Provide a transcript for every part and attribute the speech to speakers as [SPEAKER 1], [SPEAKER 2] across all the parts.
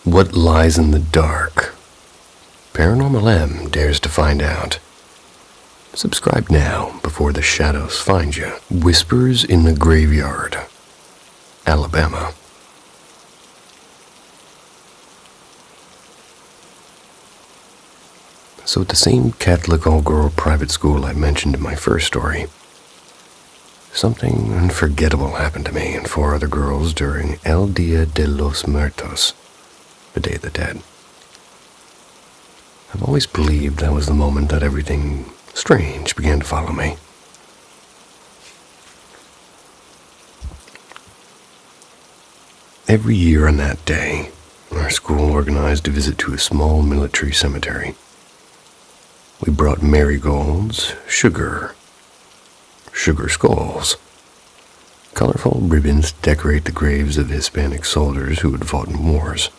[SPEAKER 1] What lies in the dark? Paranormal M dares to find out. Subscribe now before the shadows find you. Whispers in the Graveyard, Alabama. So at the same Catholic all-girl private school I mentioned in my first story, something unforgettable happened to me and 4 other girls during El Dia de los Muertos, the Day of the Dead. I've always believed that was the moment that everything strange began to follow me. Every year on that day, our school organized a visit to a small military cemetery. We brought marigolds, sugar skulls, colorful ribbons to decorate the graves of Hispanic soldiers who had fought in wars.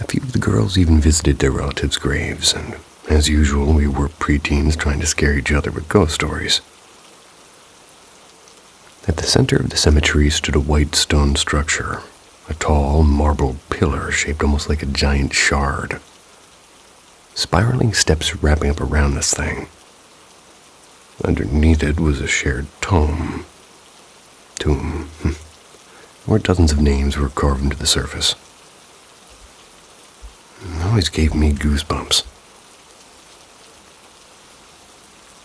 [SPEAKER 1] A few of the girls even visited their relatives' graves, and as usual, we were preteens trying to scare each other with ghost stories. At the center of the cemetery stood a white stone structure, a tall marble pillar shaped almost like a giant shard. Spiraling steps wrapping up around this thing. Underneath it was a shared tomb, where dozens of names were carved into the surface. It always gave me goosebumps.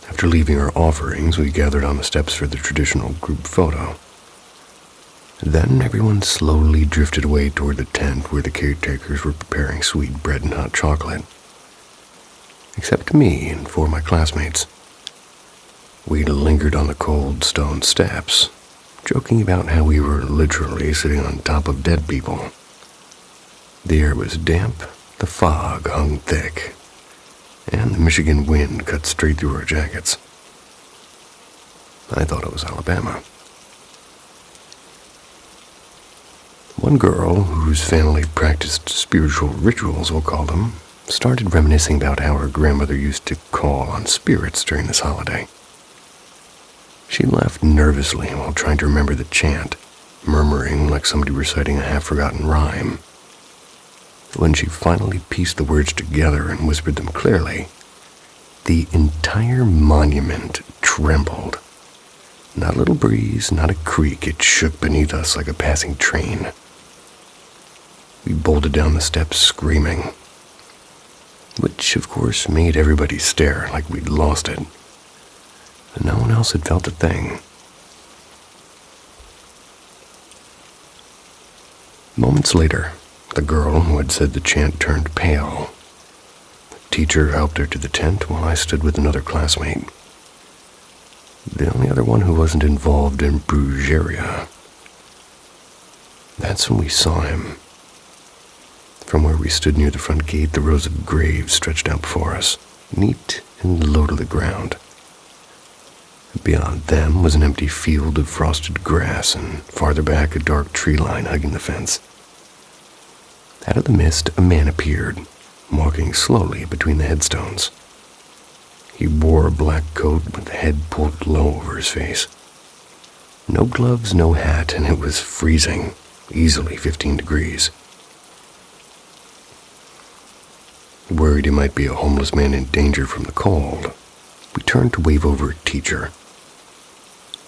[SPEAKER 1] After leaving our offerings, we gathered on the steps for the traditional group photo. Then everyone slowly drifted away toward the tent where the caretakers were preparing sweet bread and hot chocolate. Except me and 4 of my classmates. We lingered on the cold stone steps, joking about how we were literally sitting on top of dead people. The air was damp, the fog hung thick, and the Michigan wind cut straight through our jackets. I thought it was Alabama. One girl, whose family practiced spiritual rituals, we'll call them, started reminiscing about how her grandmother used to call on spirits during this holiday. She laughed nervously while trying to remember the chant, murmuring like somebody reciting a half-forgotten rhyme. When she finally pieced the words together and whispered them clearly, the entire monument trembled. Not a little breeze, not a creak, it shook beneath us like a passing train. We bolted down the steps screaming, which of course made everybody stare like we'd lost it. And no one else had felt a thing. Moments later, the girl who had said the chant turned pale. The teacher helped her to the tent while I stood with another classmate. The only other one who wasn't involved in brujeria. That's when we saw him. From where we stood near the front gate, the rows of graves stretched out before us, neat and low to the ground. Beyond them was an empty field of frosted grass, and farther back a dark tree line hugging the fence. Out of the mist, a man appeared, walking slowly between the headstones. He wore a black coat with the head pulled low over his face. No gloves, no hat, and it was freezing, easily 15 degrees. Worried he might be a homeless man in danger from the cold, we turned to wave over at teacher.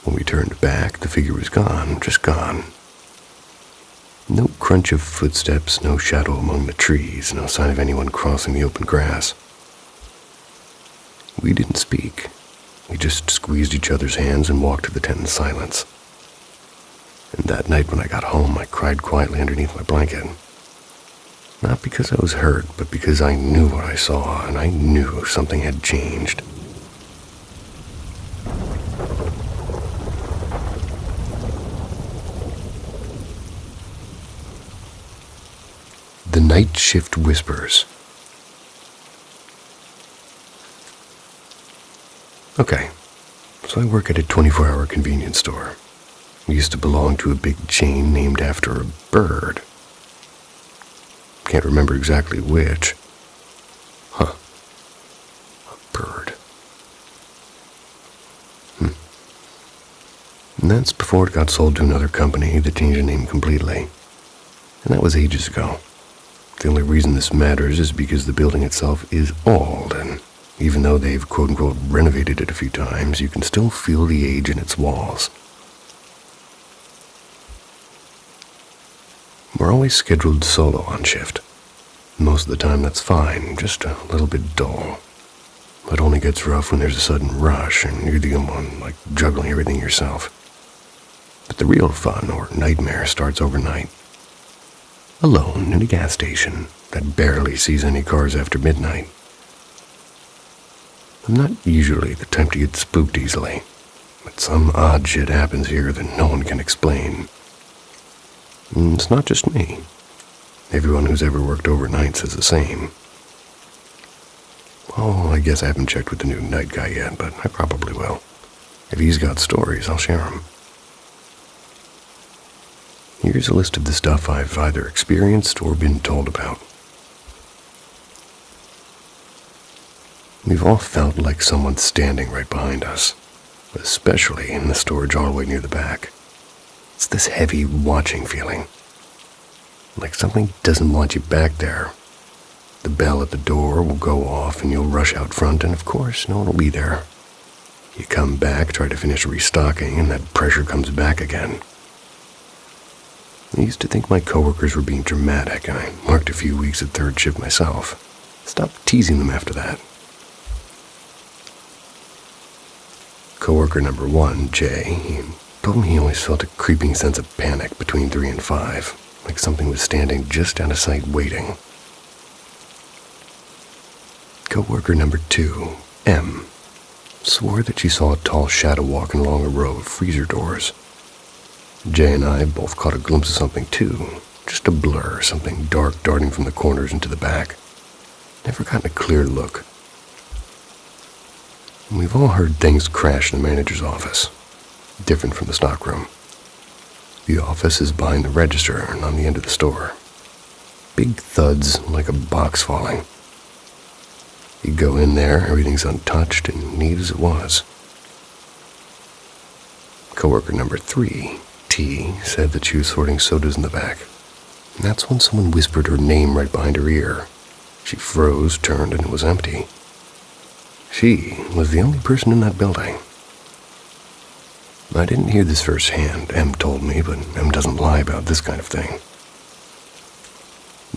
[SPEAKER 1] When we turned back, the figure was gone, just gone. No crunch of footsteps, no shadow among the trees, no sign of anyone crossing the open grass. We didn't speak. We just squeezed each other's hands and walked to the tent in silence. And that night when I got home, I cried quietly underneath my blanket. Not because I was hurt, but because I knew what I saw, and I knew something had changed. The Night Shift Whispers. Okay, so I work at a 24-hour convenience store. We used to belong to a big chain named after a bird. Can't remember exactly which. A bird. And that's before it got sold to another company that changed the name completely. And that was ages ago. The only reason this matters is because the building itself is old, and even though they've quote-unquote renovated it a few times, you can still feel the age in its walls. We're always scheduled solo on shift. Most of the time that's fine, just a little bit dull. It only gets rough when there's a sudden rush and you're the one, like, juggling everything yourself. But the real fun, or nightmare, starts overnight. Alone in a gas station that barely sees any cars after midnight. I'm not usually the type to get spooked easily, but some odd shit happens here that no one can explain. And it's not just me. Everyone who's ever worked overnight says the same. Well, I guess I haven't checked with the new night guy yet, but I probably will. If he's got stories, I'll share them. Here's a list of the stuff I've either experienced or been told about. We've all felt like someone's standing right behind us, especially in the storage all the way near the back. It's this heavy watching feeling. Like something doesn't want you back there. The bell at the door will go off and you'll rush out front, and of course no one will be there. You come back, try to finish restocking, and that pressure comes back again. I used to think my coworkers were being dramatic, and I worked a few weeks at third shift myself. Stopped teasing them after that. Coworker number 1, Jay, he told me he always felt a creeping sense of panic between 3 and 5, like something was standing just out of sight waiting. Coworker number 2, M, swore that she saw a tall shadow walking along a row of freezer doors. Jay and I both caught a glimpse of something too, just a blur, something dark darting from the corners into the back. Never gotten a clear look. We've all heard things crash in the manager's office, different from the stockroom. The office is behind the register and on the end of the store. Big thuds like a box falling. You go in there, everything's untouched and neat as it was. Coworker number 3, T, said that she was sorting sodas in the back. And that's when someone whispered her name right behind her ear. She froze, turned, and it was empty. She was the only person in that building. I didn't hear this firsthand, M told me, but M doesn't lie about this kind of thing.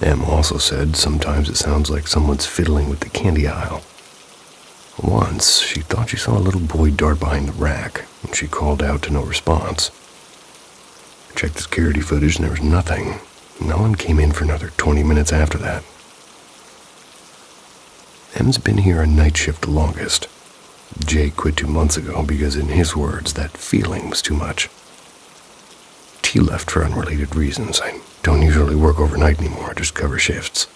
[SPEAKER 1] M also said sometimes it sounds like someone's fiddling with the candy aisle. Once, she thought she saw a little boy dart behind the rack, and she called out to no response. I checked the security footage and there was nothing. No one came in for another 20 minutes after that. M's been here a night shift the longest. Jay quit 2 months ago because, in his words, that feeling was too much. T left for unrelated reasons. I don't usually work overnight anymore, just cover shifts.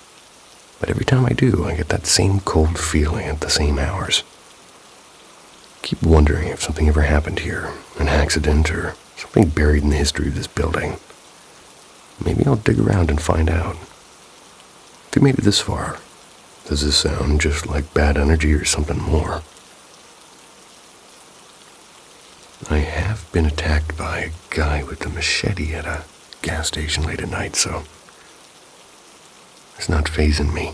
[SPEAKER 1] But every time I do, I get that same cold feeling at the same hours. Keep wondering if something ever happened here, an accident or something buried in the history of this building. Maybe I'll dig around and find out. If you made it this far, does this sound just like bad energy or something more? I have been attacked by a guy with a machete at a gas station late at night, so it's not fazing me.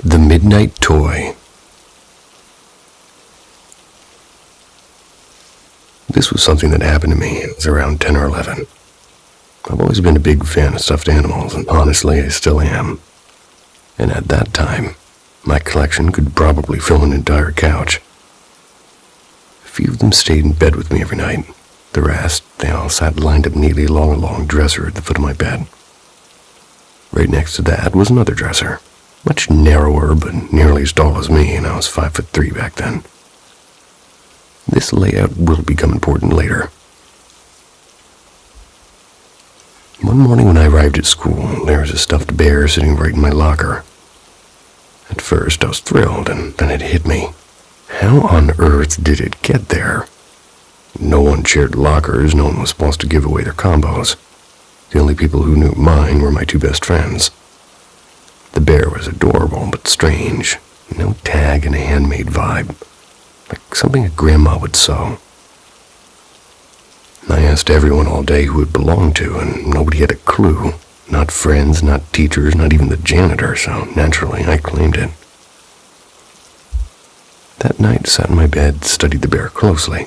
[SPEAKER 1] The Midnight Toy. This was something that happened to me. It was around 10 or 11. I've always been a big fan of stuffed animals, and honestly, I still am. And at that time, my collection could probably fill an entire couch. A few of them stayed in bed with me every night. The rest, they all sat lined up neatly along a long dresser at the foot of my bed. Right next to that was another dresser, much narrower but nearly as tall as me, and I was 5'3" back then. This layout will become important later. One morning when I arrived at school, there was a stuffed bear sitting right in my locker. At first, I was thrilled, and then it hit me. How on earth did it get there? No one shared lockers, no one was supposed to give away their combos. The only people who knew mine were my 2 best friends. The bear was adorable, but strange. No tag and a handmade vibe, like something a grandma would sew. I asked everyone all day who it belonged to, and nobody had a clue. Not friends, not teachers, not even the janitor, so naturally I claimed it. That night, sat in my bed, studied the bear closely,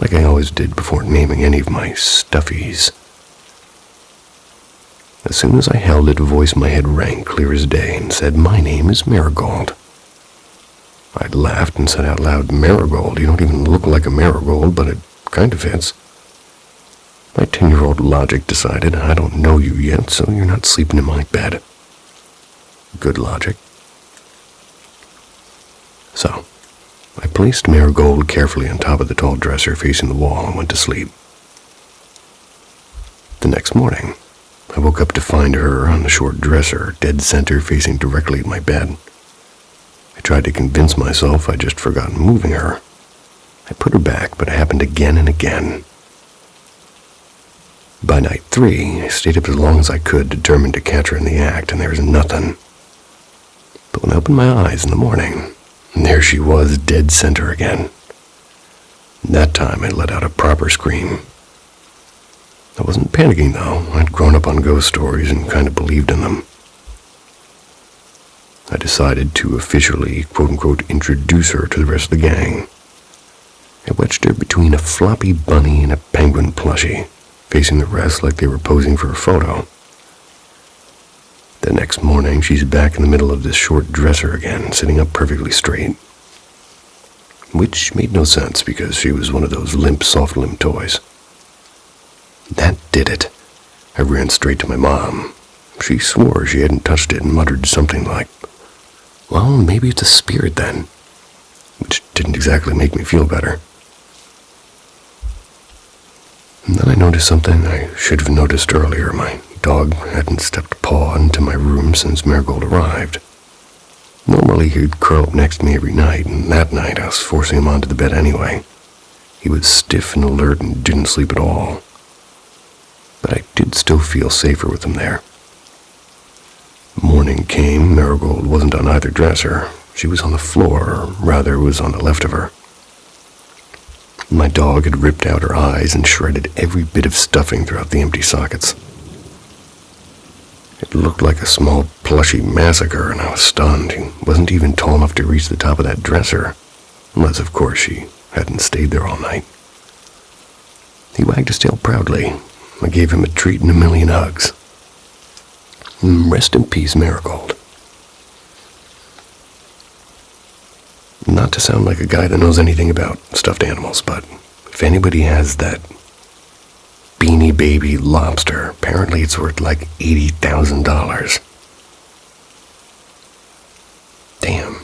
[SPEAKER 1] like I always did before naming any of my stuffies. As soon as I held it, a voice in my head rang clear as day and said, "My name is Marigold." I laughed and said out loud, "Marigold? You don't even look like a marigold, but it kind of fits." My 10-year-old logic decided, "I don't know you yet, so you're not sleeping in my bed." Good logic. So, I placed Marigold carefully on top of the tall dresser facing the wall and went to sleep. The next morning, I woke up to find her on the short dresser, dead center, facing directly at my bed. I tried to convince myself I'd just forgotten moving her. I put her back, but it happened again and again. By night 3, I stayed up as long as I could, determined to catch her in the act, and there was nothing. But when I opened my eyes in the morning, there she was, dead center again. That time I let out a proper scream. I wasn't panicking, though. I'd grown up on ghost stories and kind of believed in them. I decided to officially, quote-unquote, introduce her to the rest of the gang. I wedged her between a floppy bunny and a penguin plushie, facing the rest like they were posing for a photo. The next morning, she's back in the middle of this short dresser again, sitting up perfectly straight. Which made no sense because she was one of those limp, soft-limbed toys. That did it. I ran straight to my mom. She swore she hadn't touched it and muttered something like, "Well, maybe it's a spirit then," which didn't exactly make me feel better. And then I noticed something I should have noticed earlier. My dog hadn't stepped paw into my room since Marigold arrived. Normally he'd curl up next to me every night, and that night I was forcing him onto the bed anyway. He was stiff and alert and didn't sleep at all. But I did still feel safer with him there. Morning came. Marigold wasn't on either dresser. She was on the floor, or rather was on the left of her. My dog had ripped out her eyes and shredded every bit of stuffing throughout the empty sockets. It looked like a small plushy massacre, and I was stunned. He wasn't even tall enough to reach the top of that dresser, unless, of course, she hadn't stayed there all night. He wagged his tail proudly. I gave him a treat and a million hugs. Rest in peace, Marigold. Not to sound like a guy that knows anything about stuffed animals, but if anybody has that Beanie Baby lobster, apparently it's worth like $80,000. Damn.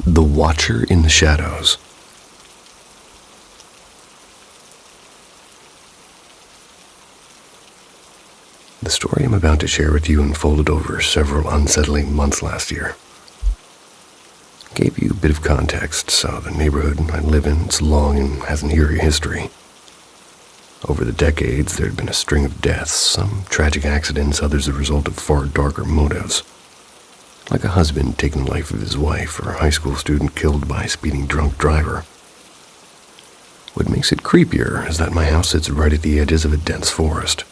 [SPEAKER 1] The Watcher in the Shadows. The story I'm about to share with you unfolded over several unsettling months last year. Gave you a bit of context, so the neighborhood I live in is long and has an eerie history. Over the decades, there had been a string of deaths, some tragic accidents, others the result of far darker motives. Like a husband taking the life of his wife, or a high school student killed by a speeding drunk driver. What makes it creepier is that my house sits right at the edges of a dense forest,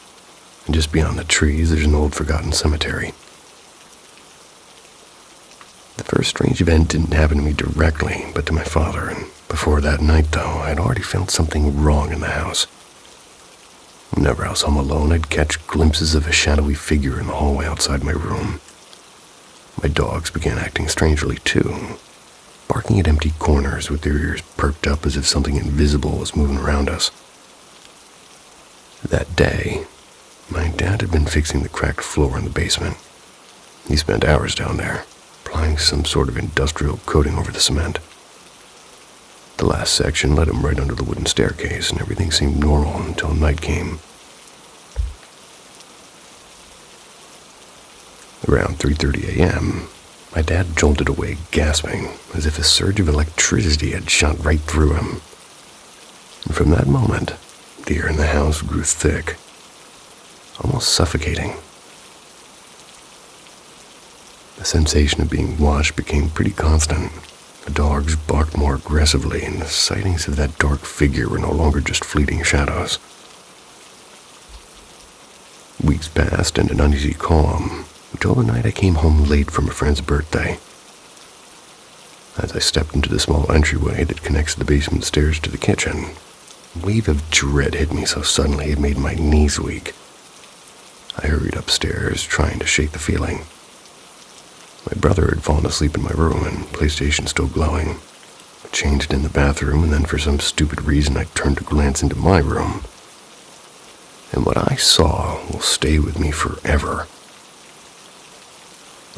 [SPEAKER 1] and just beyond the trees there's an old forgotten cemetery. The first strange event didn't happen to me directly, but to my father, and before that night, though, I'd already felt something wrong in the house. Whenever I was home alone, I'd catch glimpses of a shadowy figure in the hallway outside my room. My dogs began acting strangely, too, barking at empty corners with their ears perked up as if something invisible was moving around us. That day, my dad had been fixing the cracked floor in the basement. He spent hours down there, applying some sort of industrial coating over the cement. The last section led him right under the wooden staircase, and everything seemed normal until night came. Around 3:30 a.m., my dad jolted awake, gasping, as if a surge of electricity had shot right through him. And from that moment, The air in the house grew thick, almost suffocating. The sensation of being watched became pretty constant. The dogs barked more aggressively, and the sightings of that dark figure were no longer just fleeting shadows. Weeks passed in an uneasy calm, until the night I came home late from a friend's birthday. As I stepped into the small entryway that connects the basement stairs to the kitchen, a wave of dread hit me so suddenly it made my knees weak. I hurried upstairs, trying to shake the feeling. My brother had fallen asleep in my room, and PlayStation still glowing. I changed in the bathroom, and then for some stupid reason I turned to glance into my room. And what I saw will stay with me forever.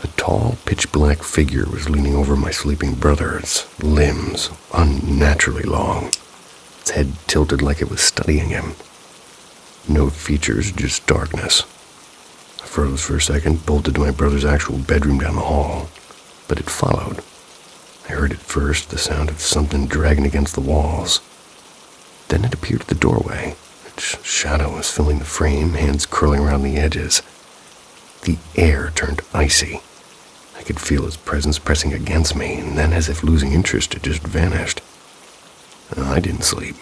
[SPEAKER 1] A tall, pitch-black figure was leaning over my sleeping brother, its limbs unnaturally long, its head tilted like it was studying him. No features, just darkness. I froze for a second, bolted to my brother's actual bedroom down the hall, but it followed. I heard at first the sound of something dragging against the walls. Then it appeared at the doorway. Its shadow was filling the frame, hands curling around the edges. The air turned icy. I could feel its presence pressing against me, and then, as if losing interest, it just vanished. I didn't sleep.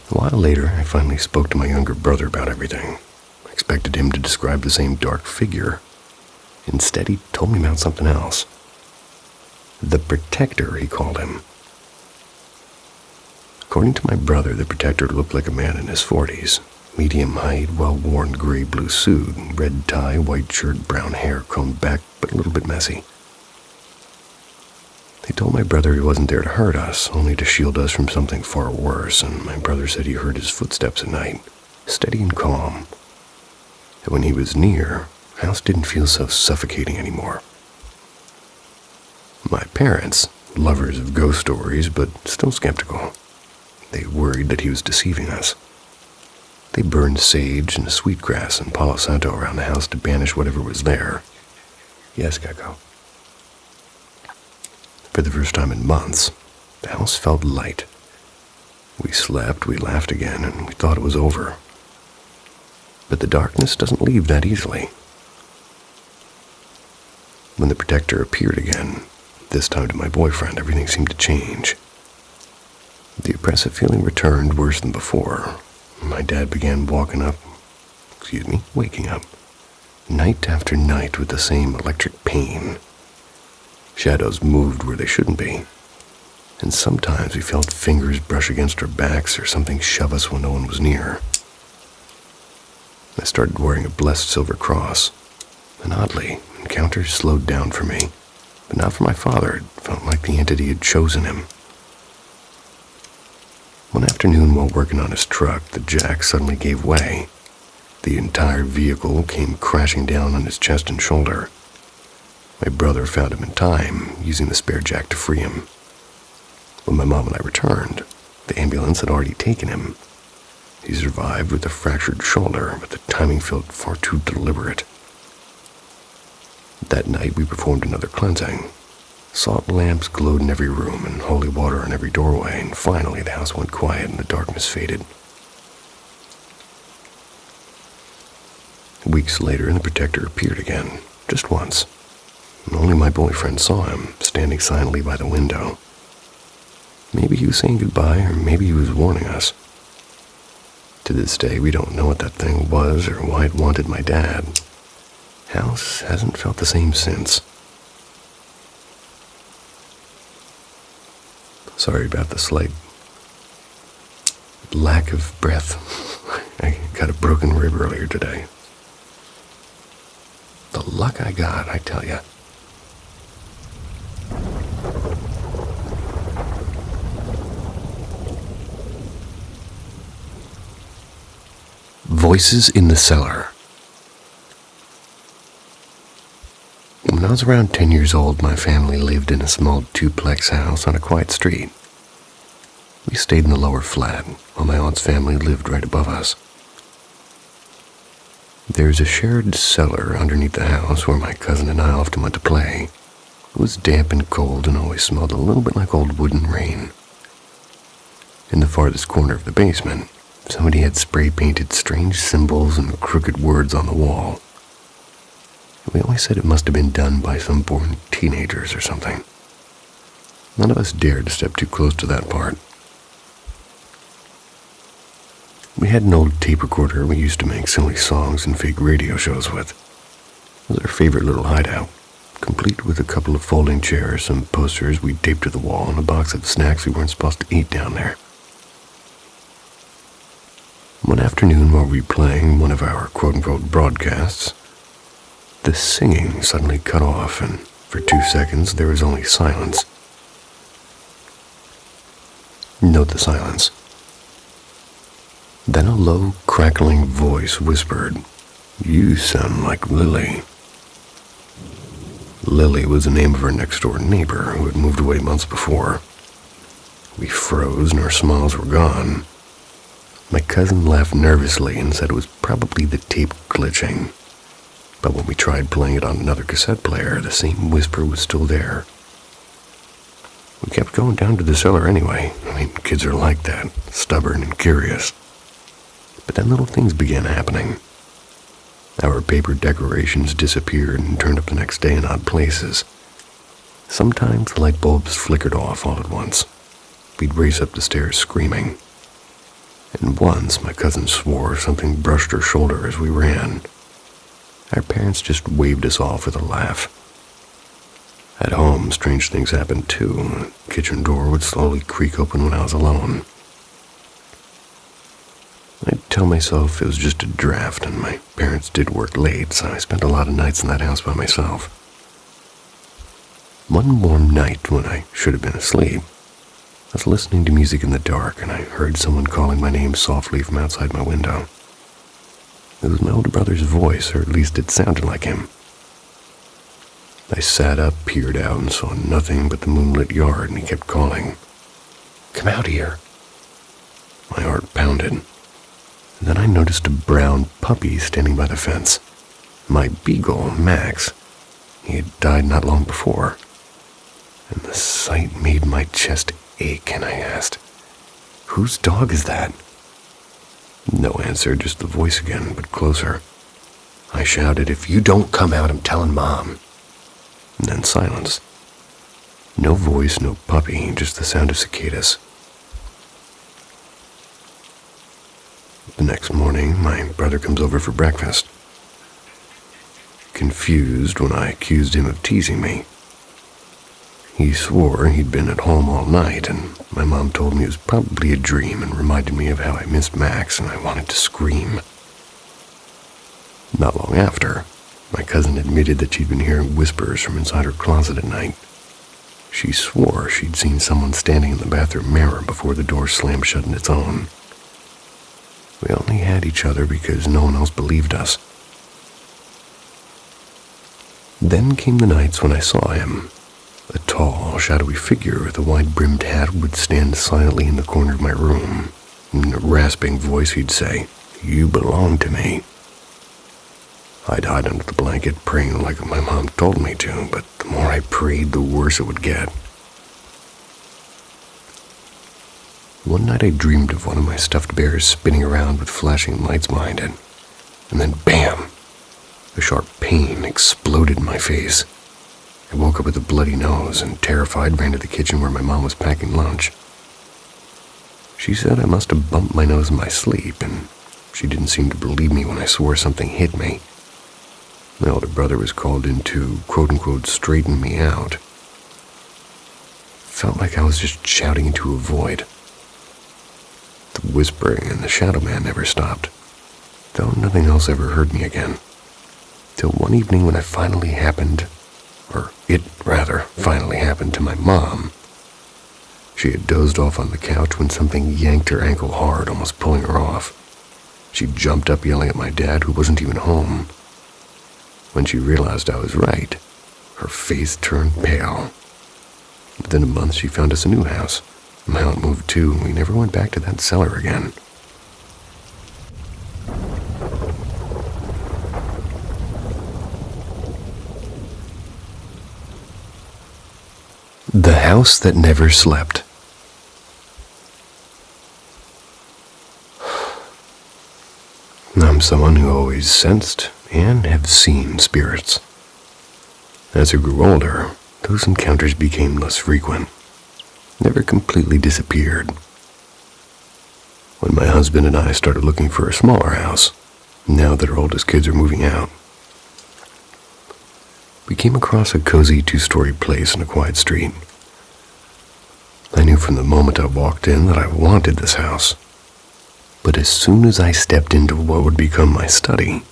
[SPEAKER 1] A while later, I finally spoke to my younger brother about everything. I expected him to describe the same dark figure. Instead, he told me about something else. The Protector, he called him. According to my brother, the Protector looked like a man in his 40s. Medium height, well-worn gray-blue suit, red tie, white shirt, brown hair, combed back, but a little bit messy. They told my brother he wasn't there to hurt us, only to shield us from something far worse, and my brother said he heard his footsteps at night, steady and calm. And when he was near, the house didn't feel so suffocating anymore. My parents, lovers of ghost stories, but still skeptical. They worried that he was deceiving us. They burned sage and sweetgrass and Palo Santo around the house to banish whatever was there. Yes, Gecko. For the first time in months, the house felt light. We slept, we laughed again, and we thought it was over. But the darkness doesn't leave that easily. When the Protector appeared again, this time to my boyfriend, everything seemed to change. The oppressive feeling returned worse than before. My dad began waking up, night after night with the same electric pain. Shadows moved where they shouldn't be, and sometimes we felt fingers brush against our backs or something shove us when no one was near. I started wearing a blessed silver cross, and oddly, encounters slowed down for me, but not for my father. It felt like the entity had chosen him. One afternoon while working on his truck, the jack suddenly gave way. The entire vehicle came crashing down on his chest and shoulder. My brother found him in time, using the spare jack to free him. When my mom and I returned, the ambulance had already taken him. He survived with a fractured shoulder, but the timing felt far too deliberate. That night we performed another cleansing. Salt lamps glowed in every room and holy water in every doorway, and finally the house went quiet and the darkness faded. Weeks later, the Protector appeared again, just once. And only my boyfriend saw him, standing silently by the window. Maybe he was saying goodbye, or maybe he was warning us. To this day, we don't know what that thing was or why it wanted my dad. House hasn't felt the same since. Sorry about the slight lack of breath. I got a broken rib earlier today. The luck I got, I tell ya. Voices in the Cellar. When I was around 10 years old, my family lived in a small duplex house on a quiet street. We stayed in the lower flat, while my aunt's family lived right above us. There's a shared cellar underneath the house where my cousin and I often went to play. It was damp and cold and always smelled a little bit like old wood and rain. In the farthest corner of the basement, somebody had spray-painted strange symbols and crooked words on the wall. We always said it must have been done by some born teenagers or something. None of us dared to step too close to that part. We had an old tape recorder we used to make silly songs and fake radio shows with. It was our favorite little hideout, complete with a couple of folding chairs, some posters we taped to the wall, and a box of snacks we weren't supposed to eat down there. One afternoon while we were playing one of our quote-unquote broadcasts, the singing suddenly cut off, and for 2 seconds there was only silence. Note the silence. Then a low, crackling voice whispered, "You sound like Lily." Lily was the name of our next-door neighbor who had moved away months before. We froze and our smiles were gone. My cousin laughed nervously and said it was probably the tape glitching. But when we tried playing it on another cassette player, the same whisper was still there. We kept going down to the cellar anyway. Kids are like that, stubborn and curious. But then little things began happening. Our paper decorations disappeared and turned up the next day in odd places. Sometimes the light bulbs flickered off all at once. We'd race up the stairs screaming. And once my cousin swore something brushed her shoulder as we ran. Our parents just waved us off with a laugh. At home, strange things happened too. The kitchen door would slowly creak open when I was alone. I'd tell myself it was just a draft, and my parents did work late, so I spent a lot of nights in that house by myself. One warm night when I should have been asleep, I was listening to music in the dark, and I heard someone calling my name softly from outside my window. It was my older brother's voice, or at least it sounded like him. I sat up, peered out, and saw nothing but the moonlit yard, and he kept calling, "Come out here." My heart pounded. Then I noticed a brown puppy standing by the fence. My beagle, Max. He had died not long before. And the sight made my chest ache, and I asked, "Whose dog is that?" No answer, just the voice again, but closer. I shouted, "If you don't come out, I'm telling Mom." And then silence. No voice, no puppy, just the sound of cicadas. The next morning, my brother comes over for breakfast. Confused when I accused him of teasing me. He swore he'd been at home all night, and my mom told me it was probably a dream and reminded me of how I missed Max and I wanted to scream. Not long after, my cousin admitted that she'd been hearing whispers from inside her closet at night. She swore she'd seen someone standing in the bathroom mirror before the door slammed shut on its own. We only had each other because no one else believed us. Then came the nights when I saw him. A tall, shadowy figure with a wide-brimmed hat would stand silently in the corner of my room. In a rasping voice he'd say, "You belong to me." I'd hide under the blanket praying like my mom told me to, but the more I prayed, the worse it would get. One night I dreamed of one of my stuffed bears spinning around with flashing lights behind it. And then bam! A sharp pain exploded in my face. I woke up with a bloody nose and, terrified, ran to the kitchen where my mom was packing lunch. She said I must have bumped my nose in my sleep, and she didn't seem to believe me when I swore something hit me. My older brother was called in to, quote-unquote, straighten me out. Felt like I was just shouting into a void. The whispering and the shadow man never stopped, though nothing else ever heard me again. Till one evening when it finally happened to my mom. She had dozed off on the couch when something yanked her ankle hard, almost pulling her off. She jumped up yelling at my dad, who wasn't even home. When she realized I was right, her face turned pale. Within a month, she found us a new house. My aunt moved too, and we never went back to that cellar again. The House That Never Slept. someone who always sensed and have seen spirits. As I grew older, those encounters became less frequent, never completely disappeared. When my husband and I started looking for a smaller house, now that our oldest kids are moving out, we came across a cozy 2-story place in a quiet street. I knew from the moment I walked in that I wanted this house. But as soon as I stepped into what would become my study,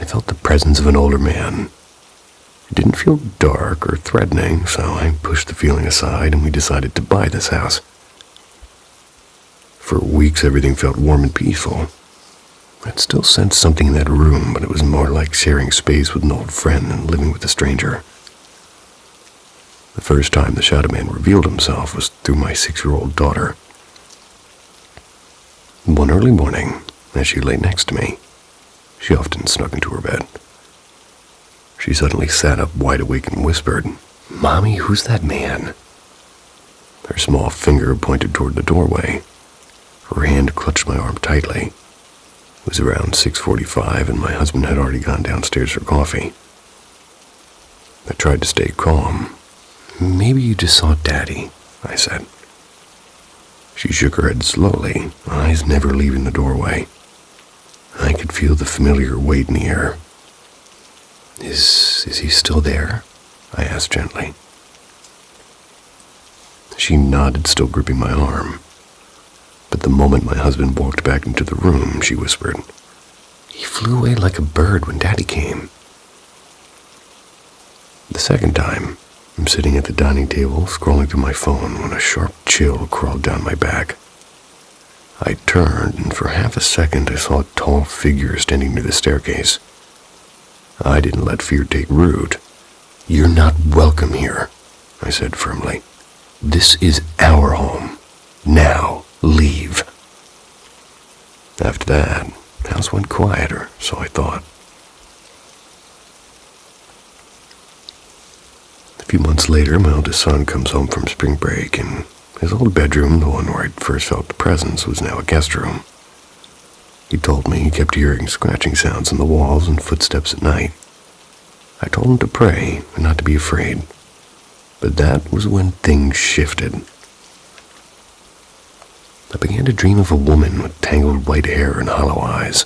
[SPEAKER 1] I felt the presence of an older man. It didn't feel dark or threatening, so I pushed the feeling aside and we decided to buy this house. For weeks everything felt warm and peaceful. I'd still sensed something in that room, but it was more like sharing space with an old friend than living with a stranger. The first time the shadow man revealed himself was through my 6-year-old daughter. One early morning, as she lay next to me, she often snuck into her bed. She suddenly sat up wide awake and whispered, "Mommy, who's that man?" Her small finger pointed toward the doorway. Her hand clutched my arm tightly. It was around 6:45 and my husband had already gone downstairs for coffee. I tried to stay calm. "Maybe you just saw Daddy," I said. She shook her head slowly, eyes never leaving the doorway. I could feel the familiar weight in the air. Is he still there?" I asked gently. She nodded, still gripping my arm. But the moment my husband walked back into the room, she whispered, "He flew away like a bird when Daddy came." The second time, I'm sitting at the dining table, scrolling through my phone when a sharp chill crawled down my back. I turned, and for half a second I saw a tall figure standing near the staircase. I didn't let fear take root. "You're not welcome here," I said firmly. "This is our home. Now, leave." After that, the house went quieter, so I thought. A few months later, my oldest son comes home from spring break, and his old bedroom, the one where I'd first felt the presence, was now a guest room. He told me he kept hearing scratching sounds on the walls and footsteps at night. I told him to pray and not to be afraid, but that was when things shifted. I began to dream of a woman with tangled white hair and hollow eyes.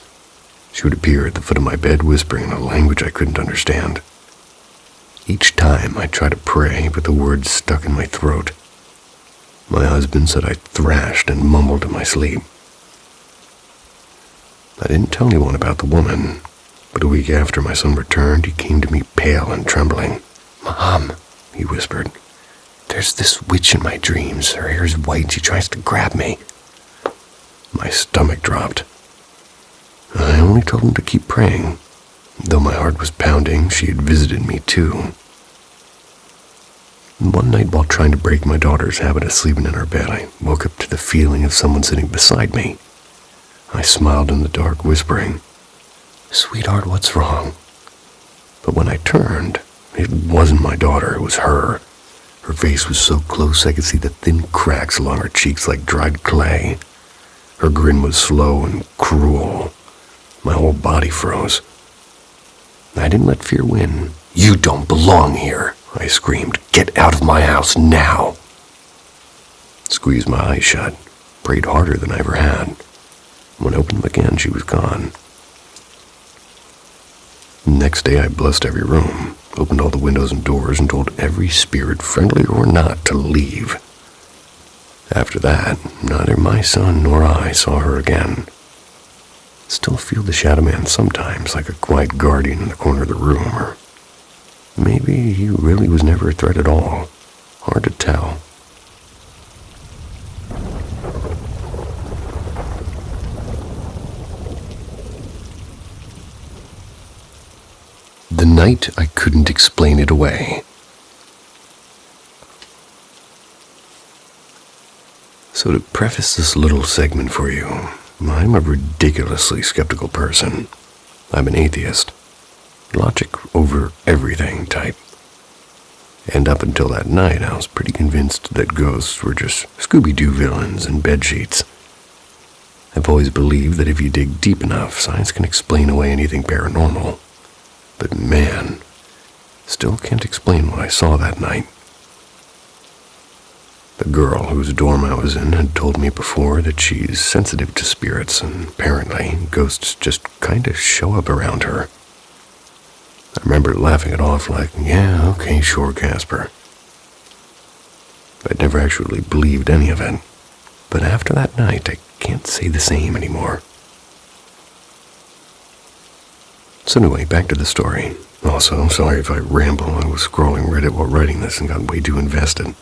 [SPEAKER 1] She would appear at the foot of my bed whispering in a language I couldn't understand. Each time I tried to pray, but the words stuck in my throat. My husband said I thrashed and mumbled in my sleep. I didn't tell anyone about the woman, but a week after my son returned, he came to me pale and trembling. "Mom," he whispered, "there's this witch in my dreams. Her hair is white and she tries to grab me." My stomach dropped. I only told him to keep praying. Though my heart was pounding, she had visited me too. One night while trying to break my daughter's habit of sleeping in her bed, I woke up to the feeling of someone sitting beside me. I smiled in the dark, whispering, "Sweetheart, what's wrong?" But when I turned, it wasn't my daughter, it was her. Her face was so close I could see the thin cracks along her cheeks like dried clay. Her grin was slow and cruel. My whole body froze. I didn't let fear win. "You don't belong here," I screamed. "Get out of my house now." Squeezed my eyes shut, prayed harder than I ever had. When I opened them again, she was gone. The next day I blessed every room, opened all the windows and doors, and told every spirit, friendly or not, to leave. After that, neither my son nor I saw her again. Still feel the shadow man sometimes, like a quiet guardian in the corner of the room, or maybe he really was never a threat at all. Hard to tell. The night I couldn't explain it away. So to preface this little segment for you, I'm a ridiculously skeptical person. I'm an atheist. Logic over everything type. And up until that night, I was pretty convinced that ghosts were just Scooby-Doo villains and bedsheets. I've always believed that if you dig deep enough, science can explain away anything paranormal. But man, still can't explain what I saw that night. The girl whose dorm I was in had told me before that she's sensitive to spirits, and apparently ghosts just kinda show up around her. I remember laughing it off like, yeah, okay, sure, Casper. I'd never actually believed any of it, but after that night, I can't say the same anymore. So anyway, back to the story. Also, sorry if I ramble. I was scrolling Reddit while writing this and got way too invested.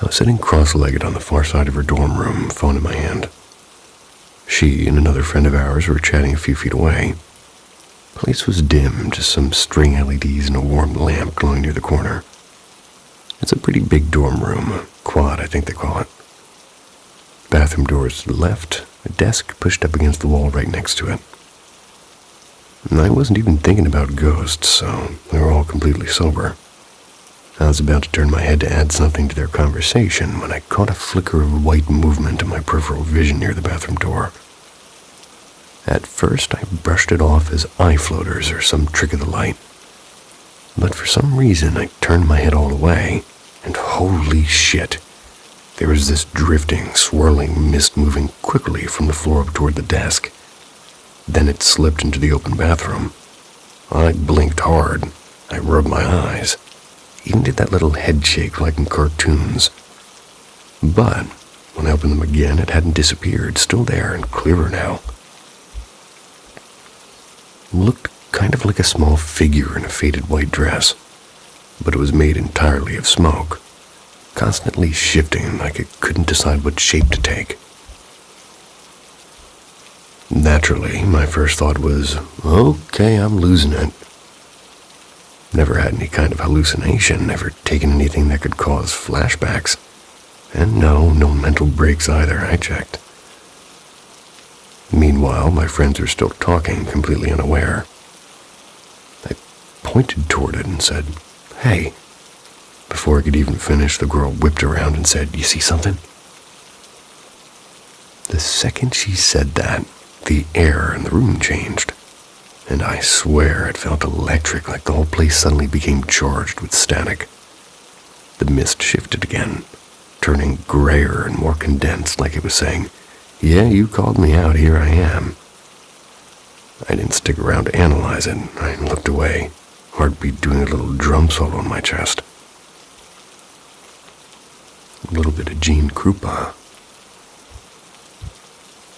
[SPEAKER 1] I was sitting cross-legged on the far side of her dorm room, phone in my hand. She and another friend of ours were chatting a few feet away. The place was dim, just some string LEDs and a warm lamp glowing near the corner. It's a pretty big dorm room, a quad I think they call it. Bathroom doors to the left, a desk pushed up against the wall right next to it. And I wasn't even thinking about ghosts, so they were all completely sober. I was about to turn my head to add something to their conversation when I caught a flicker of white movement in my peripheral vision near the bathroom door. At first, I brushed it off as eye floaters or some trick of the light. But for some reason, I turned my head all the way, and holy shit, there was this drifting, swirling mist moving quickly from the floor up toward the desk. Then it slipped into the open bathroom. I blinked hard. I rubbed my eyes. Even did that little head shake like in cartoons. But when I opened them again, it hadn't disappeared, still there and clearer now. It looked kind of like a small figure in a faded white dress, but it was made entirely of smoke, constantly shifting like it couldn't decide what shape to take. Naturally, my first thought was, okay, I'm losing it. Never had any kind of hallucination, never taken anything that could cause flashbacks. And no mental breaks either, I checked. Meanwhile, my friends were still talking, completely unaware. I pointed toward it and said, hey. Before I could even finish, the girl whipped around and said, you see something? The second she said that, the air in the room changed. And I swear it felt electric, like the whole place suddenly became charged with static. The mist shifted again, turning grayer and more condensed, like it was saying, yeah, you called me out, here I am. I didn't stick around to analyze it. I looked away, heartbeat doing a little drum solo in my chest. A little bit of Gene Krupa.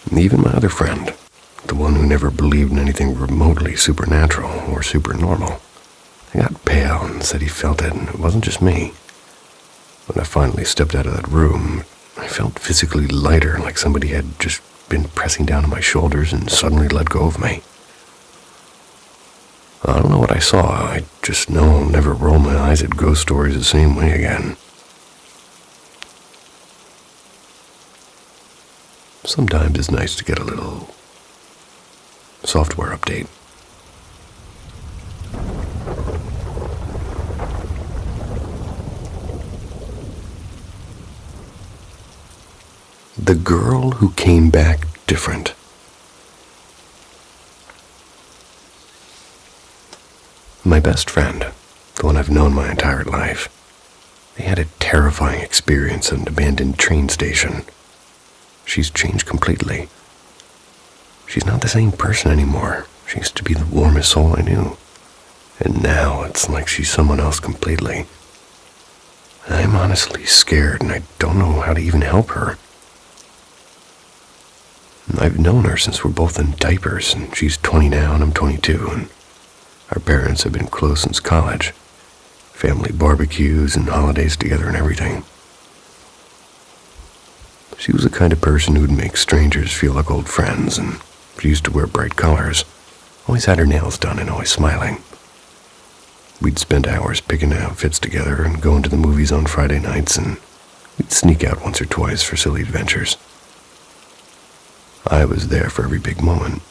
[SPEAKER 1] And even my other friend, the one who never believed in anything remotely supernatural or supernormal, he got pale and said he felt it, and it wasn't just me. When I finally stepped out of that room, I felt physically lighter, like somebody had just been pressing down on my shoulders and suddenly let go of me. I don't know what I saw, I just know I'll never roll my eyes at ghost stories the same way again. Sometimes it's nice to get a little software update. The girl who came back different. My best friend, the one I've known my entire life, they had a terrifying experience at an abandoned train station. She's changed completely. She's not the same person anymore. She used to be the warmest soul I knew. And now it's like she's someone else completely. I'm honestly scared and I don't know how to even help her. I've known her since we're both in diapers, and she's 20 now and I'm 22, and our parents have been close since college. Family barbecues and holidays together and everything. She was the kind of person who'd make strangers feel like old friends, and she used to wear bright colors, always had her nails done and always smiling. We'd spend hours picking outfits together and going to the movies on Friday nights, and we'd sneak out once or twice for silly adventures. I was there for every big moment.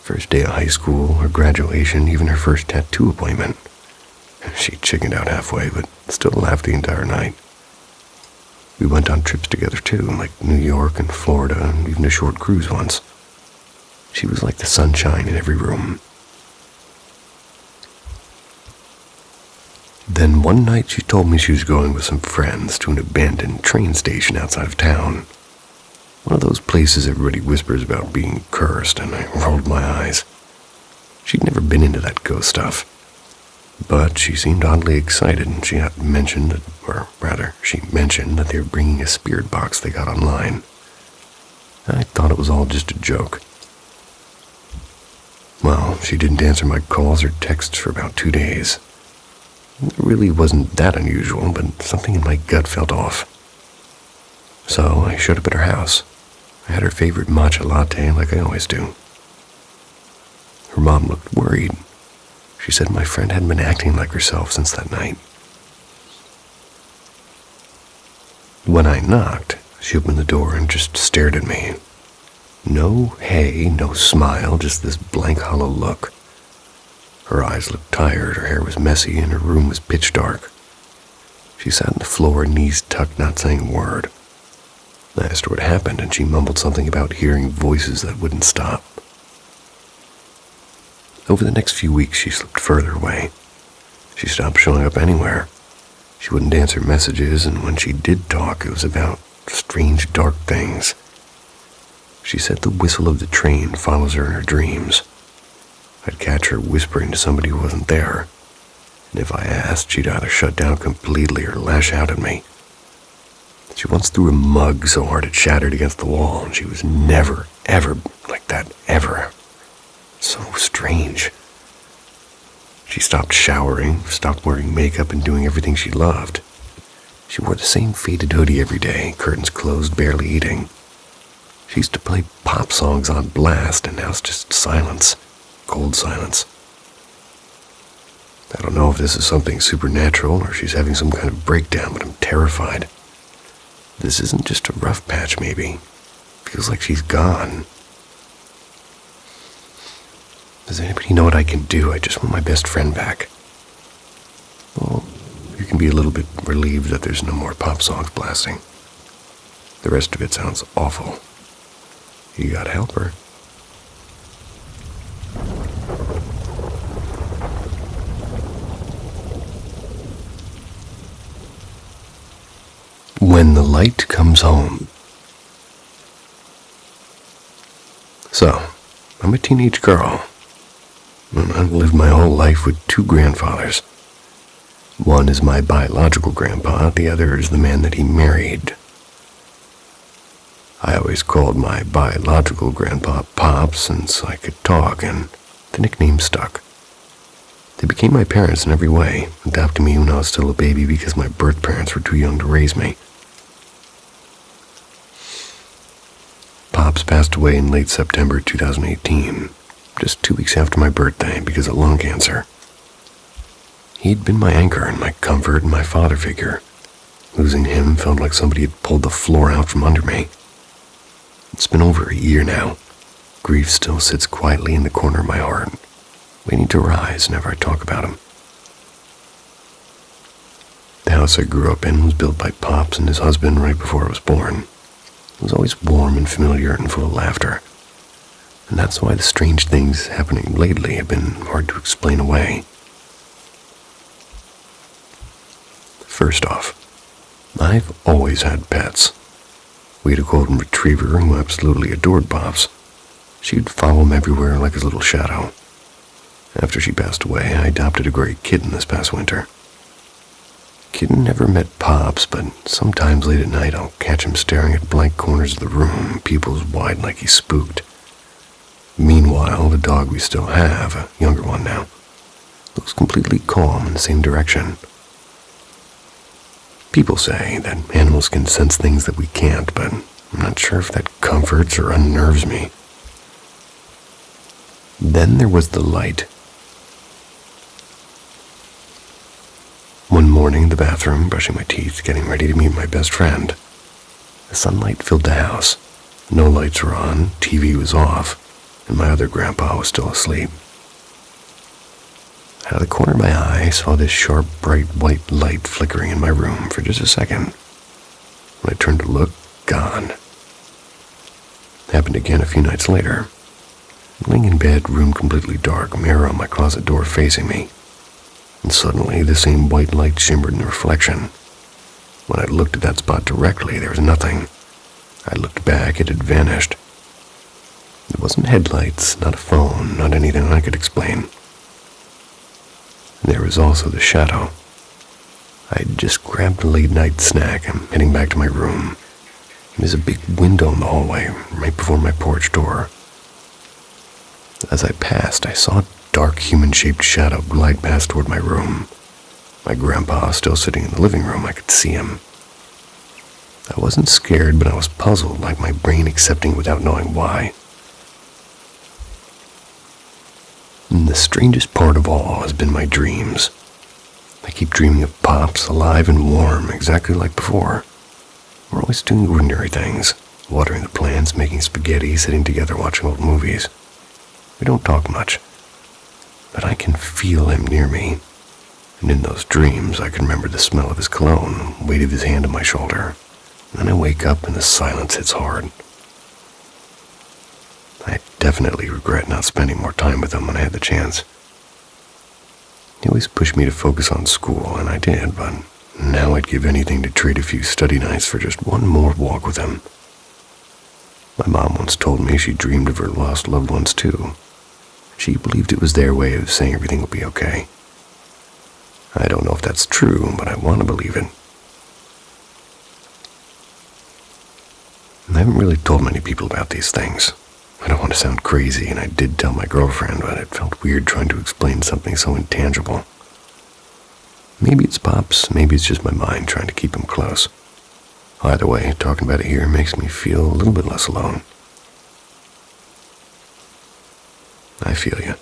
[SPEAKER 1] First day of high school, her graduation, even her first tattoo appointment. She chickened out halfway, but still laughed the entire night. We went on trips together too, like New York and Florida, and even a short cruise once. She was like the sunshine in every room. Then one night she told me she was going with some friends to an abandoned train station outside of town. One of those places everybody whispers about being cursed, and I rolled my eyes. She'd never been into that ghost stuff. But she seemed oddly excited, and she mentioned that they were bringing a spirit box they got online. I thought it was all just a joke. Well, she didn't answer my calls or texts for about 2 days. It really wasn't that unusual, but something in my gut felt off. So I showed up at her house. I had her favorite matcha latte like I always do. Her mom looked worried. She said my friend hadn't been acting like herself since that night. When I knocked, she opened the door and just stared at me. No hey, no smile, just this blank, hollow look. Her eyes looked tired, her hair was messy, and her room was pitch dark. She sat on the floor, knees tucked, not saying a word. I asked her what happened, and she mumbled something about hearing voices that wouldn't stop. Over the next few weeks, she slipped further away. She stopped showing up anywhere. She wouldn't answer messages, and when she did talk, it was about strange, dark things. She said the whistle of the train follows her in her dreams. I'd catch her whispering to somebody who wasn't there, and if I asked, she'd either shut down completely or lash out at me. She once threw a mug so hard it shattered against the wall, and she was never, ever like that, ever. So strange. She stopped showering, stopped wearing makeup, and doing everything she loved. She wore the same faded hoodie every day, curtains closed, barely eating. She used to play pop songs on blast, and now it's just silence. Cold silence. I don't know if this is something supernatural or she's having some kind of breakdown, but I'm terrified. This isn't just a rough patch, maybe. Feels like she's gone. Does anybody know what I can do? I just want my best friend back. Well, you can be a little bit relieved that there's no more pop songs blasting. The rest of it sounds awful. You gotta help her. When the light comes home. So, I'm a teenage girl. And I've lived my whole life with 2 grandfathers. One is my biological grandpa, the other is the man that he married. I always called my biological grandpa Pop since I could talk, and the nickname stuck. They became my parents in every way, adopting me when I was still a baby because my birth parents were too young to raise me. Pops passed away in late September 2018, just 2 weeks after my birthday because of lung cancer. He'd been my anchor and my comfort and my father figure. Losing him felt like somebody had pulled the floor out from under me. It's been over a year now. Grief still sits quietly in the corner of my heart, waiting to rise whenever I talk about him. The house I grew up in was built by Pops and his husband right before I was born. It was always warm and familiar and full of laughter. And that's why the strange things happening lately have been hard to explain away. First off, I've always had pets. We had a golden retriever who absolutely adored Pops. She'd follow him everywhere like his little shadow. After she passed away, I adopted a gray kitten this past winter. Kitten never met Pops, but sometimes late at night I'll catch him staring at blank corners of the room, pupils wide like he's spooked. Meanwhile, the dog we still have, a younger one now, looks completely calm in the same direction. People say that animals can sense things that we can't, but I'm not sure if that comforts or unnerves me. Then there was the light. One morning in the bathroom, brushing my teeth, getting ready to meet my best friend. The sunlight filled the house. No lights were on, TV was off, and my other grandpa was still asleep. Out of the corner of my eye, I saw this sharp, bright white light flickering in my room for just a second. When I turned to look, gone. Happened again a few nights later. Laying in bed, room completely dark, mirror on my closet door facing me. And suddenly, the same white light shimmered in the reflection. When I looked at that spot directly, there was nothing. I looked back, it had vanished. It wasn't headlights, not a phone, not anything I could explain. There was also the shadow. I had just grabbed a late-night snack and heading back to my room. There's a big window in the hallway, right before my porch door. As I passed, I saw a dark human-shaped shadow glide past toward my room. My grandpa, still sitting in the living room, I could see him. I wasn't scared, but I was puzzled, like my brain accepting without knowing why. And the strangest part of all has been my dreams. I keep dreaming of Pops, alive and warm, exactly like before. We're always doing ordinary things, watering the plants, making spaghetti, sitting together watching old movies. We don't talk much, but I can feel him near me. And in those dreams, I can remember the smell of his cologne, weight of his hand on my shoulder. And then I wake up and the silence hits hard. I definitely regret not spending more time with him when I had the chance. He always pushed me to focus on school, and I did, but now I'd give anything to trade a few study nights for just one more walk with him. My mom once told me she dreamed of her lost loved ones too. She believed it was their way of saying everything will be okay. I don't know if that's true, but I want to believe it. I haven't really told many people about these things. I don't want to sound crazy, and I did tell my girlfriend, but it felt weird trying to explain something so intangible. Maybe it's Pops, maybe it's just my mind trying to keep him close. Either way, talking about it here makes me feel a little bit less alone. I feel you.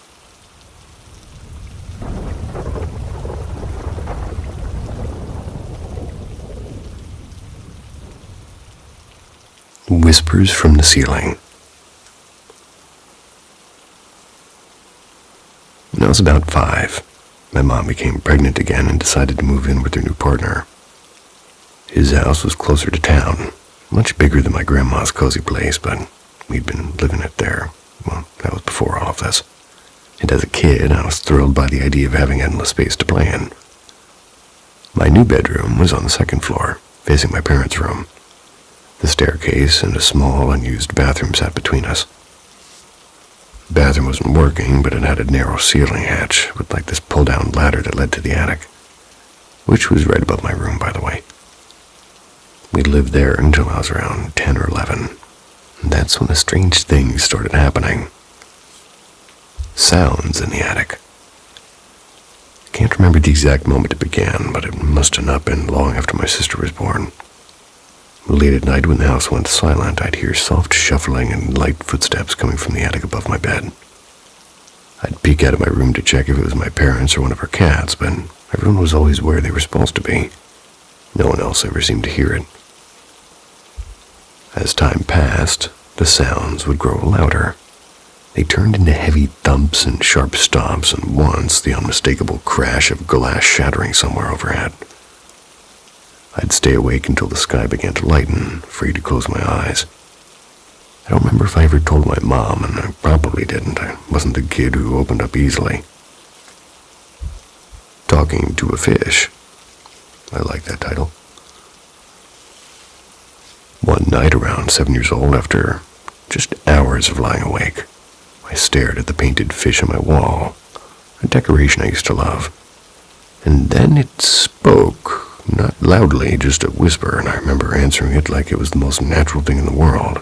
[SPEAKER 1] Whispers from the ceiling. When I was about 5, my mom became pregnant again and decided to move in with her new partner. His house was closer to town, much bigger than my grandma's cozy place, but we'd been living it there. Well, that was before all of this. And as a kid, I was thrilled by the idea of having endless space to play in. My new bedroom was on the second floor, facing my parents' room. The staircase and a small, unused bathroom sat between us. The bathroom wasn't working, but it had a narrow ceiling hatch with like this pull-down ladder that led to the attic, which was right above my room, by the way. We lived there until I was around 10 or 11. And that's when the strange things started happening. Sounds in the attic. I can't remember the exact moment it began, but it must have not been long after my sister was born. Late at night when the house went silent, I'd hear soft shuffling and light footsteps coming from the attic above my bed. I'd peek out of my room to check if it was my parents or one of our cats, but everyone was always where they were supposed to be. No one else ever seemed to hear it. As time passed, the sounds would grow louder. They turned into heavy thumps and sharp stomps, and once the unmistakable crash of glass shattering somewhere overhead. I'd stay awake until the sky began to lighten, free to close my eyes. I don't remember if I ever told my mom, and I probably didn't. I wasn't the kid who opened up easily. Talking to a Fish. I like that title. One night around 7 years old, after just hours of lying awake, I stared at the painted fish on my wall, a decoration I used to love. And then it spoke, not loudly, just a whisper, and I remember answering it like it was the most natural thing in the world.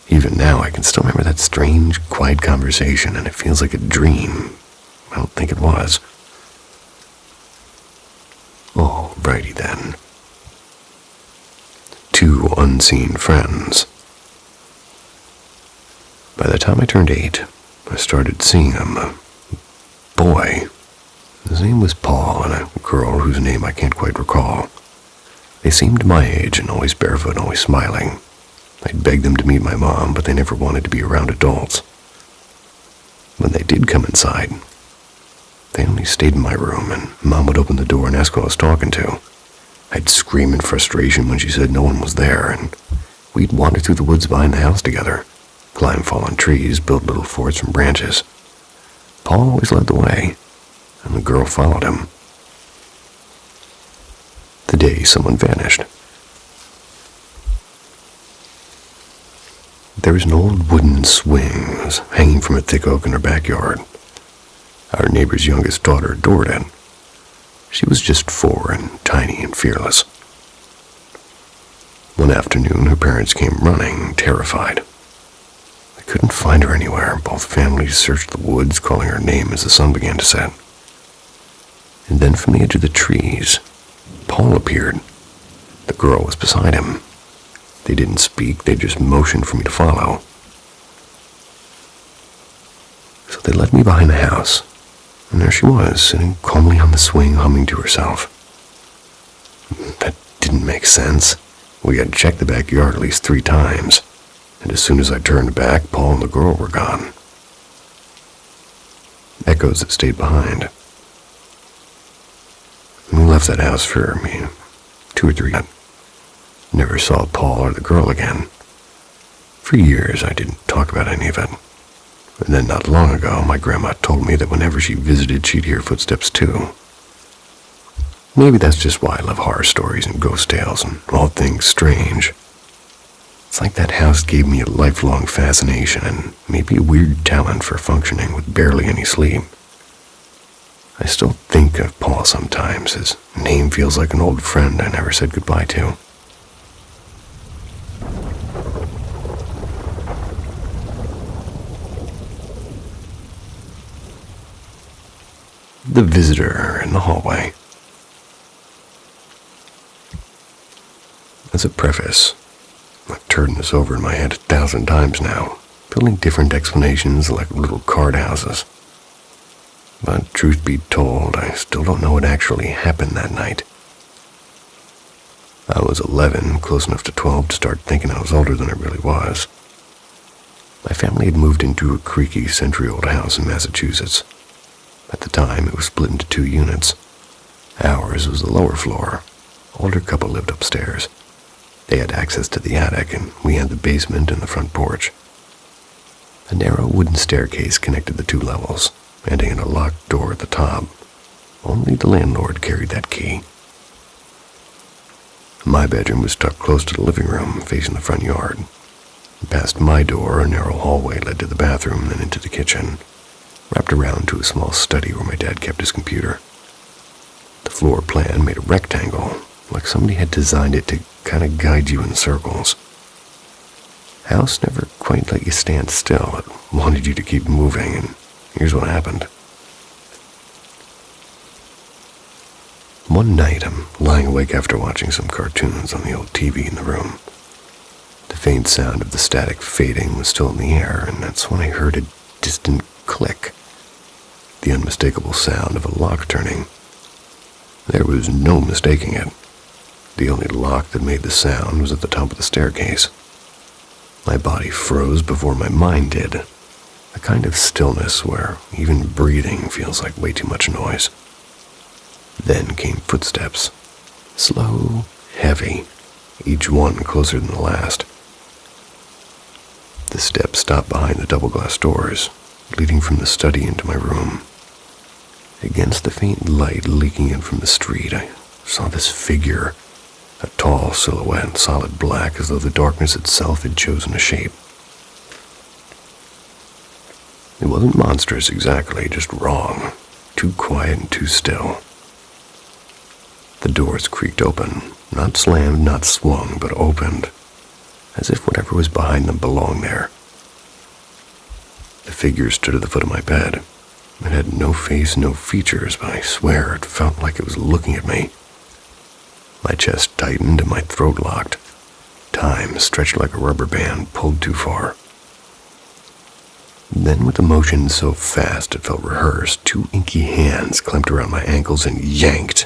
[SPEAKER 1] Even now, I can still remember that strange, quiet conversation, and it feels like a dream. I don't think it was. Alrighty then. 2 unseen friends. By the time I turned 8, I started seeing them. A boy. His name was Paul, and a girl whose name I can't quite recall. They seemed my age and always barefoot and always smiling. I'd begged them to meet my mom, but they never wanted to be around adults. When they did come inside, they only stayed in my room, and Mom would open the door and ask who I was talking to. I'd scream in frustration when she said no one was there, and we'd wander through the woods behind the house together, climb fallen trees, build little forts from branches. Paul always led the way, and the girl followed him. The day someone vanished. There was an old wooden swing that was hanging from a thick oak in her backyard. Our neighbor's youngest daughter adored it. She was just 4 and tiny and fearless. One afternoon, her parents came running, terrified. They couldn't find her anywhere. Both families searched the woods, calling her name as the sun began to set. And then from the edge of the trees, Paul appeared. The girl was beside him. They didn't speak, they just motioned for me to follow. So they led me behind the house, and there she was, sitting calmly on the swing, humming to herself. That didn't make sense. We had checked the backyard at least 3 times, and as soon as I turned back, Paul and the girl were gone. Echoes that stayed behind. We left that house for 2 or 3 days. Never saw Paul or the girl again. For years, I didn't talk about any of it. And then not long ago, my grandma told me that whenever she visited, she'd hear footsteps too. Maybe that's just why I love horror stories and ghost tales and all things strange. It's like that house gave me a lifelong fascination and maybe a weird talent for functioning with barely any sleep. I still think of Paul sometimes. His name feels like an old friend I never said goodbye to. The visitor in the hallway. As a preface, I've turned this over in my head 1,000 times now, building different explanations like little card houses. But truth be told, I still don't know what actually happened that night. I was 11, close enough to 12 to start thinking I was older than I really was. My family had moved into a creaky, century-old house in Massachusetts. At the time, it was split into 2 units. Ours was the lower floor. Older couple lived upstairs. They had access to the attic, and we had the basement and the front porch. A narrow wooden staircase connected the 2 levels, ending in a locked door at the top. Only the landlord carried that key. My bedroom was tucked close to the living room, facing the front yard. Past my door, a narrow hallway led to the bathroom, then into the kitchen, wrapped around to a small study where my dad kept his computer. The floor plan made a rectangle, like somebody had designed it to kind of guide you in circles. House never quite let you stand still. It wanted you to keep moving, and here's what happened. One night, I'm lying awake after watching some cartoons on the old TV in the room. The faint sound of the static fading was still in the air, and that's when I heard a distant click. The unmistakable sound of a lock turning. There was no mistaking it. The only lock that made the sound was at the top of the staircase. My body froze before my mind did. A kind of stillness where even breathing feels like way too much noise. Then came footsteps. Slow, heavy, each one closer than the last. The steps stopped behind the double glass doors, leading from the study into my room. Against the faint light leaking in from the street, I saw this figure, a tall silhouette, solid black, as though the darkness itself had chosen a shape. It wasn't monstrous exactly, just wrong, too quiet and too still. The doors creaked open, not slammed, not swung, but opened, as if whatever was behind them belonged there. The figure stood at the foot of my bed. It had no face, no features, but I swear it felt like it was looking at me. My chest tightened and my throat locked. Time, stretched like a rubber band, pulled too far. Then, with a motion so fast it felt rehearsed, 2 inky hands clamped around my ankles and yanked.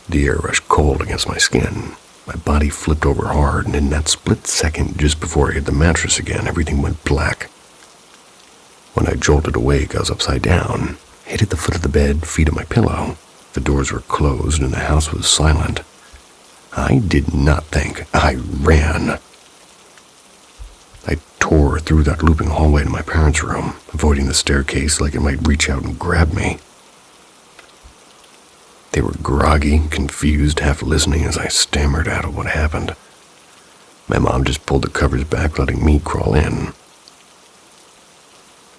[SPEAKER 1] The air rushed cold against my skin. My body flipped over hard, and in that split second, just before I hit the mattress again, everything went black. When I jolted awake, I was upside down, head at the foot of the bed, feet on my pillow, The doors were closed and the house was silent. I did not think. I ran. I tore through that looping hallway to my parents' room, avoiding the staircase like it might reach out and grab me. They were groggy, confused, half listening as I stammered out of what happened. My mom just pulled the covers back, letting me crawl in.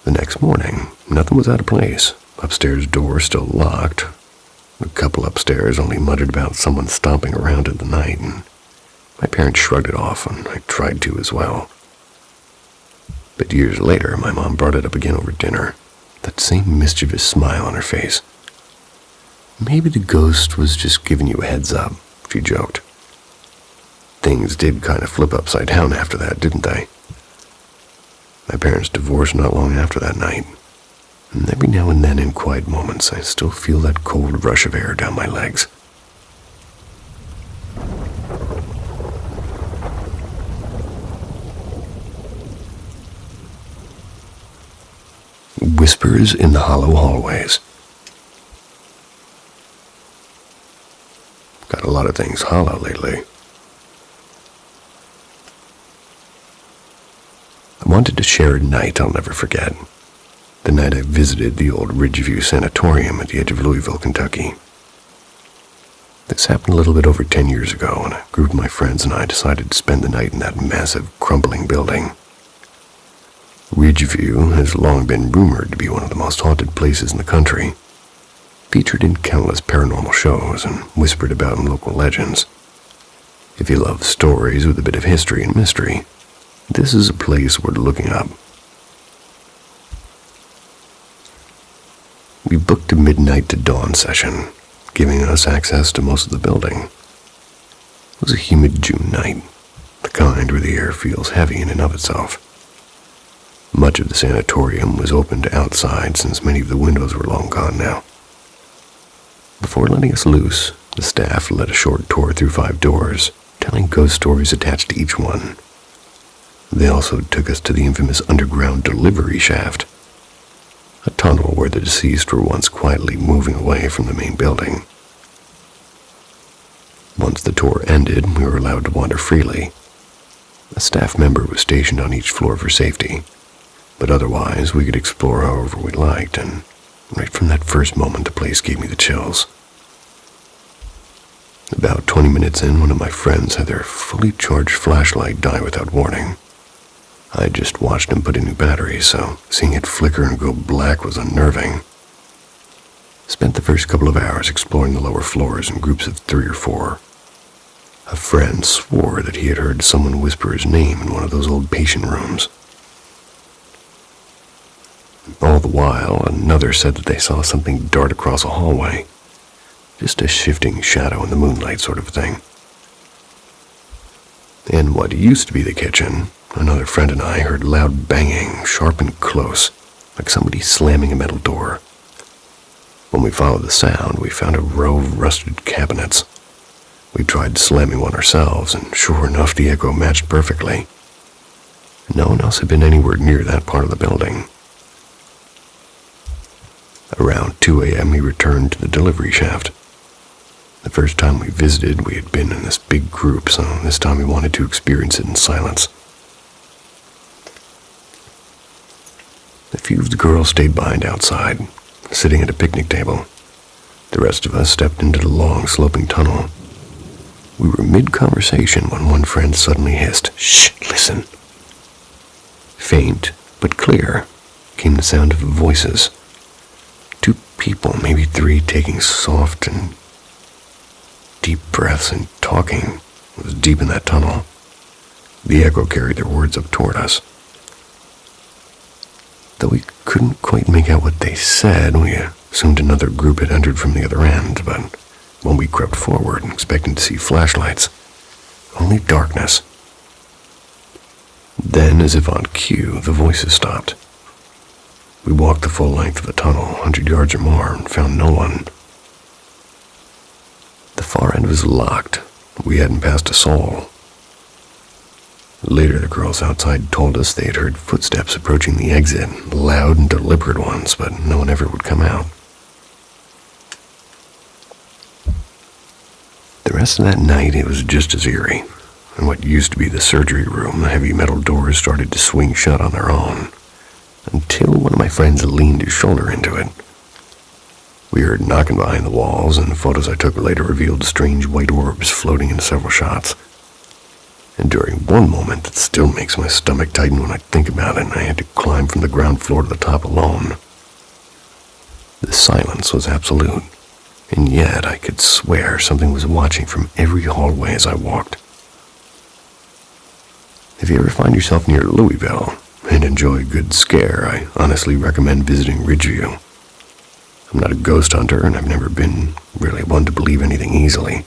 [SPEAKER 1] The next morning, nothing was out of place. Upstairs door still locked. The couple upstairs only muttered about someone stomping around in the night, and my parents shrugged it off, and I tried to as well. But years later, my mom brought it up again over dinner, that same mischievous smile on her face. Maybe the ghost was just giving you a heads up, she joked. Things did kind of flip upside down after that, didn't they? My parents divorced not long after that night. And every now and then in quiet moments, I still feel that cold rush of air down my legs. Whispers in the hollow hallways. Got a lot of things hollow lately. I wanted to share a night I'll never forget. The night I visited the old Ridgeview Sanatorium at the edge of Louisville, Kentucky. This happened a little bit over 10 years ago, and a group of my friends and I decided to spend the night in that massive, crumbling building. Ridgeview has long been rumored to be one of the most haunted places in the country, featured in countless paranormal shows and whispered about in local legends. If you love stories with a bit of history and mystery, this is a place worth looking up. We booked a midnight to dawn session, giving us access to most of the building. It was a humid June night, the kind where the air feels heavy in and of itself. Much of the sanatorium was open to outside since many of the windows were long gone now. Before letting us loose, the staff led a short tour through 5 doors, telling ghost stories attached to each one. They also took us to the infamous underground delivery shaft, a tunnel where the deceased were once quietly moving away from the main building. Once the tour ended, we were allowed to wander freely. A staff member was stationed on each floor for safety, but otherwise we could explore however we liked, and right from that first moment the place gave me the chills. About 20 minutes in, one of my friends had their fully charged flashlight die without warning. I just watched him put in new batteries, so seeing it flicker and go black was unnerving. Spent the first couple of hours exploring the lower floors in groups of 3 or 4. A friend swore that he had heard someone whisper his name in one of those old patient rooms. All the while, another said that they saw something dart across a hallway. Just a shifting shadow in the moonlight sort of thing. In what used to be the kitchen, another friend and I heard loud banging, sharp and close, like somebody slamming a metal door. When we followed the sound, we found a row of rusted cabinets. We tried slamming one ourselves, and sure enough, the echo matched perfectly. No one else had been anywhere near that part of the building. Around 2 a.m., we returned to the delivery shaft. The first time we visited, we had been in this big group, so this time we wanted to experience it in silence. A few of the girls stayed behind outside, sitting at a picnic table. The rest of us stepped into the long, sloping tunnel. We were mid-conversation when one friend suddenly hissed, "Shh, listen." Faint, but clear, came the sound of voices. 2 people, maybe 3, taking soft and deep breaths and talking. It was deep in that tunnel. The echo carried their words up toward us. Though we couldn't quite make out what they said, we assumed another group had entered from the other end, but when we crept forward, expecting to see flashlights, only darkness. Then, as if on cue, the voices stopped. We walked the full length of the tunnel, 100 yards or more, and found no one. The far end was locked. We hadn't passed a soul. Later, the girls outside told us they had heard footsteps approaching the exit, loud and deliberate ones, but no one ever would come out. rest of that night, it was just as eerie. In what used to be the surgery room, the heavy metal doors started to swing shut on their own, until one of my friends leaned his shoulder into it. We heard knocking behind the walls, and photos I took later revealed strange white orbs floating in several shots. And during one moment that still makes my stomach tighten when I think about it, I had to climb from the ground floor to the top alone. The silence was absolute, and yet I could swear something was watching from every hallway as I walked. If you ever find yourself near Louisville and enjoy a good scare, I honestly recommend visiting Ridgeview. I'm not a ghost hunter, and I've never been really one to believe anything easily.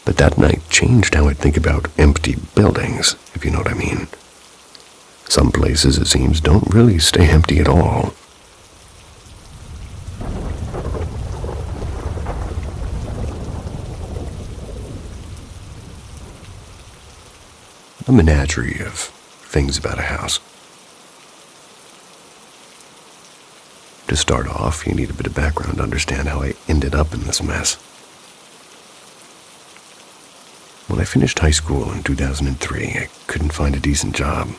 [SPEAKER 1] But that night changed how I think about empty buildings, if you know what I mean. Some places, it seems, don't really stay empty at all. A menagerie of things about a house. To start off, you need a bit of background to understand how I ended up in this mess. When I finished high school in 2003, I couldn't find a decent job.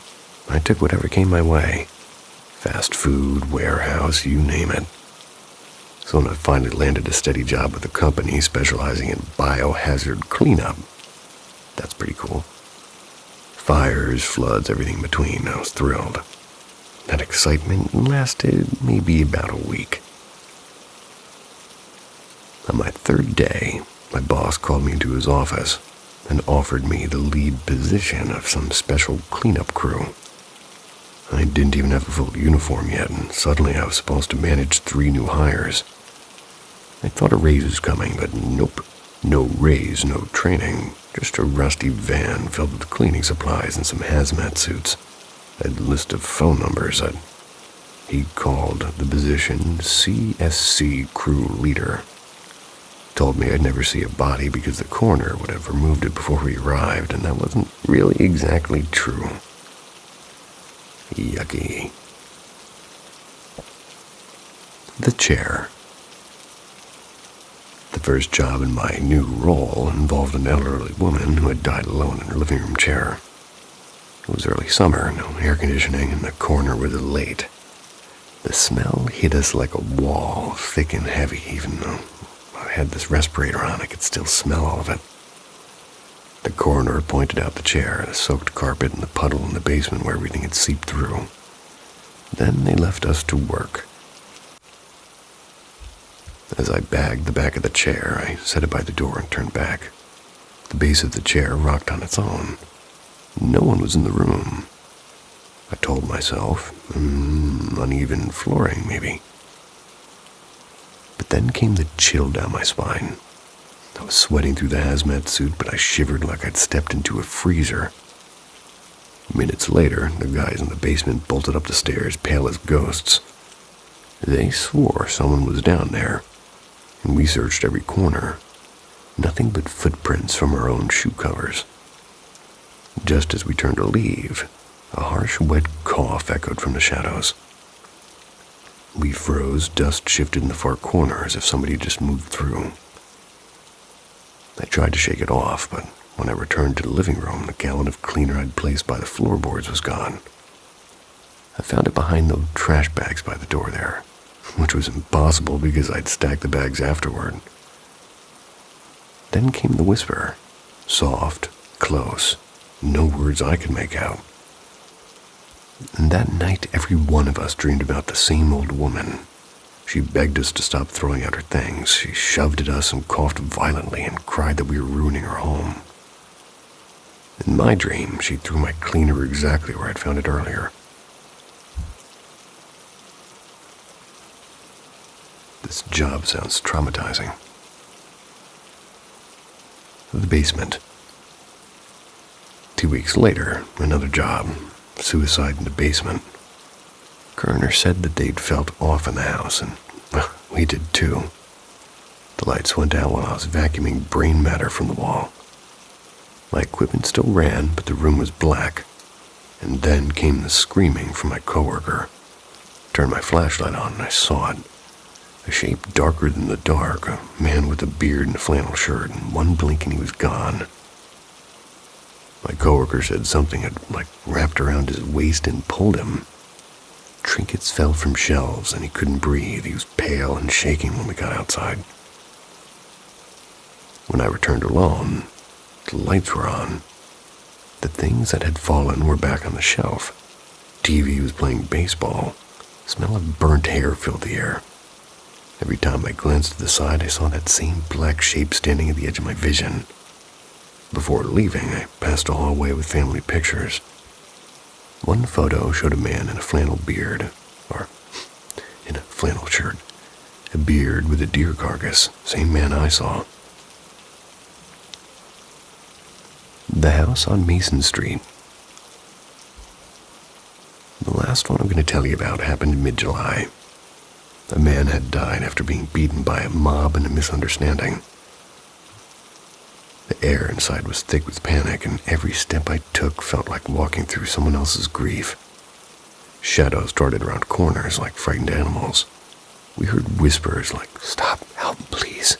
[SPEAKER 1] I took whatever came my way. Fast food, warehouse, you name it. So when I finally landed a steady job with a company specializing in biohazard cleanup, that's pretty cool. Fires, floods, everything in between, I was thrilled. That excitement lasted maybe about a week. On my third day, my boss called me into his office and offered me the lead position of some special cleanup crew. I didn't even have a full uniform yet, and suddenly I was supposed to manage 3 new hires. I thought a raise was coming, but nope. No raise, no training, just a rusty van filled with cleaning supplies and some hazmat suits. A list of phone numbers. He called the position CSC crew leader. Told me I'd never see a body because the coroner would have removed it before we arrived, and that wasn't really exactly true. Yucky. The chair. The first job in my new role involved an elderly woman who had died alone in her living room chair. It was early summer, no air conditioning, and the coroner was late. The smell hit us like a wall, thick and heavy. Even though I had this respirator on, I could still smell all of it. The coroner pointed out the chair, the soaked carpet, and the puddle in the basement where everything had seeped through. Then they left us to work. As I bagged the back of the chair, I set it by the door and turned back. The base of the chair rocked on its own. No one was in the room. I told myself, uneven flooring, maybe. But then came the chill down my spine. I was sweating through the hazmat suit, but I shivered like I'd stepped into a freezer. Minutes later, the guys in the basement bolted up the stairs, pale as ghosts. They swore someone was down there, and we searched every corner. Nothing but footprints from our own shoe covers. Just as we turned to leave, a harsh, wet cough echoed from the shadows. We froze, dust shifted in the far corner as if somebody had just moved through. I tried to shake it off, but when I returned to the living room, the gallon of cleaner I'd placed by the floorboards was gone. I found it behind those trash bags by the door there, which was impossible because I'd stacked the bags afterward. Then came the whisper, soft, close, no words I could make out. And that night, every one of us dreamed about the same old woman. She begged us to stop throwing out her things. She shoved at us and coughed violently and cried that we were ruining her home. In my dream, she threw my cleaner exactly where I'd found it earlier. This job sounds traumatizing. The basement. 2 weeks later, another job. Suicide in the basement. Coroner said that they'd felt off in the house, and we did too. The lights went out while I was vacuuming brain matter from the wall. My equipment still ran, but the room was black. And then came the screaming from my coworker. Turned my flashlight on and I saw it. A shape darker than the dark, a man with a beard and a flannel shirt, and one blink and he was gone. My coworker said something had wrapped around his waist and pulled him. Trinkets fell from shelves and he couldn't breathe. He was pale and shaking when we got outside. When I returned alone, the lights were on. The things that had fallen were back on the shelf. TV was playing baseball. The smell of burnt hair filled the air. Every time I glanced to the side, I saw that same black shape standing at the edge of my vision. Before leaving, I passed a hallway with family pictures. One photo showed a man in a flannel beard, or in a flannel shirt, a beard with a deer carcass, same man I saw. The house on Mason Street. The last one I'm going to tell you about happened in mid-July. A man had died after being beaten by a mob in a misunderstanding. The air inside was thick with panic, and every step I took felt like walking through someone else's grief. Shadows darted around corners like frightened animals. We heard whispers like, "Stop, help, please."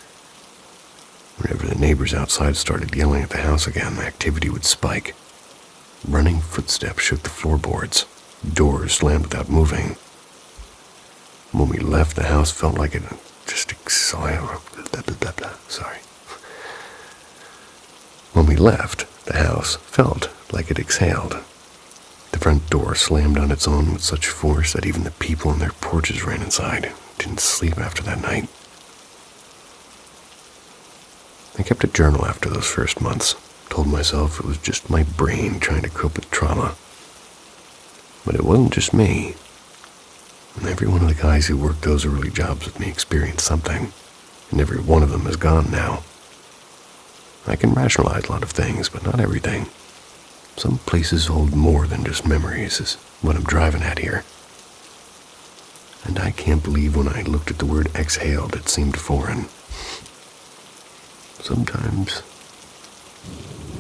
[SPEAKER 1] Whenever the neighbors outside started yelling at the house again, the activity would spike. Running footsteps shook the floorboards. Doors slammed without moving. When we left, the house felt like it just exhaled. Sorry. When we left, the house felt like it exhaled. The front door slammed on its own with such force that even the people on their porches ran inside. Didn't sleep after that night. I kept a journal after those first months. Told myself it was just my brain trying to cope with trauma. But it wasn't just me. And every one of the guys who worked those early jobs with me experienced something, and every one of them is gone now. I can rationalize a lot of things, but not everything. Some places hold more than just memories, is what I'm driving at here. And I can't believe when I looked at the word exhaled, it seemed foreign. Sometimes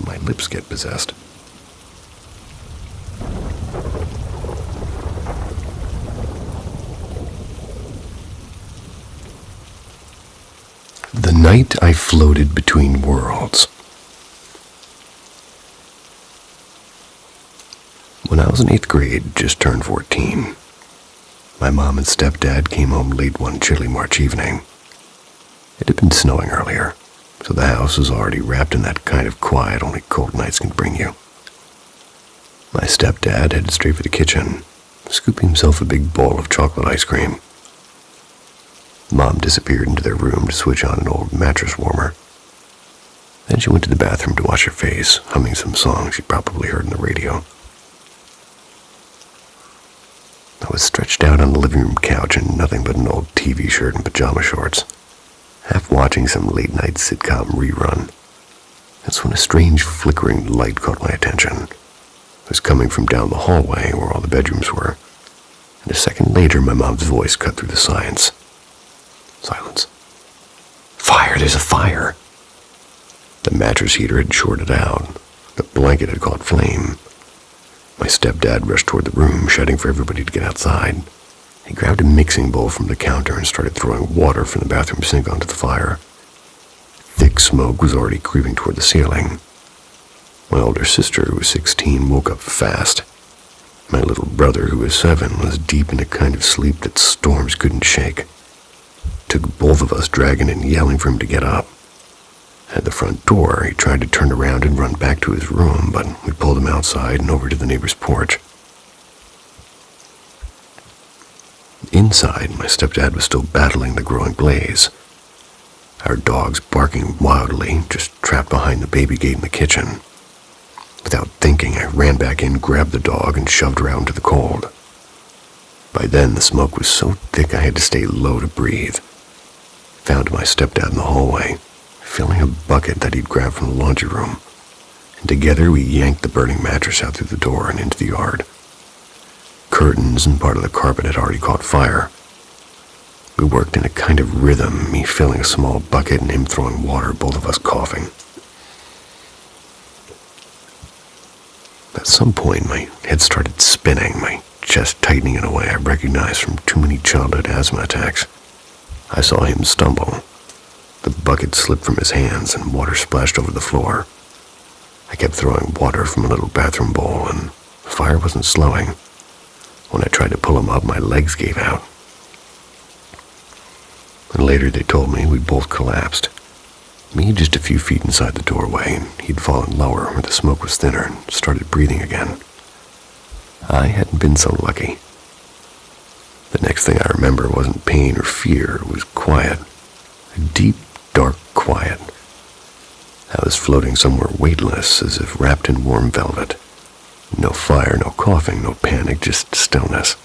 [SPEAKER 1] my lips get possessed. The night I floated between worlds. When I was in 8th grade, just turned 14, my mom and stepdad came home late one chilly March evening. It had been snowing earlier, so the house was already wrapped in that kind of quiet only cold nights can bring you. My stepdad headed straight for the kitchen, scooping himself a big bowl of chocolate ice cream. Mom disappeared into their room to switch on an old mattress warmer. Then she went to the bathroom to wash her face, humming some song she'd probably heard on the radio. I was stretched out on the living room couch in nothing but an old TV shirt and pajama shorts, half watching some late-night sitcom rerun. That's when a strange flickering light caught my attention. It was coming from down the hallway where all the bedrooms were, and a second later my mom's voice cut through the silence. "Fire, there's a fire!" The mattress heater had shorted out. The blanket had caught flame. My stepdad rushed toward the room, shouting for everybody to get outside. He grabbed a mixing bowl from the counter and started throwing water from the bathroom sink onto the fire. Thick smoke was already creeping toward the ceiling. My older sister, who was 16, woke up fast. My little brother, who was 7, was deep in a kind of sleep that storms couldn't shake. It took both of us dragging and yelling for him to get up. At the front door, he tried to turn around and run back to his room, but we pulled him outside and over to the neighbor's porch. Inside, my stepdad was still battling the growing blaze. Our dogs barking wildly, just trapped behind the baby gate in the kitchen. Without thinking, I ran back in, grabbed the dog, and shoved her out into the cold. By then, the smoke was so thick I had to stay low to breathe. Found my stepdad in the hallway, filling a bucket that he'd grabbed from the laundry room, and together we yanked the burning mattress out through the door and into the yard. Curtains and part of the carpet had already caught fire. We worked in a kind of rhythm, me filling a small bucket and him throwing water, both of us coughing. At some point, my head started spinning, my chest tightening in a way I recognized from too many childhood asthma attacks. I saw him stumble. The bucket slipped from his hands and water splashed over the floor. I kept throwing water from a little bathroom bowl, and the fire wasn't slowing. When I tried to pull him up, my legs gave out. And later they told me we both collapsed. Me just a few feet inside the doorway, and he'd fallen lower where the smoke was thinner and started breathing again. I hadn't been so lucky. The next thing I remember wasn't pain or fear, it was quiet. A deep, dark quiet. I was floating somewhere weightless, as if wrapped in warm velvet. No fire, no coughing, no panic, just stillness.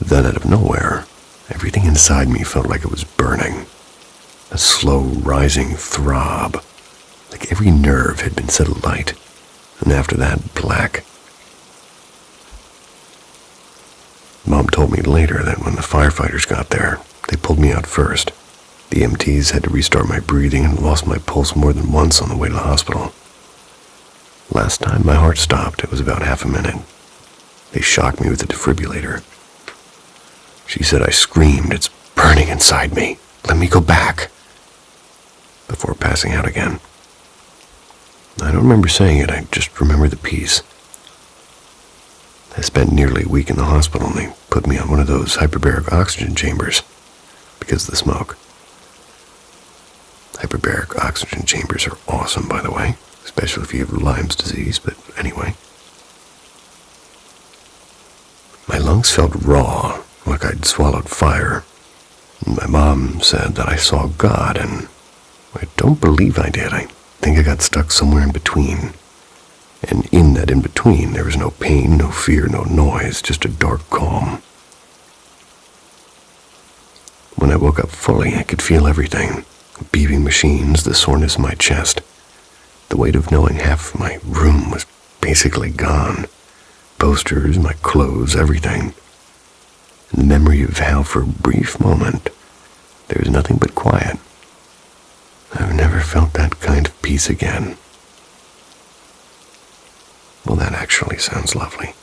[SPEAKER 1] Then out of nowhere, everything inside me felt like it was burning. A slow, rising throb, like every nerve had been set alight, and after that, black. Mom told me later that when the firefighters got there, they pulled me out first. The EMTs had to restart my breathing and lost my pulse more than once on the way to the hospital. Last time my heart stopped, it was about half a minute. They shocked me with a defibrillator. She said I screamed, "It's burning inside me. Let me go back," before passing out again. I don't remember saying it, I just remember the peace. I spent nearly a week in the hospital, and they put me on one of those hyperbaric oxygen chambers because of the smoke. Hyperbaric oxygen chambers are awesome, by the way, especially if you have Lyme's disease, but anyway. My lungs felt raw, like I'd swallowed fire. My mom said that I saw God, and I don't believe I did. I think I got stuck somewhere in between. And in that in-between, there was no pain, no fear, no noise, just a dark calm. When I woke up fully, I could feel everything. Beeping machines, the soreness in my chest. The weight of knowing half my room was basically gone. Posters, my clothes, everything. And the memory of how for a brief moment, there was nothing but quiet. I've never felt that kind of peace again. Well, that actually sounds lovely.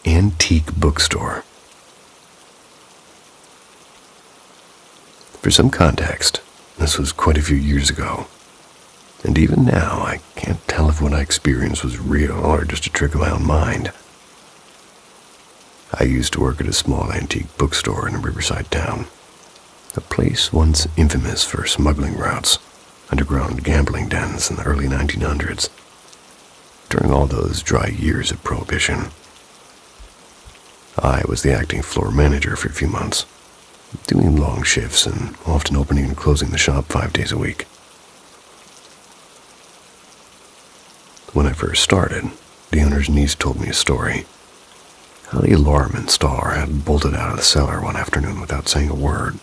[SPEAKER 1] Antique bookstore. For some context, this was quite a few years ago, and even now I can't tell if what I experienced was real or just a trick of my own mind. I used to work at a small antique bookstore in a riverside town, a place once infamous for smuggling routes, underground gambling dens in the early 1900s, during all those dry years of Prohibition. I was the acting floor manager for a few months, doing long shifts and often opening and closing the shop 5 days a week. When I first started, the owner's niece told me a story. How the alarm installer had bolted out of the cellar one afternoon without saying a word.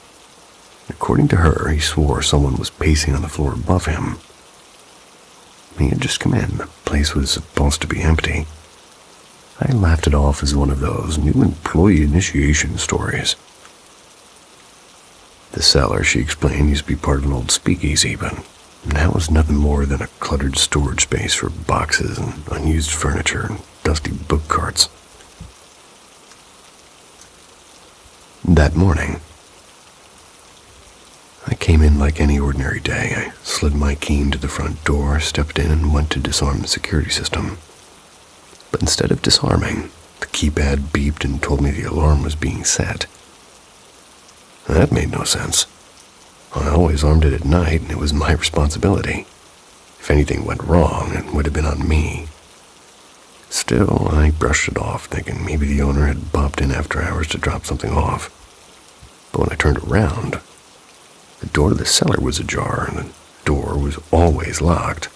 [SPEAKER 1] According to her, he swore someone was pacing on the floor above him. He had just come in. The place was supposed to be empty. I laughed it off as one of those new employee initiation stories. The cellar, she explained, used to be part of an old speakeasy, but now was nothing more than a cluttered storage space for boxes and unused furniture and dusty book carts. That morning, I came in like any ordinary day. I slid my key into the front door, stepped in, and went to disarm the security system. But instead of disarming, the keypad beeped and told me the alarm was being set. That made no sense. I always armed it at night, and it was my responsibility. If anything went wrong, it would have been on me. Still, I brushed it off, thinking maybe the owner had popped in after hours to drop something off. But when I turned around, the door to the cellar was ajar, and the door was always locked.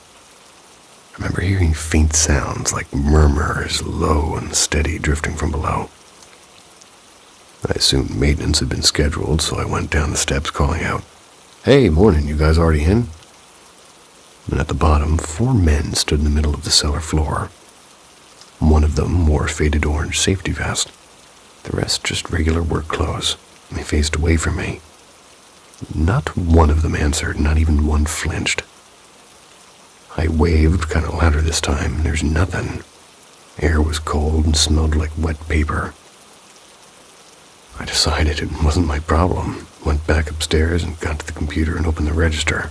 [SPEAKER 1] I remember hearing faint sounds like murmurs, low and steady, drifting from below. I assumed maintenance had been scheduled, so I went down the steps calling out, "Hey, morning, you guys already in?" And at the bottom, 4 men stood in the middle of the cellar floor. One of them wore a faded orange safety vest. The rest just regular work clothes. They faced away from me. Not one of them answered, not even one flinched. I waved kind of louder this time, and there's nothing. Air was cold and smelled like wet paper. I decided it wasn't my problem, went back upstairs and got to the computer and opened the register.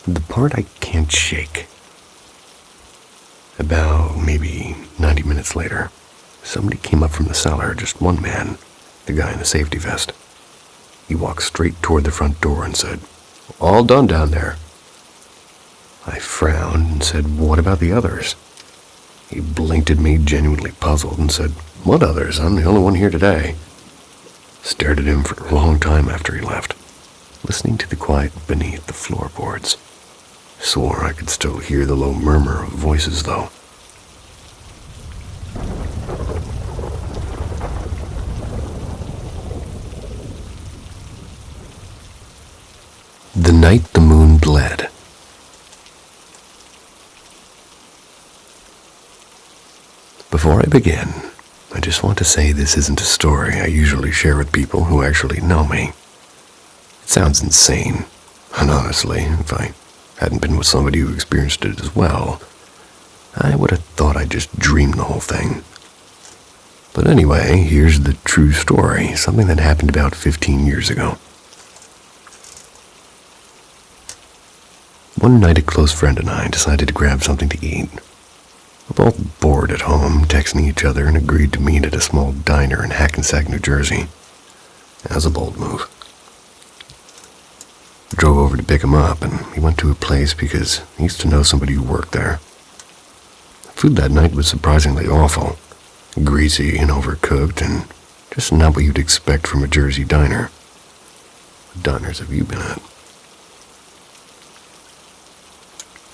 [SPEAKER 1] The part I can't shake. About maybe 90 minutes later, somebody came up from the cellar, just one man, the guy in the safety vest. He walked straight toward the front door and said, "All done down there." I frowned and said, "What about the others?" He blinked at me, genuinely puzzled, and said, "What others? I'm the only one here today." Stared at him for a long time after he left, listening to the quiet beneath the floorboards. Swore I could still hear the low murmur of voices, though. The night the moon bled. Before I begin, I just want to say this isn't a story I usually share with people who actually know me. It sounds insane, and honestly, if I hadn't been with somebody who experienced it as well, I would have thought I just dreamed the whole thing. But anyway, here's the true story, something that happened about 15 years ago. One night, a close friend and I decided to grab something to eat. We're both bored at home, texting each other, and agreed to meet at a small diner in Hackensack, New Jersey. That was a bold move. I drove over to pick him up, and we went to a place because he used to know somebody who worked there. The food that night was surprisingly awful, greasy and overcooked, and just not what you'd expect from a Jersey diner. What diners have you been at?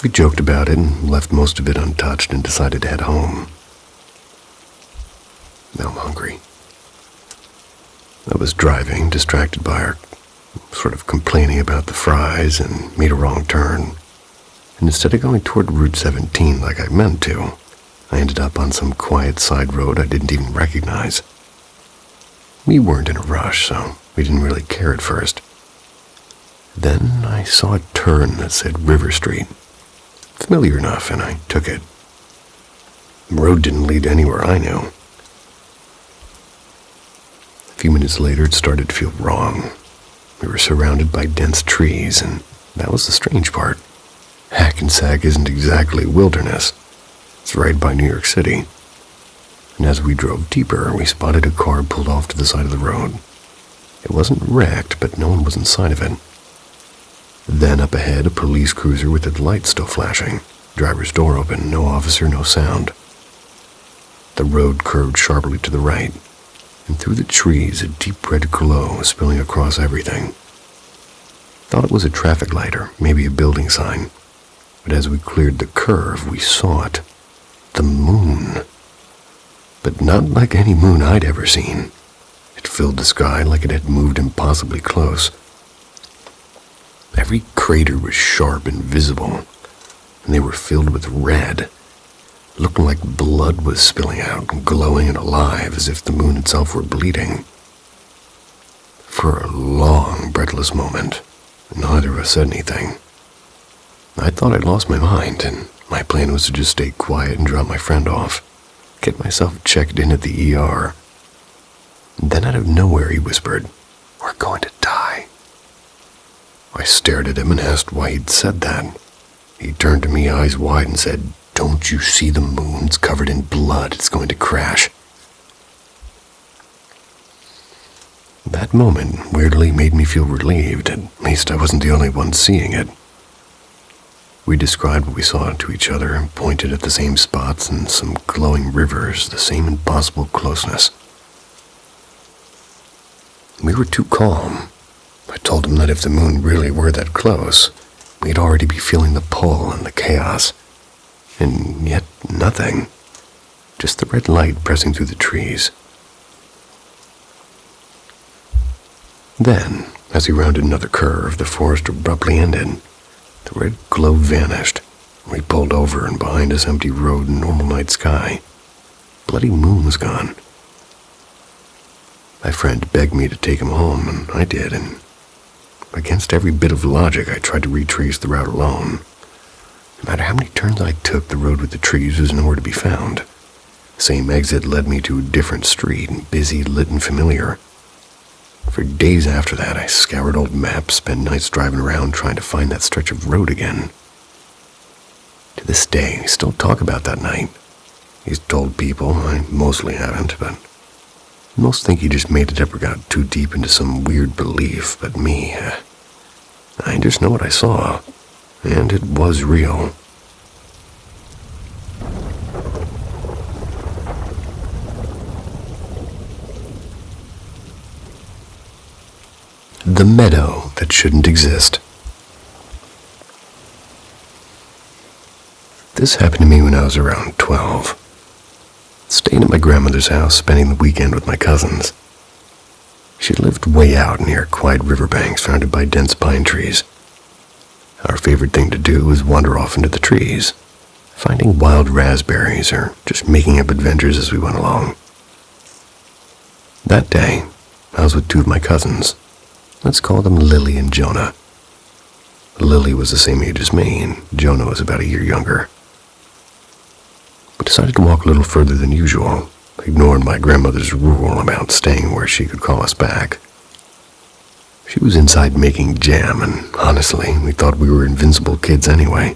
[SPEAKER 1] We joked about it and left most of it untouched and decided to head home. Now I'm hungry. I was driving, distracted by our sort of complaining about the fries, and made a wrong turn. And instead of going toward Route 17 like I meant to, I ended up on some quiet side road I didn't even recognize. We weren't in a rush, so we didn't really care at first. Then I saw a turn that said River Street. Familiar enough, and I took it. The road didn't lead anywhere I knew. A few minutes later, it started to feel wrong. We were surrounded by dense trees, and that was the strange part. Hackensack isn't exactly wilderness. It's right by New York City. And as we drove deeper, we spotted a car pulled off to the side of the road. It wasn't wrecked, but no one was inside of it. Then up ahead, a police cruiser with its lights still flashing. Driver's door open, no officer, no sound. The road curved sharply to the right, and through the trees a deep red glow was spilling across everything. Thought it was a traffic light or maybe a building sign, but as we cleared the curve, we saw it. The moon. But not like any moon I'd ever seen. It filled the sky like it had moved impossibly close. Every crater was sharp and visible, and they were filled with red, looking like blood was spilling out, glowing and alive as if the moon itself were bleeding. For a long, breathless moment, neither of us said anything. I thought I'd lost my mind, and my plan was to just stay quiet and drop my friend off, get myself checked in at the ER. And then out of nowhere he whispered, "We're going to die." I stared at him and asked why he'd said that. He turned to me, eyes wide, and said, "Don't you see the moon? It's covered in blood. It's going to crash." That moment weirdly made me feel relieved. At least I wasn't the only one seeing it. We described what we saw to each other and pointed at the same spots and some glowing rivers, the same impossible closeness. We were too calm. I told him that if the moon really were that close, we'd already be feeling the pull and the chaos. And yet nothing. Just the red light pressing through the trees. Then, as he rounded another curve, the forest abruptly ended. The red glow vanished. We pulled over, and behind us, empty road and normal night sky. Bloody moon was gone. My friend begged me to take him home, and I did, and Against every bit of logic, I tried to retrace the route alone. No matter how many turns I took, the road with the trees was nowhere to be found. The same exit led me to a different street, busy, lit, and familiar. For days after that, I scoured old maps, spent nights driving around trying to find that stretch of road again. To this day, we still talk about that night. He's told people, I mostly haven't, but most think he just made it up or got too deep into some weird belief, but me, I just know what I saw, and it was real. The meadow that shouldn't exist. This happened to me when I was around 12. Staying at my grandmother's house, spending the weekend with my cousins. She lived way out near quiet riverbanks surrounded by dense pine trees. Our favorite thing to do was wander off into the trees, finding wild raspberries or just making up adventures as we went along. That day, I was with two of my cousins. Let's call them Lily and Jonah. Lily was the same age as me, and Jonah was about a year younger. We decided to walk a little further than usual, ignoring my grandmother's rule about staying where she could call us back. She was inside making jam, and honestly, we thought we were invincible kids anyway.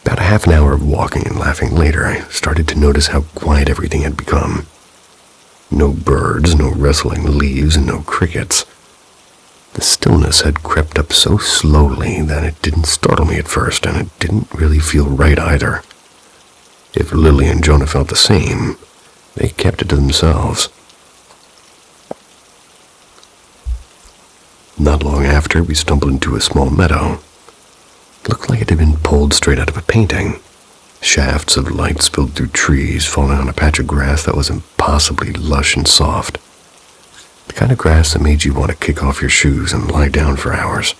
[SPEAKER 1] About a half an hour of walking and laughing later, I started to notice how quiet everything had become. No birds, no rustling leaves, and no crickets. The stillness had crept up so slowly that it didn't startle me at first, and it didn't really feel right either. If Lily and Jonah felt the same, they kept it to themselves. Not long after, we stumbled into a small meadow. It looked like it had been pulled straight out of a painting. Shafts of light spilled through trees, falling on a patch of grass that was impossibly lush and soft. The kind of grass that made you want to kick off your shoes and lie down for hours.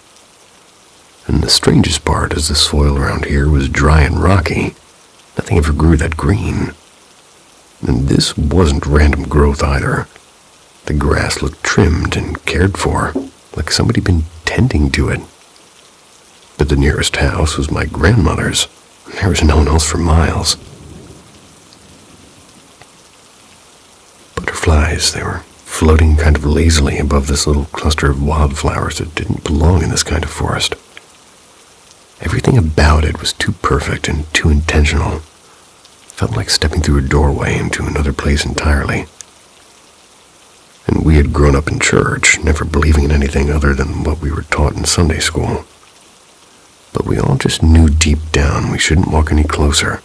[SPEAKER 1] And the strangest part is the soil around here was dry and rocky. Nothing ever grew that green. And this wasn't random growth either. The grass looked trimmed and cared for, like somebody had been tending to it. But the nearest house was my grandmother's, and there was no one else for miles. Butterflies, they were floating kind of lazily above this little cluster of wildflowers that didn't belong in this kind of forest. Everything about it was too perfect and too intentional. It felt like stepping through a doorway into another place entirely. And we had grown up in church, never believing in anything other than what we were taught in Sunday school. But we all just knew deep down we shouldn't walk any closer.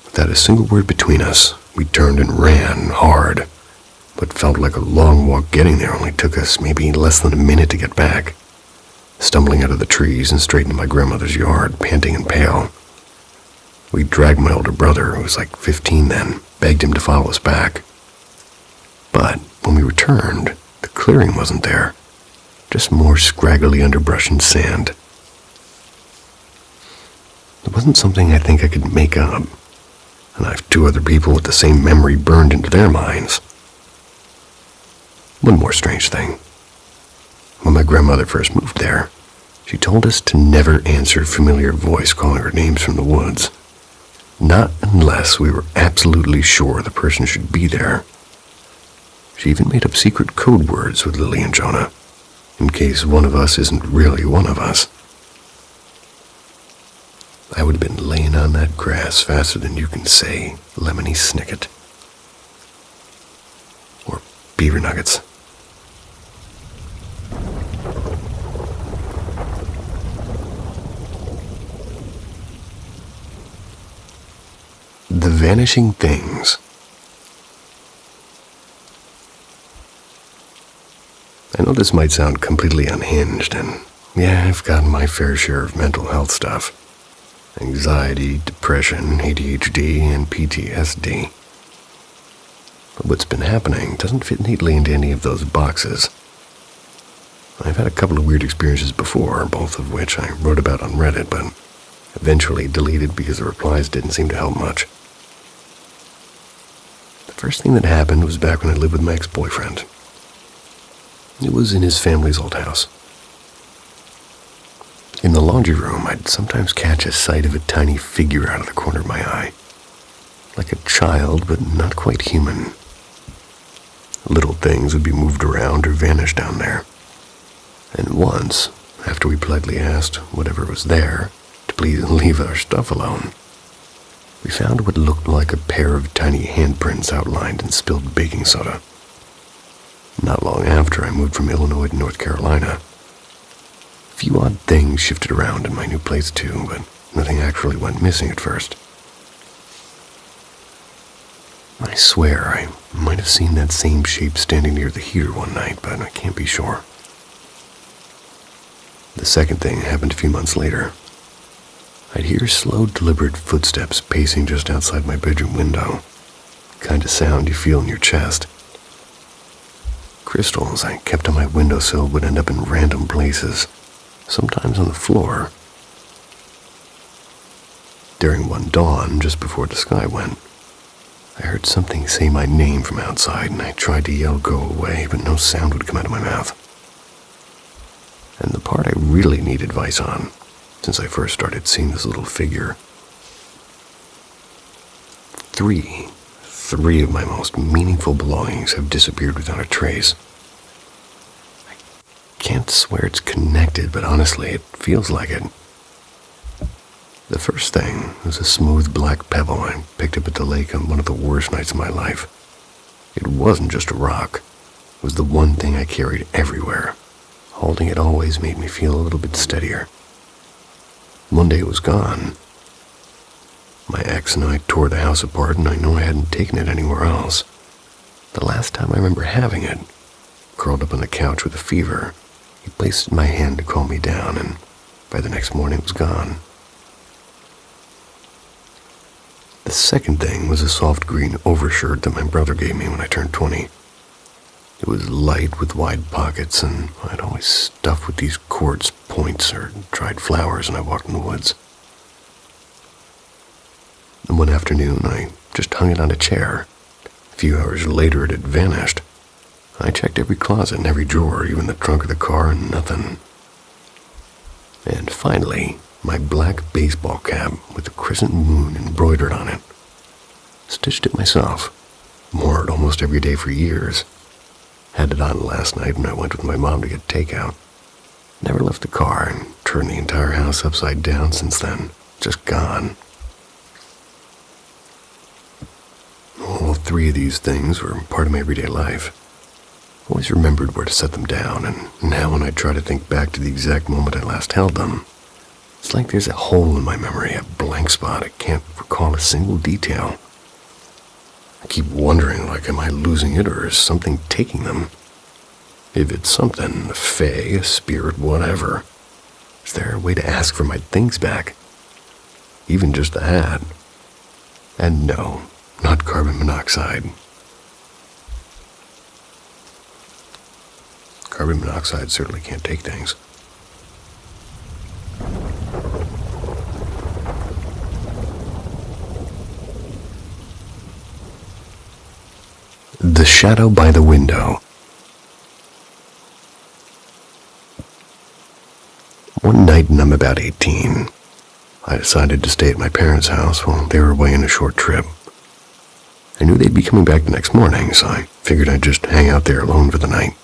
[SPEAKER 1] Without a single word between us, we turned and ran hard. What felt like a long walk getting there only took us maybe less than a minute to get back. Stumbling out of the trees and straight into my grandmother's yard, panting and pale. We dragged my older brother, who was like 15 then, begged him to follow us back. But when we returned, the clearing wasn't there. Just more scraggly underbrush and sand. It wasn't something I think I could make up, and I have two other people with the same memory burned into their minds. One more strange thing. When my grandmother first moved there, she told us to never answer a familiar voice calling her names from the woods. Not unless we were absolutely sure the person should be there. She even made up secret code words with Lily and Jonah, in case one of us isn't really one of us. I would have been laying on that grass faster than you can say Lemony Snicket. Or beaver nuggets. The Vanishing Things. I know this might sound completely unhinged, and yeah, I've gotten my fair share of mental health stuff. Anxiety, depression, ADHD, and PTSD. But what's been happening doesn't fit neatly into any of those boxes. I've had a couple of weird experiences before, both of which I wrote about on Reddit, but eventually deleted because the replies didn't seem to help much. The first thing that happened was back when I lived with my ex-boyfriend. It was in his family's old house. In the laundry room, I'd sometimes catch a sight of a tiny figure out of the corner of my eye. Like a child, but not quite human. Little things would be moved around or vanish down there. And once, after we politely asked whatever was there to please leave our stuff alone, we found what looked like a pair of tiny handprints outlined in spilled baking soda. Not long after I moved from Illinois to North Carolina. A few odd things shifted around in my new place too, but nothing actually went missing at first. I swear I might have seen that same shape standing near the heater one night, but I can't be sure. The second thing happened a few months later. I'd hear slow, deliberate footsteps pacing just outside my bedroom window. Kind of sound you feel in your chest. Crystals I kept on my windowsill would end up in random places, sometimes on the floor. During one dawn, just before the sky went, I heard something say my name from outside, and I tried to yell go away, but no sound would come out of my mouth. And the part I really need advice on, since I first started seeing this little figure. Three of my most meaningful belongings have disappeared without a trace. I can't swear it's connected, but honestly, it feels like it. The first thing was a smooth black pebble I picked up at the lake on one of the worst nights of my life. It wasn't just a rock. It was the one thing I carried everywhere. Holding it always made me feel a little bit steadier. One day it was gone. My ex and I tore the house apart, and I know I hadn't taken it anywhere else. The last time I remember having it, curled up on the couch with a fever, he placed it in my hand to calm me down, and by the next morning it was gone. The second thing was a soft green overshirt that my brother gave me when I turned 20. It was light with wide pockets, and I'd always stuff with these quartz points or dried flowers when I walked in the woods. And one afternoon, I just hung it on a chair. A few hours later, it had vanished. I checked every closet and every drawer, even the trunk of the car, and nothing. And finally, my black baseball cap with a crescent moon embroidered on it. Stitched it myself. Wore it almost every day for years. Had it on last night when I went with my mom to get takeout. Never left the car and turned the entire house upside down since then. Just gone. All three of these things were part of my everyday life. Always remembered where to set them down, and now when I try to think back to the exact moment I last held them, it's like there's a hole in my memory, a blank spot. I can't recall a single detail. I keep wondering, like, am I losing it or is something taking them? If it's something, a fae, a spirit, whatever, is there a way to ask for my things back? Even just the hat. And no, not carbon monoxide. Carbon monoxide certainly can't take things. The shadow by the window. One night when I'm about 18, I decided to stay at my parents' house while they were away on a short trip. I knew they'd be coming back the next morning, so I figured I'd just hang out there alone for the night.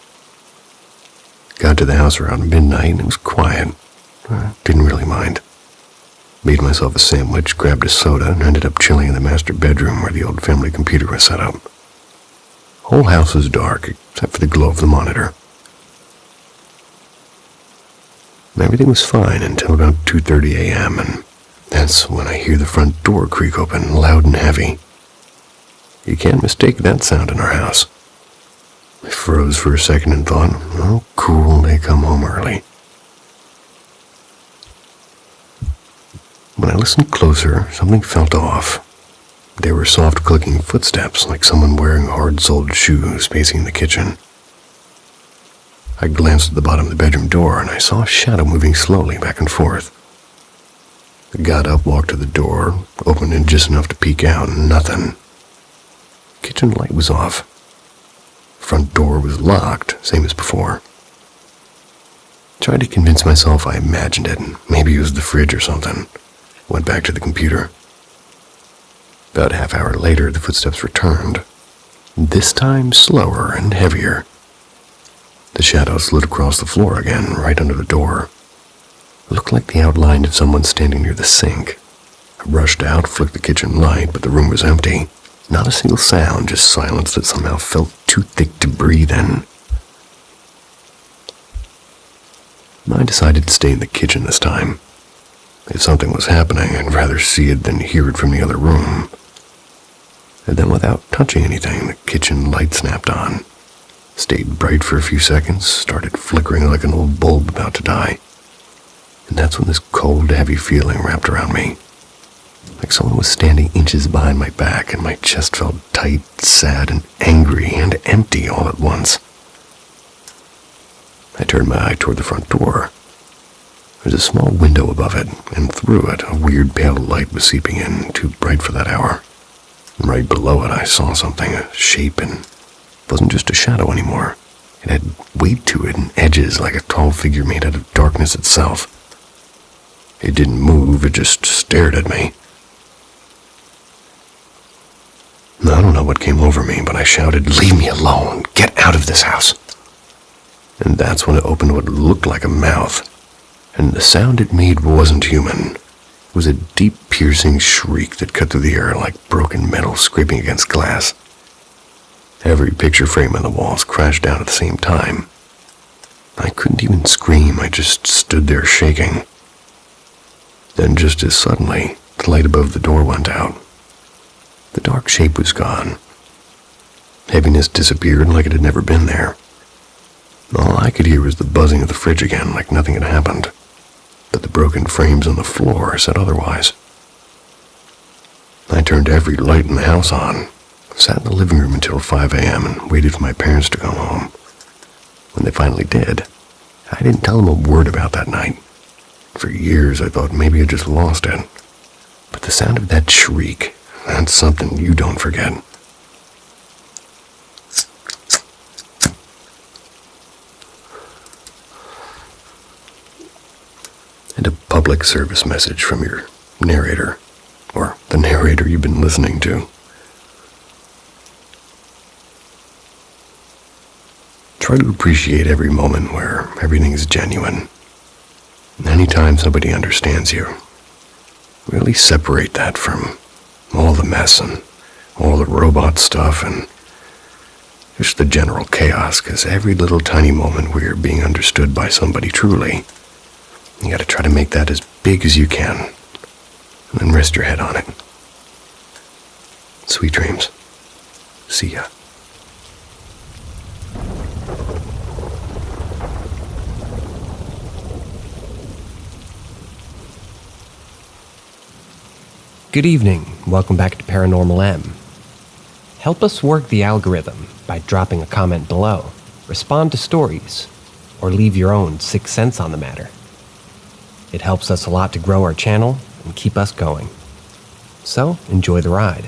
[SPEAKER 1] Got to the house around midnight and it was quiet. I didn't really mind. Made myself a sandwich, grabbed a soda, and ended up chilling in the master bedroom where the old family computer was set up. Whole house was dark, except for the glow of the monitor. Everything was fine until about 2:30 a.m., and that's when I hear the front door creak open, loud and heavy. You can't mistake that sound in our house. I froze for a second and thought, oh, cool, they come home early. When I listened closer, something felt off. There were soft clicking footsteps, like someone wearing hard-soled shoes pacing the kitchen. I glanced at the bottom of the bedroom door, and I saw a shadow moving slowly back and forth. I got up, walked to the door, opened it just enough to peek out, and nothing. The kitchen light was off. front door was locked, same as before. Tried to convince myself I imagined it, and maybe it was the fridge or something. Went back to the computer. About a half hour later, the footsteps returned. This time slower and heavier. The shadow slid across the floor again, right under the door. It looked like the outline of someone standing near the sink. I rushed out, flicked the kitchen light, but the room was empty. Not a single sound, just silence that somehow felt too thick to breathe in. I decided to stay in the kitchen this time. If something was happening, I'd rather see it than hear it from the other room. And then without touching anything, the kitchen light snapped on. Stayed bright for a few seconds, started flickering like an old bulb about to die. And that's when this cold, heavy feeling wrapped around me. Like someone was standing inches behind my back, and my chest felt tight, sad, and angry, and empty all at once. I turned my eye toward the front door. There's a small window above it, and through it a weird pale light was seeping in, too bright for that hour. And right below it I saw something, a shape, and it wasn't just a shadow anymore. It had weight to it and edges like a tall figure made out of darkness itself. It didn't move, it just stared at me. I don't know what came over me, but I shouted, "Leave me alone! Get out of this house!" And that's when it opened what looked like a mouth. And the sound it made wasn't human. It was a deep, piercing shriek that cut through the air like broken metal scraping against glass. Every picture frame on the walls crashed down at the same time. I couldn't even scream, I just stood there shaking. Then just as suddenly, the light above the door went out. The dark shape was gone. Heaviness disappeared like it had never been there. All I could hear was the buzzing of the fridge again, like nothing had happened. But the broken frames on the floor said otherwise. I turned every light in the house on, sat in the living room until 5 a.m. and waited for my parents to come home. When they finally did, I didn't tell them a word about that night. For years I thought maybe I just lost it. But the sound of that shriek, that's something you don't forget. And a public service message from your narrator, or the narrator you've been listening to. Try to appreciate every moment where everything is genuine. Anytime somebody understands you, really separate that from all the mess and all the robot stuff and just the general chaos, because every little tiny moment where you're being understood by somebody truly, you gotta try to make that as big as you can, and then rest your head on it. Sweet dreams. See ya.
[SPEAKER 2] Good evening. Welcome back to Paranormal M. Help us work the algorithm by dropping a comment below, respond to stories, or leave your own 6 cents on the matter. It helps us a lot to grow our channel and keep us going. So, enjoy the ride.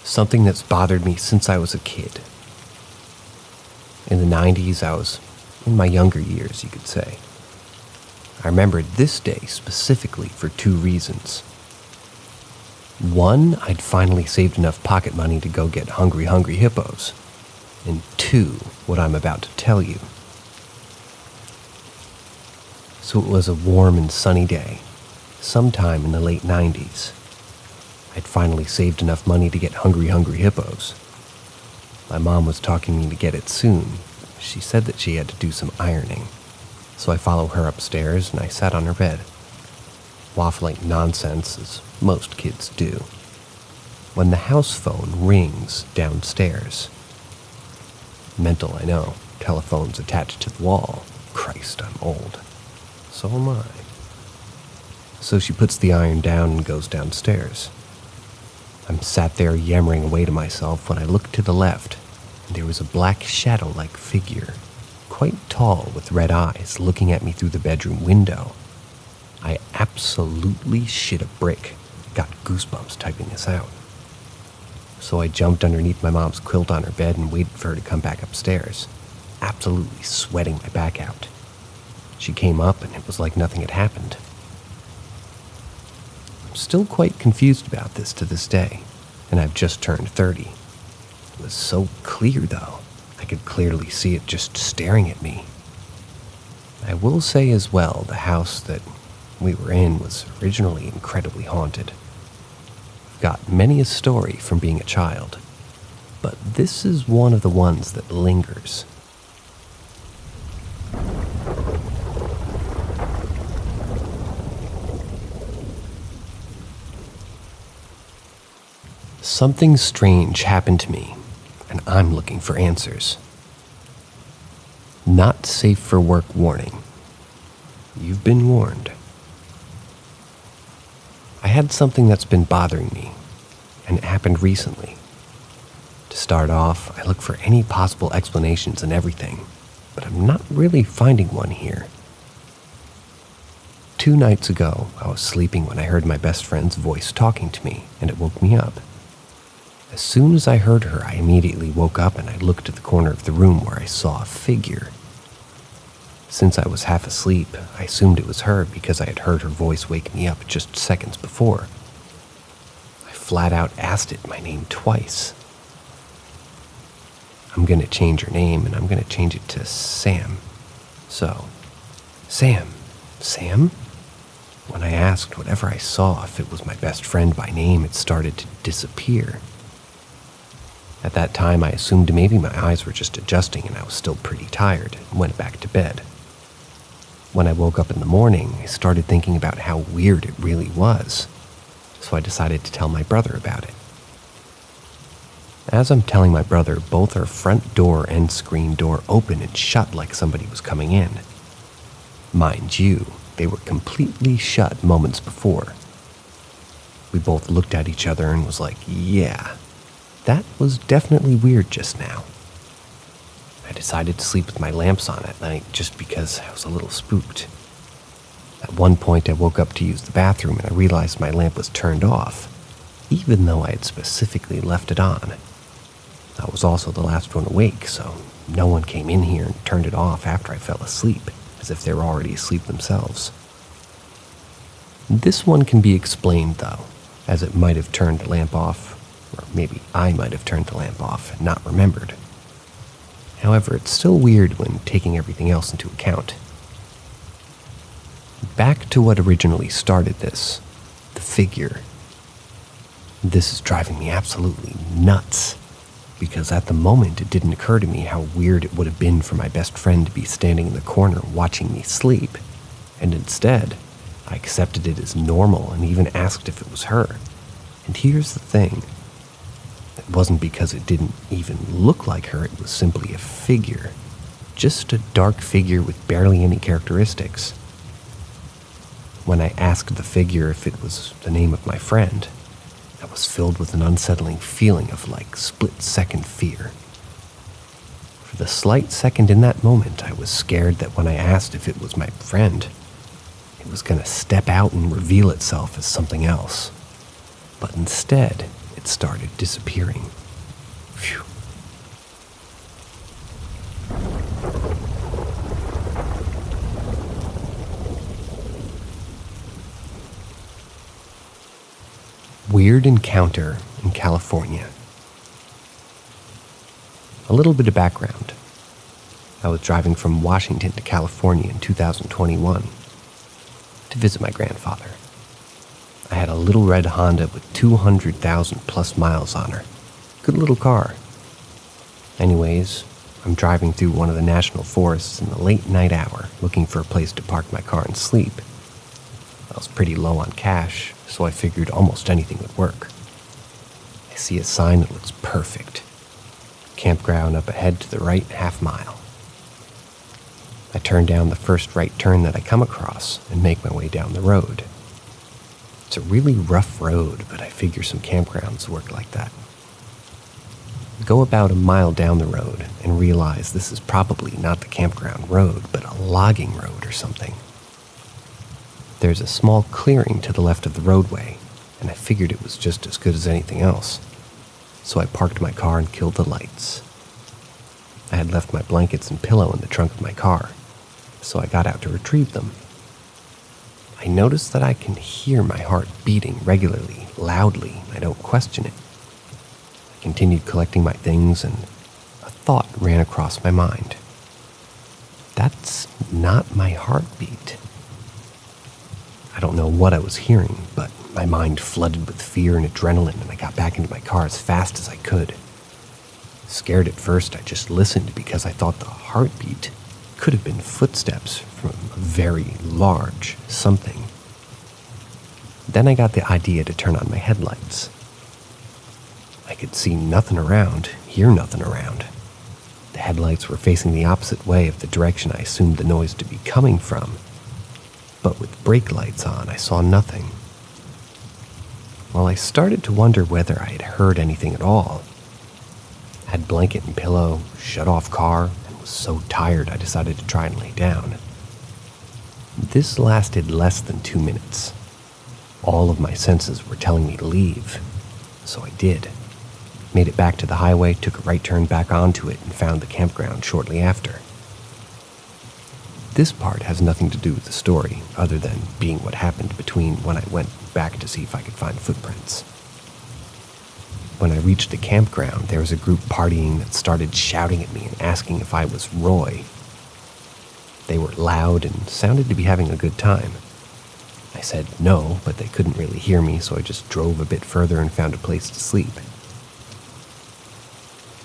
[SPEAKER 2] Something that's bothered me since I was a kid. In the 90s, I was in my younger years, you could say. I remembered this day specifically for 2 reasons. One, I'd finally saved enough pocket money to go get hungry hippos. And 2, what I'm about to tell you. So it was a warm and sunny day, sometime in the late 90s. I'd finally saved enough money to get hungry hippos. My mom was talking me to get it soon. She said that she had to do some ironing. So I followed her upstairs and I sat on her bed, waffling nonsense as most kids do, when the house phone rings downstairs. Mental, I know. Telephone's attached to the wall. Christ, I'm old. So am I. So she puts the iron down and goes downstairs. I'm sat there yammering away to myself when I looked to the left, and there was a black shadow-like figure, quite tall with red eyes, looking at me through the bedroom window. I absolutely shit a brick. Got goosebumps typing this out. So I jumped underneath my mom's quilt on her bed and waited for her to come back upstairs, absolutely sweating my back out. She came up and it was like nothing had happened. I'm still quite confused about this to this day, and I've just turned 30. It was so clear, though. I could clearly see it just staring at me. I will say as well, the house that we were in was originally incredibly haunted. I've got many a story from being a child, but this is one of the ones that lingers. Something strange happened to me, and I'm looking for answers. Not safe for work warning. You've been warned. I had something that's been bothering me, and it happened recently. To start off, I look for any possible explanations and everything, but I'm not really finding one here. 2 nights ago, I was sleeping when I heard my best friend's voice talking to me, and it woke me up. As soon as I heard her, I immediately woke up and I looked at the corner of the room where I saw a figure. Since I was half asleep, I assumed it was her because I had heard her voice wake me up just seconds before. I flat out asked it my name twice. I'm gonna change her name and I'm gonna change it to Sam. So, Sam? When I asked whatever I saw if it was my best friend by name, it started to disappear. At that time, I assumed maybe my eyes were just adjusting and I was still pretty tired and went back to bed. When I woke up in the morning, I started thinking about how weird it really was, so I decided to tell my brother about it. As I'm telling my brother, both our front door and screen door opened and shut like somebody was coming in. Mind you, they were completely shut moments before. We both looked at each other and was like, yeah, that was definitely weird just now. I decided to sleep with my lamps on at night just because I was a little spooked. At one point, I woke up to use the bathroom and I realized my lamp was turned off, even though I had specifically left it on. I was also the last one awake, so no one came in here and turned it off after I fell asleep, as if they were already asleep themselves. This one can be explained, though, as it might have turned the lamp off, or maybe I might have turned the lamp off and not remembered. However, it's still weird when taking everything else into account. Back to what originally started this, the figure. This is driving me absolutely nuts, because at the moment it didn't occur to me how weird it would have been for my best friend to be standing in the corner watching me sleep, and instead, I accepted it as normal and even asked if it was her. And here's the thing. It wasn't because it didn't even look like her, it was simply a figure. Just a dark figure with barely any characteristics. When I asked the figure if it was the name of my friend, I was filled with an unsettling feeling of split-second fear. For the slight second in that moment, I was scared that when I asked if it was my friend, it was going to step out and reveal itself as something else. But instead, it started disappearing. Phew. Weird encounter in California. A little bit of background. I was driving from Washington to California in 2021 to visit my grandfather. I had a little red Honda with 200,000 plus miles on her. Good little car. Anyways, I'm driving through one of the national forests in the late night hour looking for a place to park my car and sleep. I was pretty low on cash, so I figured almost anything would work. I see a sign that looks perfect. Campground up ahead to the right half-mile. I turn down the first right turn that I come across and make my way down the road. It's a really rough road, but I figure some campgrounds work like that. Go about a mile down the road and realize this is probably not the campground road, but a logging road or something. There's a small clearing to the left of the roadway, and I figured it was just as good as anything else. so I parked my car and killed the lights. I had left my blankets and pillow in the trunk of my car, so I got out to retrieve them. I noticed that I can hear my heart beating regularly, loudly. I don't question it. I continued collecting my things, and a thought ran across my mind. That's not my heartbeat. I don't know what I was hearing, but my mind flooded with fear and adrenaline, and I got back into my car as fast as I could. Scared at first, I just listened because I thought the heartbeat could have been footsteps from a very large something. Then I got the idea to turn on my headlights. I could see nothing around, hear nothing around. The headlights were facing the opposite way of the direction I assumed the noise to be coming from. But with brake lights on, I saw nothing. Well, I started to wonder whether I had heard anything at all. I had blanket and pillow, shut off car, and was so tired I decided to try and lay down. This lasted less than 2 minutes. All of my senses were telling me to leave, so I did. Made it back to the highway, took a right turn back onto it, and found the campground shortly after. This part has nothing to do with the story, other than being what happened between when I went back to see if I could find footprints. When I reached the campground, there was a group partying that started shouting at me and asking if I was Roy. They were loud and sounded to be having a good time. I said no, but they couldn't really hear me, so I just drove a bit further and found a place to sleep.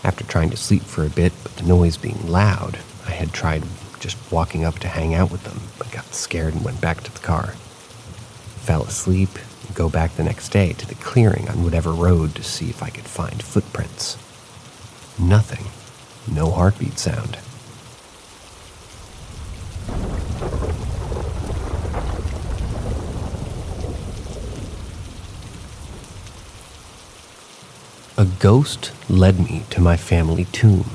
[SPEAKER 2] After trying to sleep for a bit, but the noise being loud, I had tried just walking up to hang out with them, but got scared and went back to the car. Fell asleep and go back the next day to the clearing on whatever road to see if I could find footprints. Nothing. No heartbeat sound. A ghost led me to my family tomb.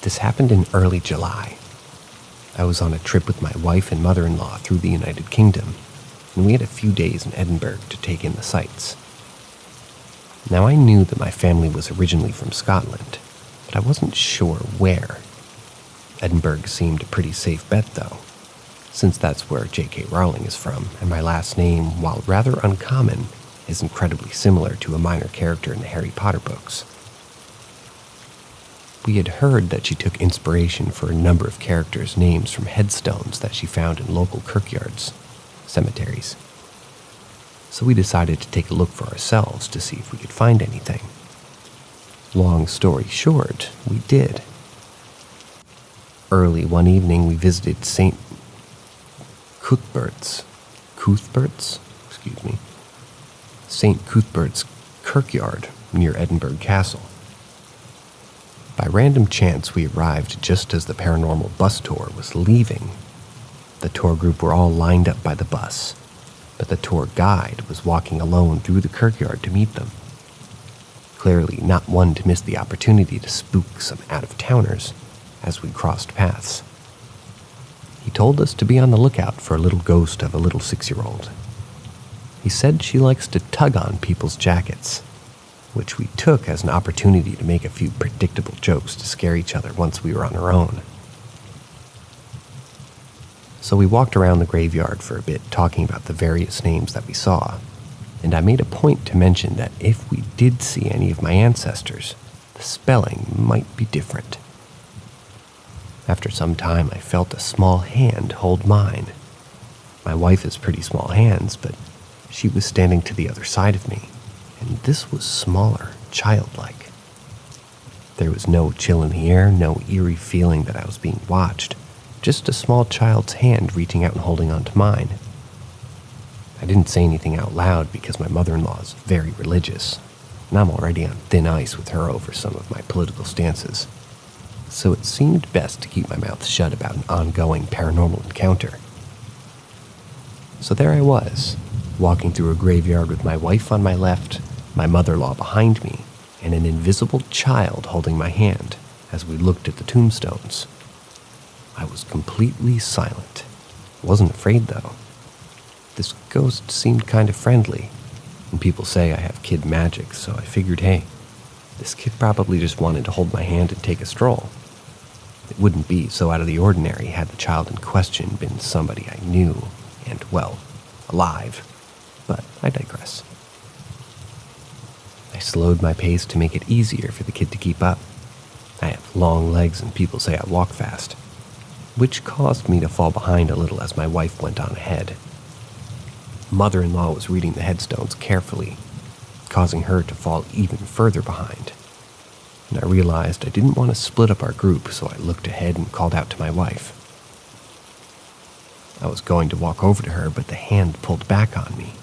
[SPEAKER 2] This happened in early July. I was on a trip with my wife and mother-in-law through the United Kingdom, and we had a few days in Edinburgh to take in the sights. Now I knew that my family was originally from Scotland, but I wasn't sure where. Edinburgh seemed a pretty safe bet though, since that's where J.K. Rowling is from, and my last name, while rather uncommon, is incredibly similar to a minor character in the Harry Potter books. We had heard that she took inspiration for a number of characters' names from headstones that she found in local kirkyards, cemeteries. So we decided to take a look for ourselves to see if we could find anything. Long story short, we did. Early one evening, we visited St. Cuthbert's kirkyard near Edinburgh Castle. By random chance, we arrived just as the Paranormal bus tour was leaving. The tour group were all lined up by the bus, but the tour guide was walking alone through the kirkyard to meet them. Clearly not one to miss the opportunity to spook some out-of-towners as we crossed paths. He told us to be on the lookout for a little ghost of a little 6-year-old. He said she likes to tug on people's jackets, which we took as an opportunity to make a few predictable jokes to scare each other once we were on our own. So we walked around the graveyard for a bit, talking about the various names that we saw, and I made a point to mention that if we did see any of my ancestors, the spelling might be different. After some time, I felt a small hand hold mine. My wife has pretty small hands, but she was standing to the other side of me, and this was smaller, childlike. There was no chill in the air, no eerie feeling that I was being watched, just a small child's hand reaching out and holding onto mine. I didn't say anything out loud because my mother-in-law is very religious, and I'm already on thin ice with her over some of my political stances. So it seemed best to keep my mouth shut about an ongoing paranormal encounter. So there I was, walking through a graveyard with my wife on my left, my mother-in-law behind me, and an invisible child holding my hand as we looked at the tombstones. I was completely silent. Wasn't afraid though. This ghost seemed kind of friendly, And people say I have kid magic, so I figured, hey, this kid probably just wanted to hold my hand and take a stroll. It wouldn't be so out of the ordinary had the child in question been somebody I knew and, well, alive. But I digress. I slowed my pace to make it easier for the kid to keep up. I have long legs and people say I walk fast, which caused me to fall behind a little as my wife went on ahead. Mother-in-law was reading the headstones carefully, causing her to fall even further behind. And I realized I didn't want to split up our group, so I looked ahead and called out to my wife. I was going to walk over to her, but the hand pulled back on me.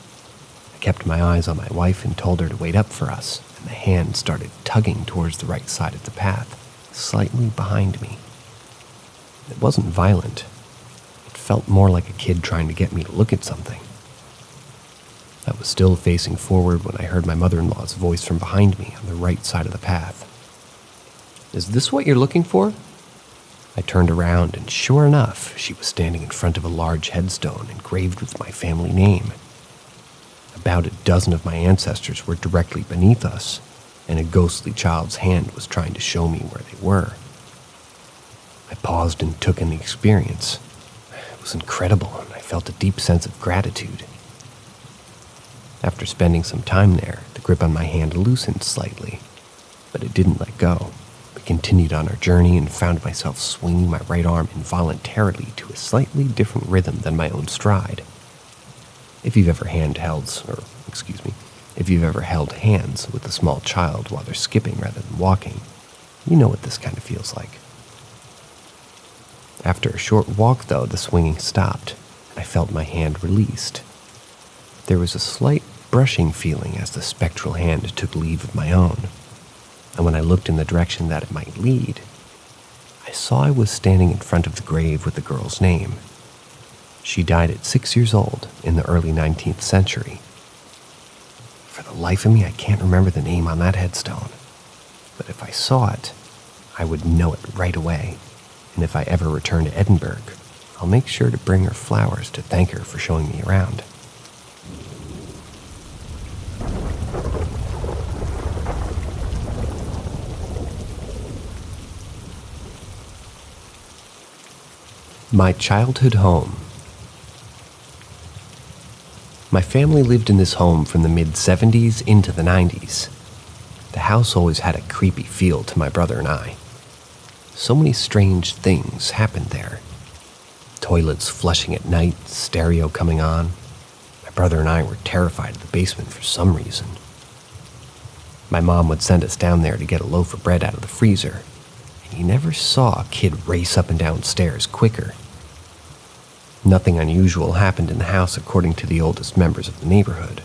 [SPEAKER 2] I kept my eyes on my wife and told her to wait up for us, and the hand started tugging towards the right side of the path, slightly behind me. It wasn't violent. It felt more like a kid trying to get me to look at something. I was still facing forward when I heard my mother-in-law's voice from behind me on the right side of the path. "Is this what you're looking for?" I turned around, and sure enough, she was standing in front of a large headstone engraved with my family name. About a dozen of my ancestors were directly beneath us, and a ghostly child's hand was trying to show me where they were. I paused and took in the experience. It was incredible, and I felt a deep sense of gratitude. After spending some time there, the grip on my hand loosened slightly, but it didn't let go. We continued on our journey and found myself swinging my right arm involuntarily to a slightly different rhythm than my own stride. If you've ever held hands with a small child while they're skipping rather than walking, you know what this kind of feels like. After a short walk, though, the swinging stopped, and I felt my hand released. There was a slight brushing feeling as the spectral hand took leave of my own, and when I looked in the direction that it might lead, I saw I was standing in front of the grave with the girl's name. She died at 6 years old in the early 19th century. For the life of me, I can't remember the name on that headstone, but if I saw it, I would know it right away, and if I ever return to Edinburgh, I'll make sure to bring her flowers to thank her for showing me around. My childhood home. My family lived in this home from the mid-70s into the 90s. The house always had a creepy feel to my brother and I. So many strange things happened there. Toilets flushing at night, stereo coming on. My brother and I were terrified of the basement for some reason. My mom would send us down there to get a loaf of bread out of the freezer, and you never saw a kid race up and down stairs quicker. Nothing unusual happened in the house according to the oldest members of the neighborhood.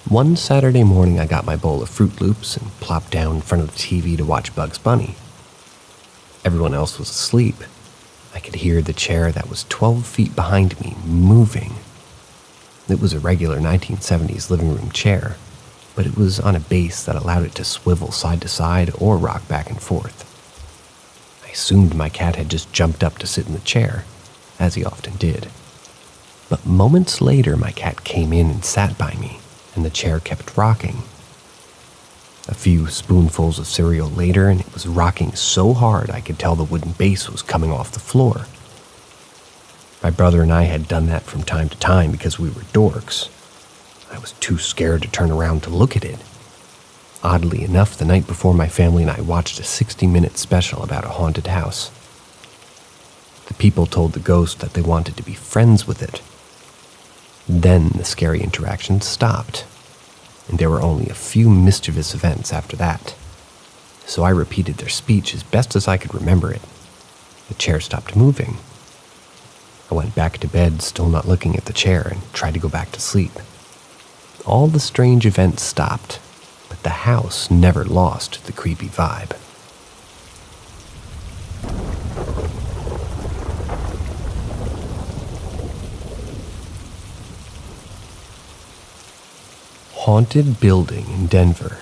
[SPEAKER 2] One Saturday morning, I got my bowl of Fruit Loops and plopped down in front of the TV to watch Bugs Bunny. Everyone else was asleep. I could hear the chair that was 12 feet behind me moving. It was a regular 1970s living room chair, but it was on a base that allowed it to swivel side to side or rock back and forth. I assumed my cat had just jumped up to sit in the chair, as he often did. But moments later, my cat came in and sat by me, and the chair kept rocking. A few spoonfuls of cereal later, and it was rocking so hard I could tell the wooden base was coming off the floor. My brother and I had done that from time to time because we were dorks. I was too scared to turn around to look at it. Oddly enough, the night before, my family and I watched a 60-minute special about a haunted house. The people told the ghost that they wanted to be friends with it. Then the scary interactions stopped, and there were only a few mischievous events after that. So I repeated their speech as best as I could remember it. The chair stopped moving. I went back to bed, still not looking at the chair, and tried to go back to sleep. All the strange events stopped, but the house never lost the creepy vibe. Haunted building in Denver.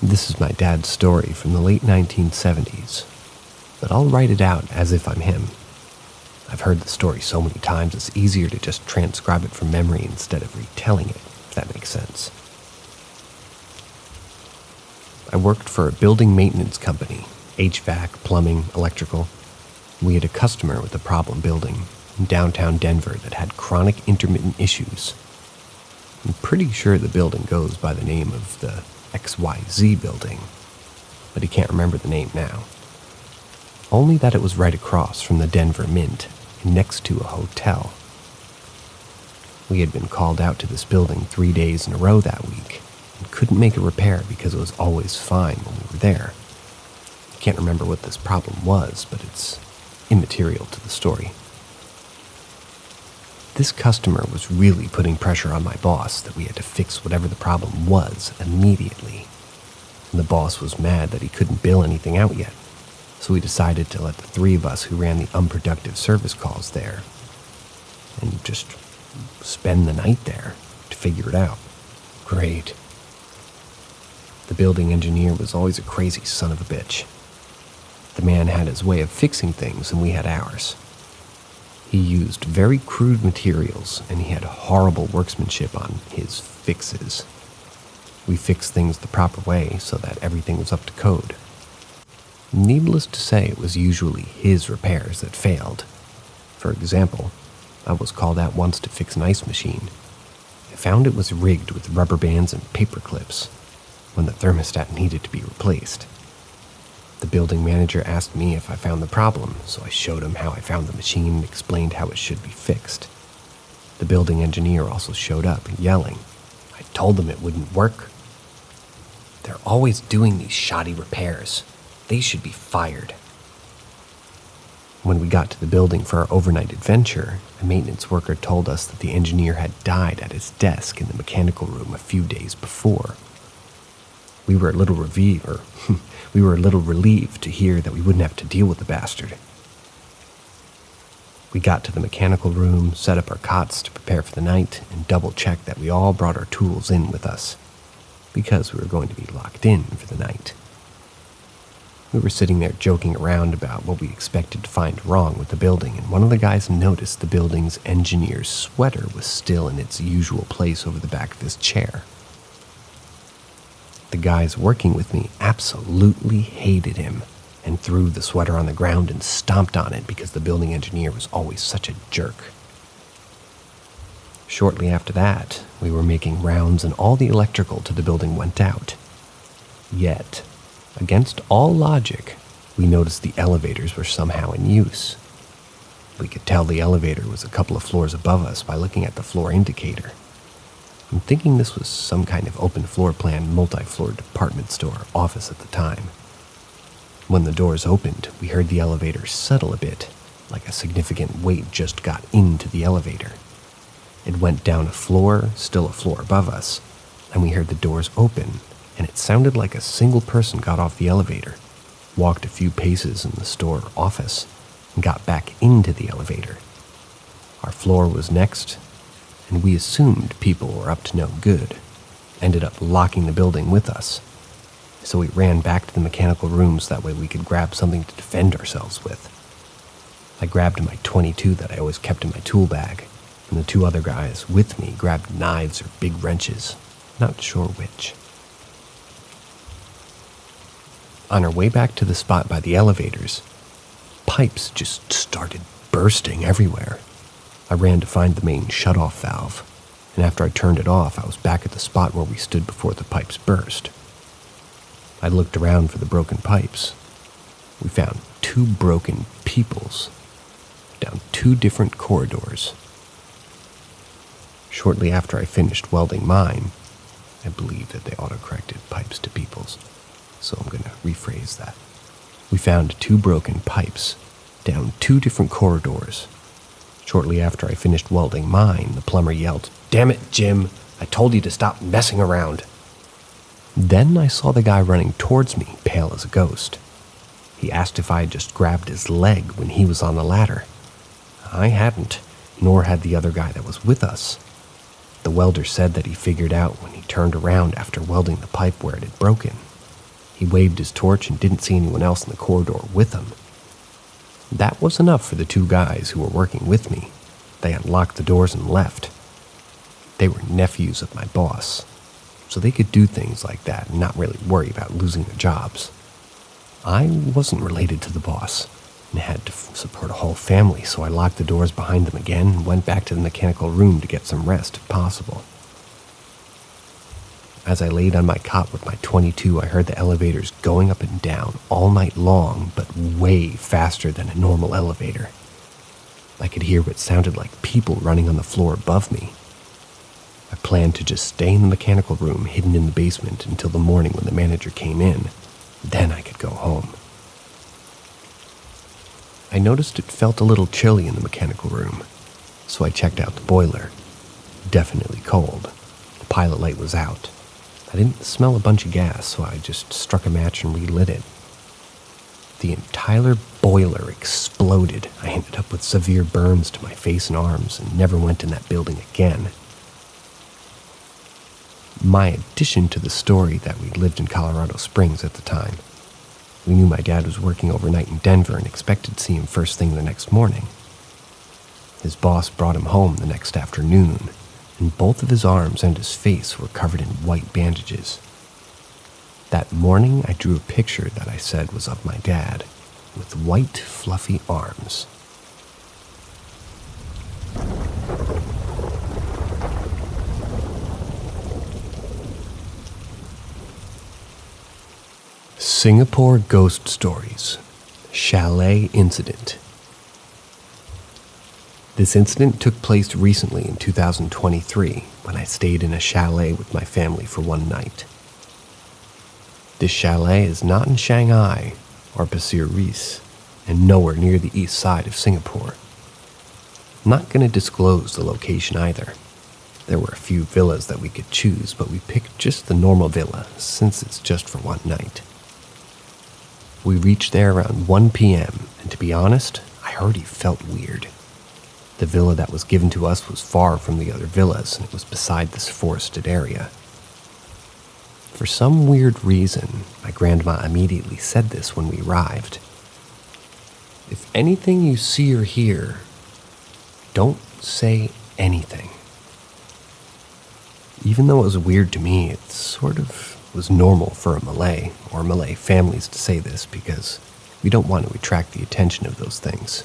[SPEAKER 2] This is my dad's story from the late 1970s, but I'll write it out as if I'm him. I've I've heard the story so many times, it's easier to just transcribe it from memory instead of retelling it, if that makes sense. I worked for a building maintenance company, HVAC, plumbing, electrical. We had a customer with a problem building in downtown Denver that had chronic intermittent issues. I'm pretty sure the building goes by the name of the XYZ building, but he can't remember the name now. Only that it was right across from the Denver Mint and next to a hotel. We had been called out to this building 3 days in a row that week and couldn't make a repair because it was always fine when we were there. I can't remember what this problem was, but it's immaterial to the story. This customer was really putting pressure on my boss that we had to fix whatever the problem was immediately. And the boss was mad that he couldn't bill anything out yet, so we decided to let the three of us who ran the unproductive service calls there and just spend the night there to figure it out. Great. The building engineer was always a crazy son of a bitch. The man had his way of fixing things and we had ours. He used very crude materials and he had horrible workmanship on his fixes. We fixed things the proper way so that everything was up to code. Needless to say, it was usually his repairs that failed. For example, I was called out once to fix an ice machine. I found it was rigged with rubber bands and paper clips when the thermostat needed to be replaced. The building manager asked me if I found the problem, so I showed him how I found the machine and explained how it should be fixed. The building engineer also showed up, yelling, "I told them it wouldn't work. They're always doing these shoddy repairs. They should be fired." When we got to the building for our overnight adventure, a maintenance worker told us that the engineer had died at his desk in the mechanical room a few days before. We were a little relieved to hear that we wouldn't have to deal with the bastard. We got to the mechanical room, set up our cots to prepare for the night, and double-checked that we all brought our tools in with us, because we were going to be locked in for the night. We were sitting there joking around about what we expected to find wrong with the building, and one of the guys noticed the building's engineer's sweater was still in its usual place over the back of his chair. The guys working with me absolutely hated him and threw the sweater on the ground and stomped on it because the building engineer was always such a jerk. Shortly after that, we were making rounds and all the electrical to the building went out. Yet, against all logic, we noticed the elevators were somehow in use. We could tell the elevator was a couple of floors above us by looking at the floor indicator. I'm thinking this was some kind of open floor plan, multi-floor department store office at the time. When the doors opened, we heard the elevator settle a bit, like a significant weight just got into the elevator. It went down a floor, still a floor above us, and we heard the doors open, and it sounded like a single person got off the elevator, walked a few paces in the store office, and got back into the elevator. Our floor was next, and we assumed people were up to no good, ended up locking the building with us. So we ran back to the mechanical rooms, that way we could grab something to defend ourselves with. I grabbed my .22 that I always kept in my tool bag, and the two other guys with me grabbed knives or big wrenches, not sure which. On our way back to the spot by the elevators, pipes just started bursting everywhere. I ran to find the main shutoff valve, and after I turned it off, I was back at the spot where we stood before the pipes burst. I looked around for the broken pipes. We found 2 broken peoples down 2 different corridors. Shortly after I finished welding mine, I believe that they autocorrected pipes to peoples, so I'm going to rephrase that. We found 2 broken pipes down 2 different corridors. Shortly after I finished welding mine, the plumber yelled, "Damn it, Jim, I told you to stop messing around." Then I saw the guy running towards me, pale as a ghost. He asked if I had just grabbed his leg when he was on the ladder. I hadn't, nor had the other guy that was with us. The welder said that he figured out when he turned around after welding the pipe where it had broken. He waved his torch and didn't see anyone else in the corridor with him. That was enough for the two guys who were working with me. They unlocked the doors and left. They were nephews of my boss, so they could do things like that and not really worry about losing their jobs. I wasn't related to the boss and had to support a whole family, so I locked the doors behind them again and went back to the mechanical room to get some rest if possible. As I laid on my cot with my .22, I heard the elevators going up and down all night long, but way faster than a normal elevator. I could hear what sounded like people running on the floor above me. I planned to just stay in the mechanical room hidden in the basement until the morning when the manager came in. Then I could go home. I noticed it felt a little chilly in the mechanical room, so I checked out the boiler. Definitely cold. The pilot light was out. I didn't smell a bunch of gas, so I just struck a match and relit it. The entire boiler exploded. I ended up with severe burns to my face and arms and never went in that building again. My addition to the story that we lived in Colorado Springs at the time. We knew my dad was working overnight in Denver and expected to see him first thing the next morning. His boss brought him home the next afternoon, and both of his arms and his face were covered in white bandages. That morning, I drew a picture that I said was of my dad, with white, fluffy arms. Singapore Ghost Stories. Chalet Incident. This incident took place recently in 2023 when I stayed in a chalet with my family for one night. This chalet is not in Shanghai or Pasir Ris and nowhere near the east side of Singapore. I'm not going to disclose the location either. There were a few villas that we could choose, but we picked just the normal villa since it's just for one night. We reached there around 1 p.m., and to be honest, I already felt weird. The villa that was given to us was far from the other villas, and it was beside this forested area. For some weird reason, my grandma immediately said this when we arrived. If anything you see or hear, don't say anything. Even though it was weird to me, it sort of was normal for a Malay or Malay families to say this because we don't want to attract the attention of those things.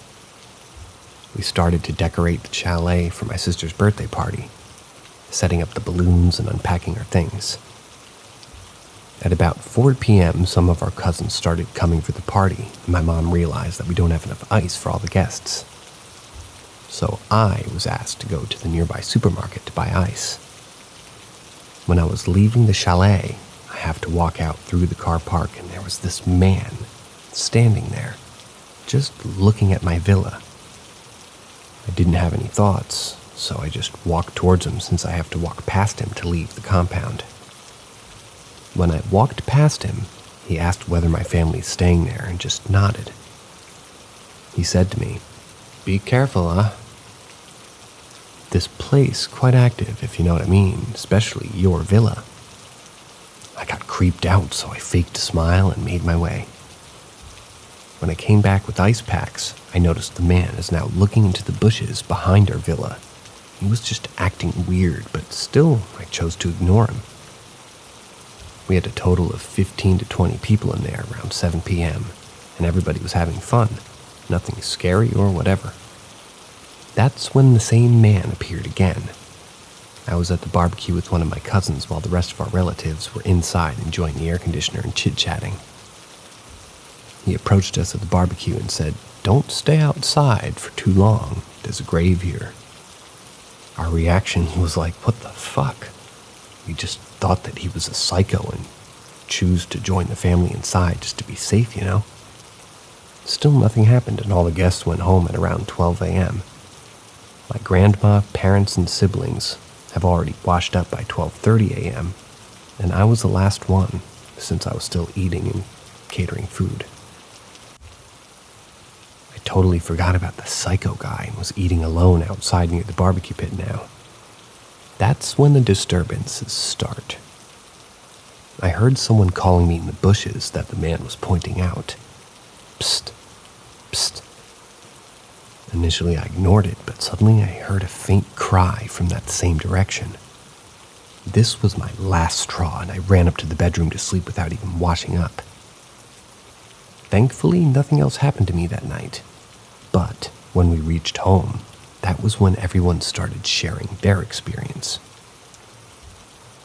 [SPEAKER 2] We started to decorate the chalet for my sister's birthday party, setting up the balloons and unpacking our things. At about 4 p.m., some of our cousins started coming for the party, and my mom realized that we don't have enough ice for all the guests. So I was asked to go to the nearby supermarket to buy ice. When I was leaving the chalet, I have to walk out through the car park, and there was this man standing there, just looking at my villa. I didn't have any thoughts, so I just walked towards him since I have to walk past him to leave the compound. When I walked past him, he asked whether my family's staying there and just nodded. He said to me, "Be careful, huh?" This place quite active, if you know what I mean, especially your villa. I got creeped out, so I faked a smile and made my way. When I came back with ice packs, I noticed the man is now looking into the bushes behind our villa. He was just acting weird, but still, I chose to ignore him. We had a total of 15 to 20 people in there around 7 p.m., and everybody was having fun. Nothing scary or whatever. That's when the same man appeared again. I was at the barbecue with one of my cousins while the rest of our relatives were inside enjoying the air conditioner and chit-chatting. He approached us at the barbecue and said, "Don't stay outside for too long. There's a grave here." Our reaction was like, what the fuck? We just thought that he was a psycho and chose to join the family inside just to be safe, you know? Still nothing happened, and all the guests went home at around 12 a.m. My grandma, parents, and siblings have already washed up by 12:30 a.m., and I was the last one since I was still eating and catering food. I totally forgot about the psycho guy and was eating alone outside near the barbecue pit now. That's when the disturbances start. I heard someone calling me in the bushes that the man was pointing out. "Psst, psst, Initially, I ignored it, but suddenly I heard a faint cry from that same direction. This was my last straw, and I ran up to the bedroom to sleep without even washing up. Thankfully, nothing else happened to me that night. But when we reached home, that was when everyone started sharing their experience.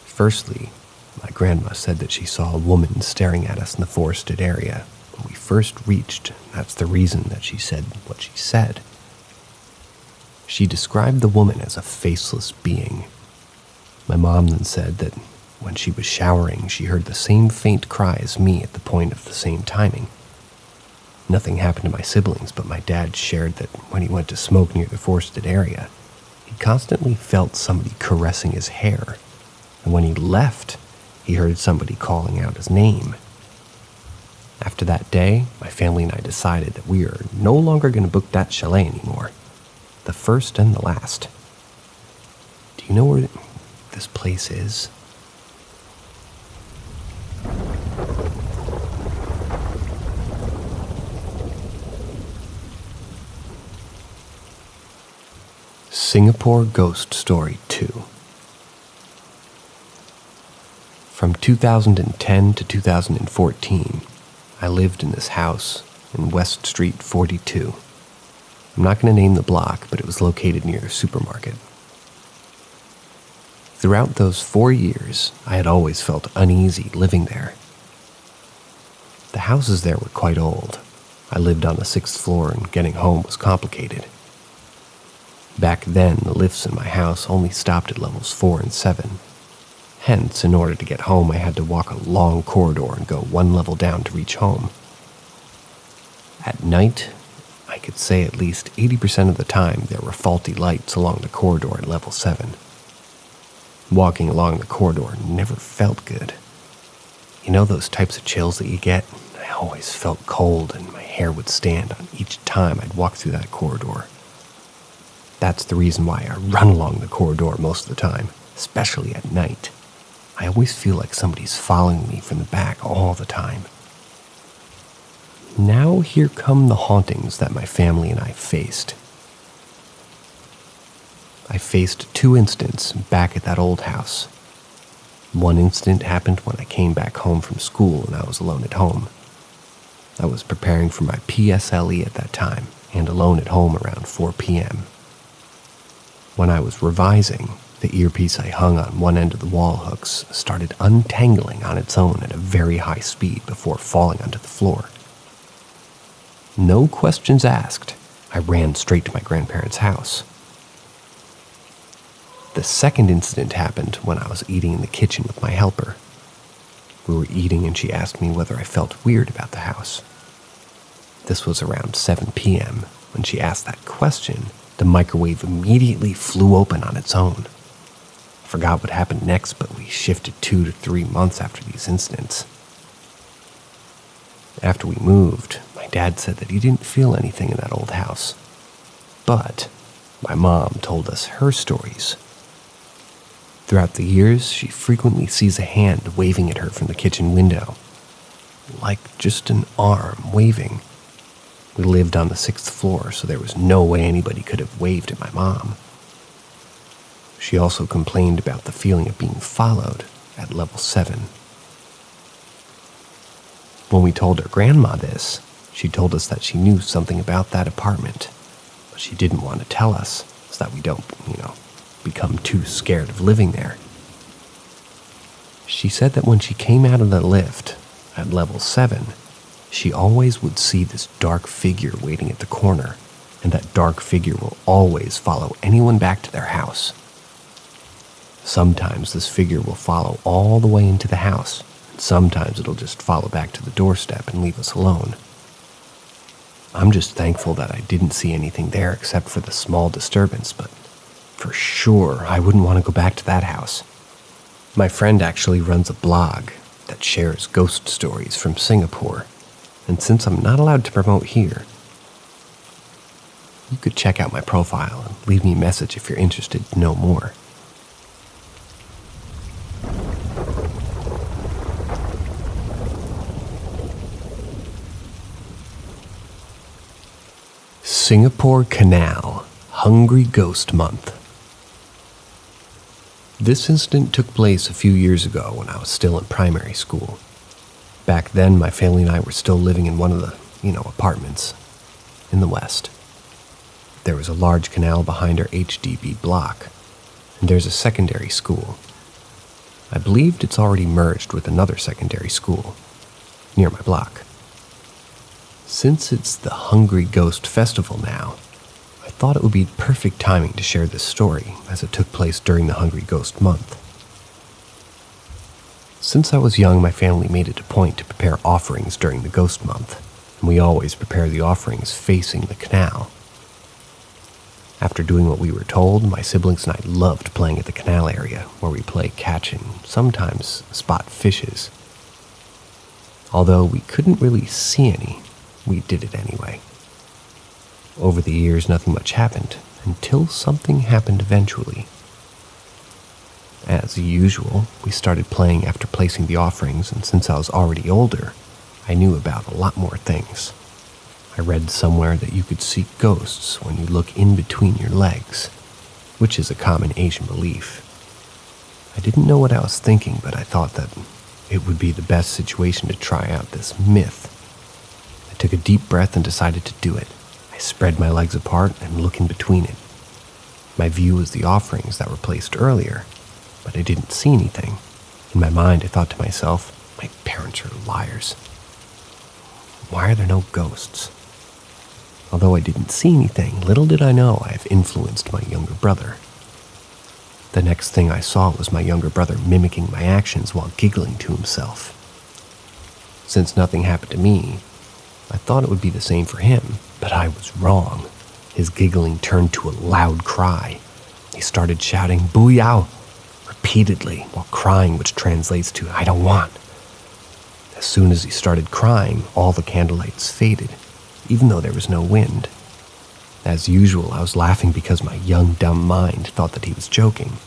[SPEAKER 2] Firstly, my grandma said that she saw a woman staring at us in the forested area. When we first reached, that's the reason that she said what she said. She described the woman as a faceless being. My mom then said that when she was showering, she heard the same faint cry as me at the point of the same timing. Nothing happened to my siblings, but my dad shared that when he went to smoke near the forested area, he constantly felt somebody caressing his hair. And when he left, he heard somebody calling out his name. After that day, my family and I decided that we are no longer going to book that chalet anymore. The first and the last. Do you know where this place is? Singapore Ghost Story 2. From 2010 to 2014, I lived in this house in West Street 42. I'm not going to name the block, but it was located near a supermarket. Throughout those 4 years, I had always felt uneasy living there. The houses there were quite old. I lived on the 6th floor and getting home was complicated. Back then, the lifts in my house only stopped at levels 4 and 7. Hence, in order to get home, I had to walk a long corridor and go one level down to reach home. At night, I could say at least 80% of the time there were faulty lights along the corridor at level 7. Walking along the corridor never felt good. You know those types of chills that you get? I always felt cold and my hair would stand on each time I'd walk through that corridor. That's the reason why I run along the corridor most of the time, especially at night. I always feel like somebody's following me from the back all the time. Now here come the hauntings that my family and I faced. I faced 2 incidents back at that old house. One incident happened when I came back home from school and I was alone at home. I was preparing for my PSLE at that time and alone at home around 4 p.m. When I was revising, the earpiece I hung on one end of the wall hooks started untangling on its own at a very high speed before falling onto the floor. No questions asked, I ran straight to my grandparents' house. The second incident happened when I was eating in the kitchen with my helper. We were eating and she asked me whether I felt weird about the house. This was around 7 p.m. When she asked that question, the microwave immediately flew open on its own. I forgot what happened next, but we shifted 2 to 3 months after these incidents. After we moved, my dad said that he didn't feel anything in that old house. But my mom told us her stories. Throughout the years, she frequently sees a hand waving at her from the kitchen window. Like just an arm waving. We lived on the 6th floor, so there was no way anybody could have waved at my mom. She also complained about the feeling of being followed at level 7. When we told her grandma this, she told us that she knew something about that apartment, but she didn't want to tell us so that we don't, become too scared of living there. She said that when she came out of the lift at level 7, she always would see this dark figure waiting at the corner, and that dark figure will always follow anyone back to their house. Sometimes this figure will follow all the way into the house, and sometimes it'll just follow back to the doorstep and leave us alone. I'm just thankful that I didn't see anything there except for the small disturbance, but for sure I wouldn't want to go back to that house. My friend actually runs a blog that shares ghost stories from Singapore, and since I'm not allowed to promote here, you could check out my profile and leave me a message if you're interested to know more. Singapore Canal, Hungry Ghost Month. This incident took place a few years ago when I was still in primary school. Back then, my family and I were still living in one of the, apartments in the West. There was a large canal behind our HDB block, and there's a secondary school. I believed it's already merged with another secondary school near my block. Since it's the Hungry Ghost Festival now, I thought it would be perfect timing to share this story as it took place during the Hungry Ghost Month. Since I was young, my family made it a point to prepare offerings during the Ghost Month, and we always prepare the offerings facing the canal. After doing what we were told, my siblings and I loved playing at the canal area, where we play catch and sometimes spot fishes. Although we couldn't really see any, we did it anyway. Over the years, nothing much happened, until something happened eventually. As usual, we started playing after placing the offerings, and since I was already older, I knew about a lot more things. I read somewhere that you could see ghosts when you look in between your legs, which is a common Asian belief. I didn't know what I was thinking, but I thought that it would be the best situation to try out this myth. I took a deep breath and decided to do it. I spread my legs apart and looked in between it. My view was the offerings that were placed earlier, but I didn't see anything. In my mind, I thought to myself, my parents are liars. Why are there no ghosts? Although I didn't see anything, little did I know I have influenced my younger brother. The next thing I saw was my younger brother mimicking my actions while giggling to himself. Since nothing happened to me, I thought it would be the same for him, but I was wrong. His giggling turned to a loud cry. He started shouting, "Booyah!" repeatedly while crying, which translates to, "I don't want." As soon as he started crying, all the candlelights faded, even though there was no wind. As usual, I was laughing because my young, dumb mind thought that he was joking.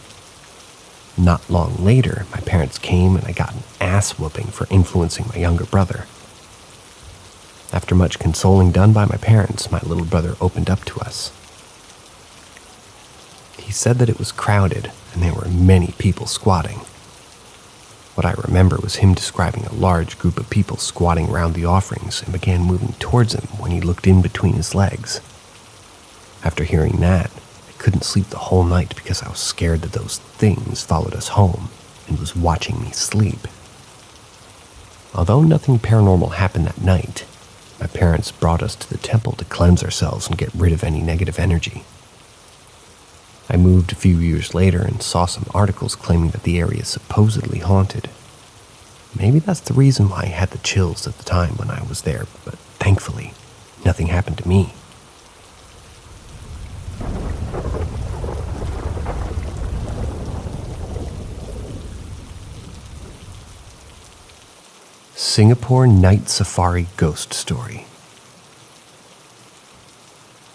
[SPEAKER 2] Not long later, my parents came and I got an ass whooping for influencing my younger brother. After much consoling done by my parents, my little brother opened up to us. He said that it was crowded and there were many people squatting. What I remember was him describing a large group of people squatting around the offerings and began moving towards him when he looked in between his legs. After hearing that, I couldn't sleep the whole night because I was scared that those things followed us home and was watching me sleep. Although nothing paranormal happened that night, my parents brought us to the temple to cleanse ourselves and get rid of any negative energy. I moved a few years later and saw some articles claiming that the area is supposedly haunted. Maybe that's the reason why I had the chills at the time when I was there, but thankfully, nothing happened to me. Singapore Night Safari Ghost Story.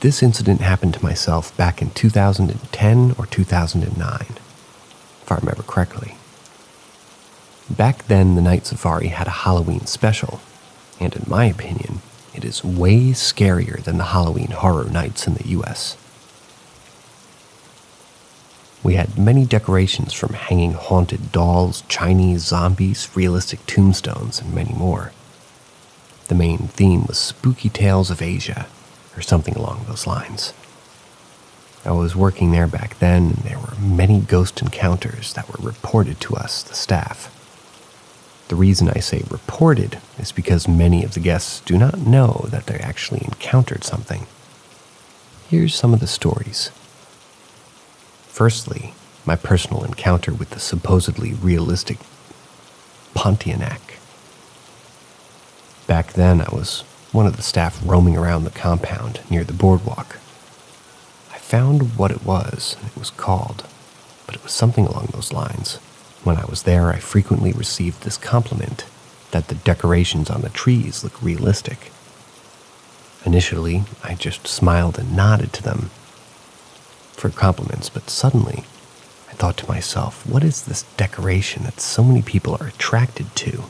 [SPEAKER 2] This incident happened to myself back in 2010 or 2009, if I remember correctly. Back then, the Night Safari had a Halloween special, and in my opinion, it is way scarier than the Halloween horror nights in the US. We had many decorations from hanging haunted dolls, Chinese zombies, realistic tombstones, and many more. The main theme was spooky tales of Asia, or something along those lines. I was working there back then, and there were many ghost encounters that were reported to us, the staff. The reason I say reported is because many of the guests do not know that they actually encountered something. Here's some of the stories. Firstly, my personal encounter with the supposedly realistic Pontianak. Back then, I was one of the staff roaming around the compound near the boardwalk. I found what it was, and it was called, but it was something along those lines. When I was there, I frequently received this compliment that the decorations on the trees look realistic. Initially, I just smiled and nodded to them for compliments, but suddenly I thought to myself, what is this decoration that so many people are attracted to?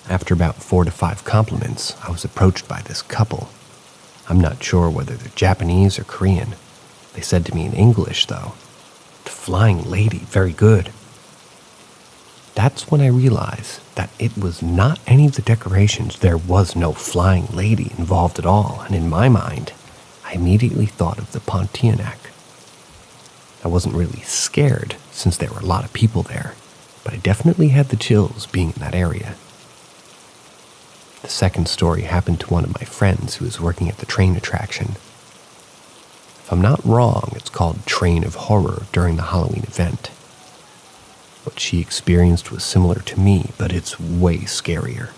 [SPEAKER 2] After about 4 to 5 compliments, I was approached by this couple. I'm not sure whether they're Japanese or Korean. They said to me in English, though, "The flying lady, very good." That's when I realized that it was not any of the decorations. There was no flying lady involved at all, and in my mind, I immediately thought of the Pontianak. I wasn't really scared, since there were a lot of people there, but I definitely had the chills being in that area. The second story happened to one of my friends who was working at the train attraction. If I'm not wrong, it's called Train of Horror during the Halloween event. What she experienced was similar to me, but it's way scarier.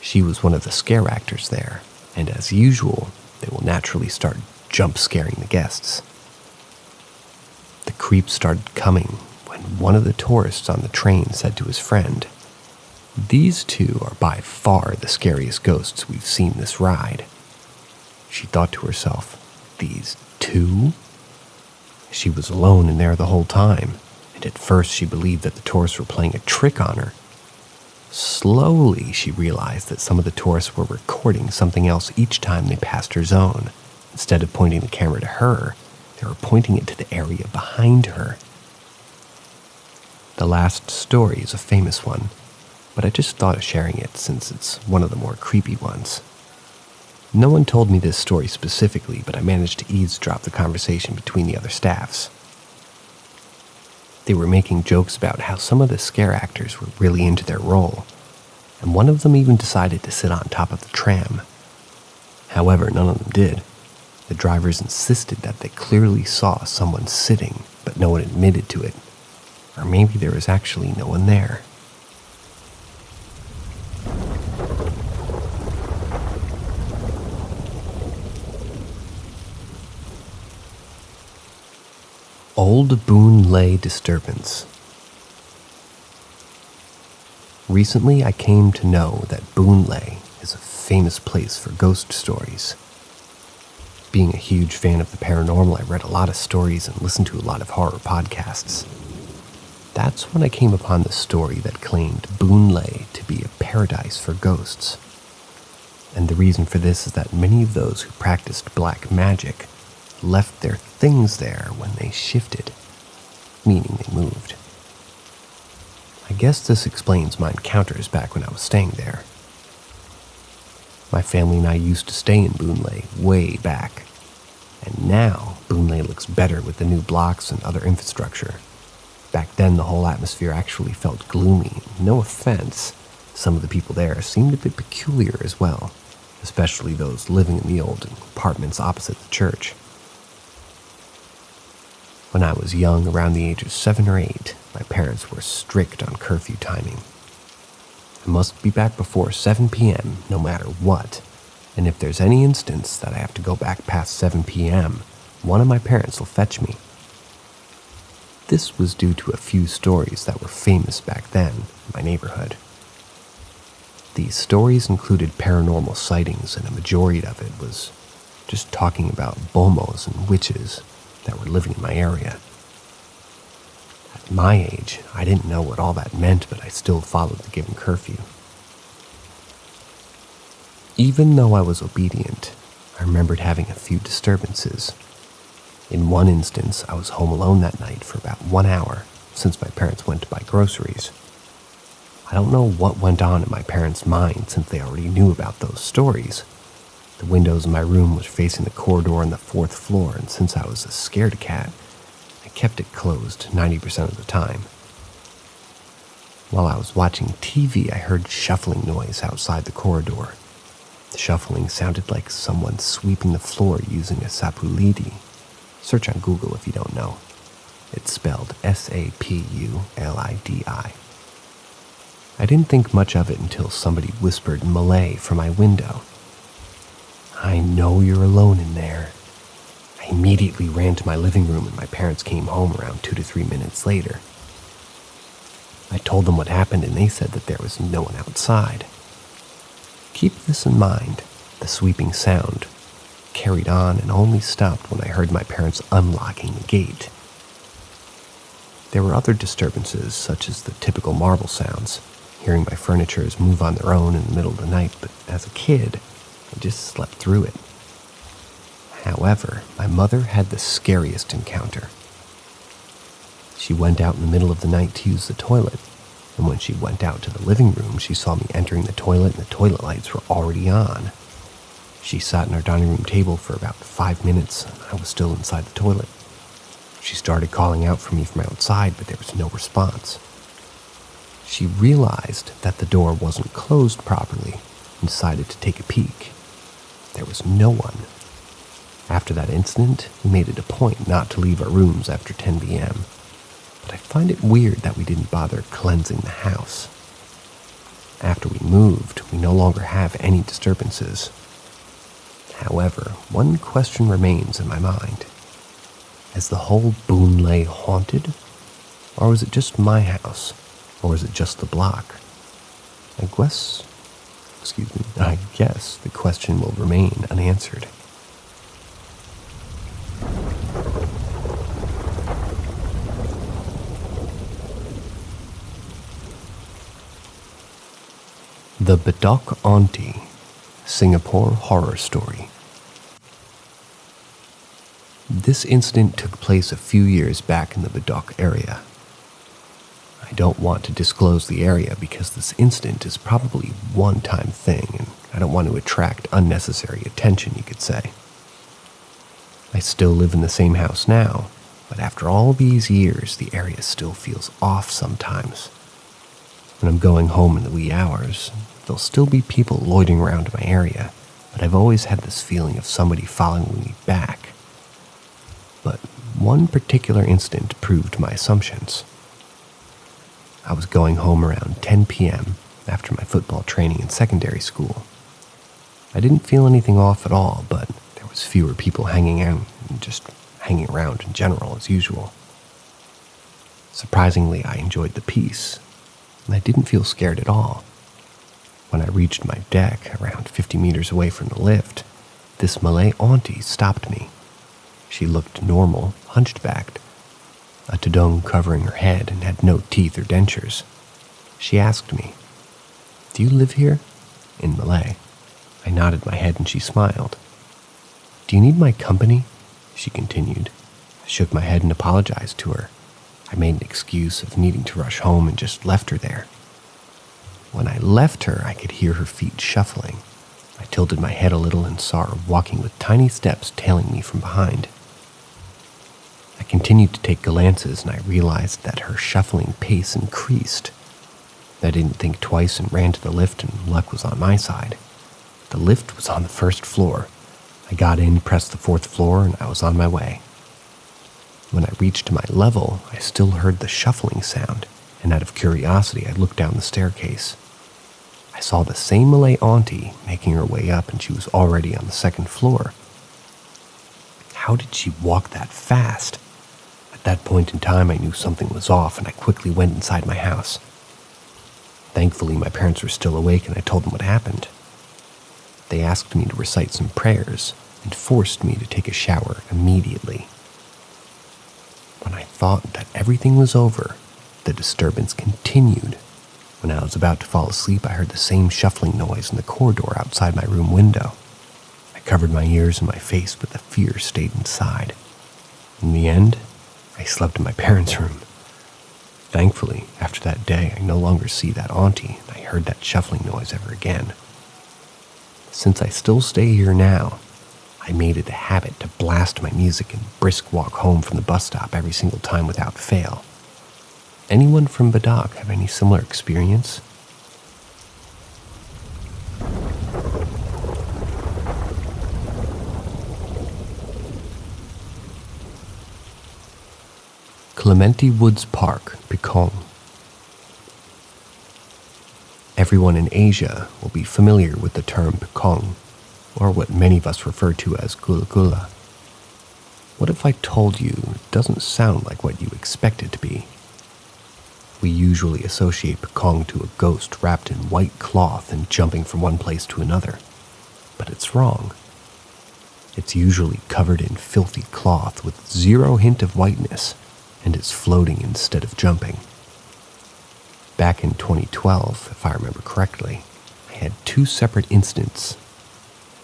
[SPEAKER 2] She was one of the scare actors there, and as usual, they will naturally start jump scaring the guests. The creeps started coming when one of the tourists on the train said to his friend, "These two are by far the scariest ghosts we've seen this ride." She thought to herself, "These two?" She was alone in there the whole time, and at first she believed that the tourists were playing a trick on her. Slowly, she realized that some of the tourists were recording something else each time they passed her zone. Instead of pointing the camera to her, they were pointing it to the area behind her. The last story is a famous one, but I just thought of sharing it since it's one of the more creepy ones. No one told me this story specifically, but I managed to eavesdrop the conversation between the other staffs. They were making jokes about how some of the scare actors were really into their role, and one of them even decided to sit on top of the tram. However, none of them did. The drivers insisted that they clearly saw someone sitting, but no one admitted to it. Or maybe there was actually no one there. Old Boon Lay Disturbance. Recently, I came to know that Boon Lay is a famous place for ghost stories. Being a huge fan of the paranormal, I read a lot of stories and listened to a lot of horror podcasts. That's when I came upon the story that claimed Boon Lay to be a paradise for ghosts. And the reason for this is that many of those who practiced black magic left their things there when they shifted, meaning they moved. I guess this explains my encounters back when I was staying there. My family and I used to stay in Boon Lay way back, and now Boon Lay looks better with the new blocks and other infrastructure. Back then, the whole atmosphere actually felt gloomy. No offense, some of the people there seemed a bit peculiar as well, especially those living in the old apartments opposite the church. When I was young, around the age of 7 or 8, my parents were strict on curfew timing. I must be back before 7 p.m. no matter what, and if there's any instance that I have to go back past 7 p.m., one of my parents will fetch me. This was due to a few stories that were famous back then in my neighborhood. These stories included paranormal sightings, and a majority of it was just talking about bomos and witches that were living in my area. At my age, I didn't know what all that meant, but I still followed the given curfew. Even though I was obedient, I remembered having a few disturbances. In one instance, I was home alone that night for about 1 hour, since my parents went to buy groceries. I don't know what went on in my parents' mind since they already knew about those stories. The windows in my room were facing the corridor on the 4th floor, and since I was a scaredy cat, I kept it closed 90% of the time. While I was watching TV, I heard shuffling noise outside the corridor. The shuffling sounded like someone sweeping the floor using a sapulidi. Search on Google if you don't know. It's spelled Sapulidi. I didn't think much of it until somebody whispered Malay from my window. "I know you're alone in there." I immediately ran to my living room, and my parents came home around 2 to 3 minutes later. I told them what happened, and they said that there was no one outside. Keep this in mind. The sweeping sound carried on and only stopped when I heard my parents unlocking the gate. There were other disturbances, such as the typical marble sounds, hearing my furnitures move on their own in the middle of the night, but as a kid, I just slept through it. However, my mother had the scariest encounter. She went out in the middle of the night to use the toilet, and when she went out to the living room, she saw me entering the toilet and the toilet lights were already on. She sat in our dining room table for about 5 minutes, and I was still inside the toilet. She started calling out for me from outside, but there was no response. She realized that the door wasn't closed properly and decided to take a peek. There was no one. After that incident, we made it a point not to leave our rooms after 10 p.m., but I find it weird that we didn't bother cleansing the house. After we moved, we no longer have any disturbances. However, one question remains in my mind. Is the whole Boonlay haunted? Or was it just my house? Or is it just the block? I guess the question will remain unanswered. The Bedok Auntie, Singapore Horror Story. This incident took place a few years back in the Bedok area. I don't want to disclose the area because this incident is probably a one-time thing, and I don't want to attract unnecessary attention, you could say. I still live in the same house now, but after all these years, the area still feels off sometimes. When I'm going home in the wee hours, there'll still be people loitering around in my area, but I've always had this feeling of somebody following me back. But one particular incident proved my assumptions. I was going home around 10 p.m. after my football training in secondary school. I didn't feel anything off at all, but there was fewer people hanging out and just hanging around in general as usual. Surprisingly, I enjoyed the peace, and I didn't feel scared at all. When I reached my deck, around 50 meters away from the lift, this Malay auntie stopped me. She looked normal, hunchbacked, a tudung covering her head, and had no teeth or dentures. She asked me, "Do you live here?" in Malay. I nodded my head and she smiled. "Do you need my company?" she continued. I shook my head and apologized to her. I made an excuse of needing to rush home and just left her there. When I left her, I could hear her feet shuffling. I tilted my head a little and saw her walking with tiny steps tailing me from behind. I continued to take glances and I realized that her shuffling pace increased. I didn't think twice and ran to the lift, and luck was on my side. The lift was on the first floor. I got in, pressed the 4th floor, and I was on my way. When I reached my level, I still heard the shuffling sound, and out of curiosity, I looked down the staircase. I saw the same Malay auntie making her way up, and she was already on the 2nd floor. How did she walk that fast? At that point in time, I knew something was off, and I quickly went inside my house. Thankfully, my parents were still awake, and I told them what happened. They asked me to recite some prayers and forced me to take a shower immediately. When I thought that everything was over, the disturbance continued. When I was about to fall asleep, I heard the same shuffling noise in the corridor outside my room window. I covered my ears and my face, but the fear stayed inside. In the end, I slept in my parents' room. Thankfully, after that day, I no longer see that auntie, and I heard that shuffling noise ever again. Since I still stay here now, I made it a habit to blast my music and brisk walk home from the bus stop every single time without fail. Anyone from Bedok have any similar experience? Clementi Woods Park, Pekong. Everyone in Asia will be familiar with the term Pekong, or what many of us refer to as gula-gula. What if I told you it doesn't sound like what you expect it to be? We usually associate Pekong to a ghost wrapped in white cloth and jumping from one place to another, but it's wrong. It's usually covered in filthy cloth with zero hint of whiteness, and is floating instead of jumping. Back in 2012, if I remember correctly, I had 2 separate incidents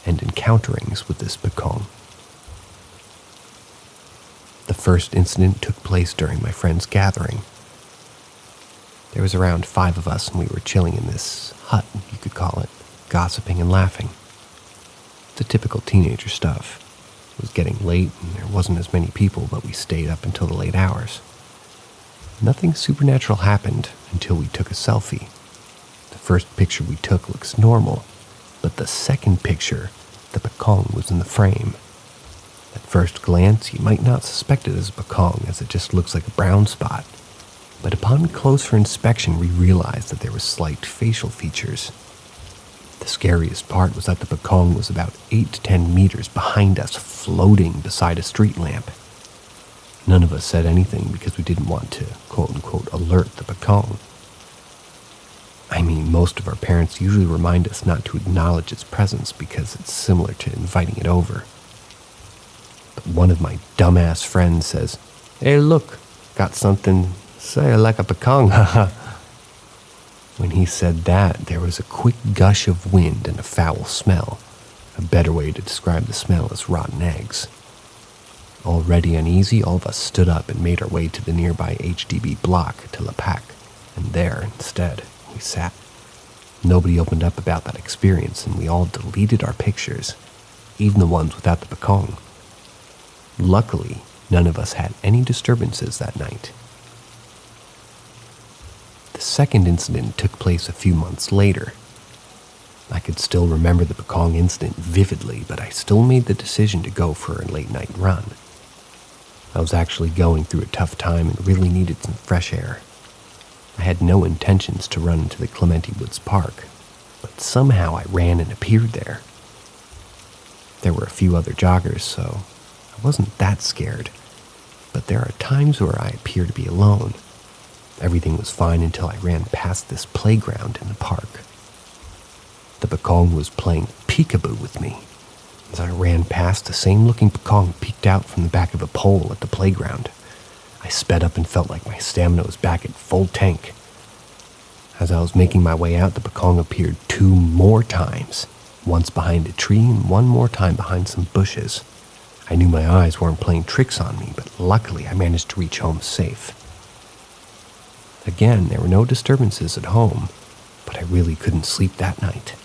[SPEAKER 2] and encounterings with this Pekong. The first incident took place during my friend's gathering. There was around 5 of us, and we were chilling in this hut, you could call it, gossiping and laughing. The typical teenager stuff. It was getting late, and there wasn't as many people, but we stayed up until the late hours. Nothing supernatural happened until we took a selfie. The first picture we took looks normal, but the second picture, the Pekong was in the frame. At first glance, you might not suspect it as a Pekong, as it just looks like a brown spot. But upon closer inspection, we realized that there were slight facial features. The scariest part was that the Pekong was about 8 to 10 meters behind us, floating beside a street lamp. None of us said anything because we didn't want to, quote-unquote, alert the Pekong. I mean, most of our parents usually remind us not to acknowledge its presence because it's similar to inviting it over. But one of my dumbass friends says, "Hey, look, got something, say, like a Pekong, haha." When he said that, there was a quick gush of wind and a foul smell. A better way to describe the smell is rotten eggs. Already uneasy, all of us stood up and made our way to the nearby HDB block to La Pac, and there, instead, we sat. Nobody opened up about that experience, and we all deleted our pictures, even the ones without the Pekong. Luckily, none of us had any disturbances that night. The second incident took place a few months later. I could still remember the Pekong incident vividly, but I still made the decision to go for a late-night run. I was actually going through a tough time and really needed some fresh air. I had no intentions to run into the Clementi Woods Park, but somehow I ran and appeared there. There were a few other joggers, so I wasn't that scared, but there are times where I appear to be alone. Everything was fine until I ran past this playground in the park. The Pekong was playing peekaboo with me. As I ran past, the same-looking Pekong peeked out from the back of a pole at the playground. I sped up and felt like my stamina was back at full tank. As I was making my way out, the Pekong appeared 2 more times, once behind a tree and one more time behind some bushes. I knew my eyes weren't playing tricks on me, but luckily I managed to reach home safe. Again, there were no disturbances at home, but I really couldn't sleep that night.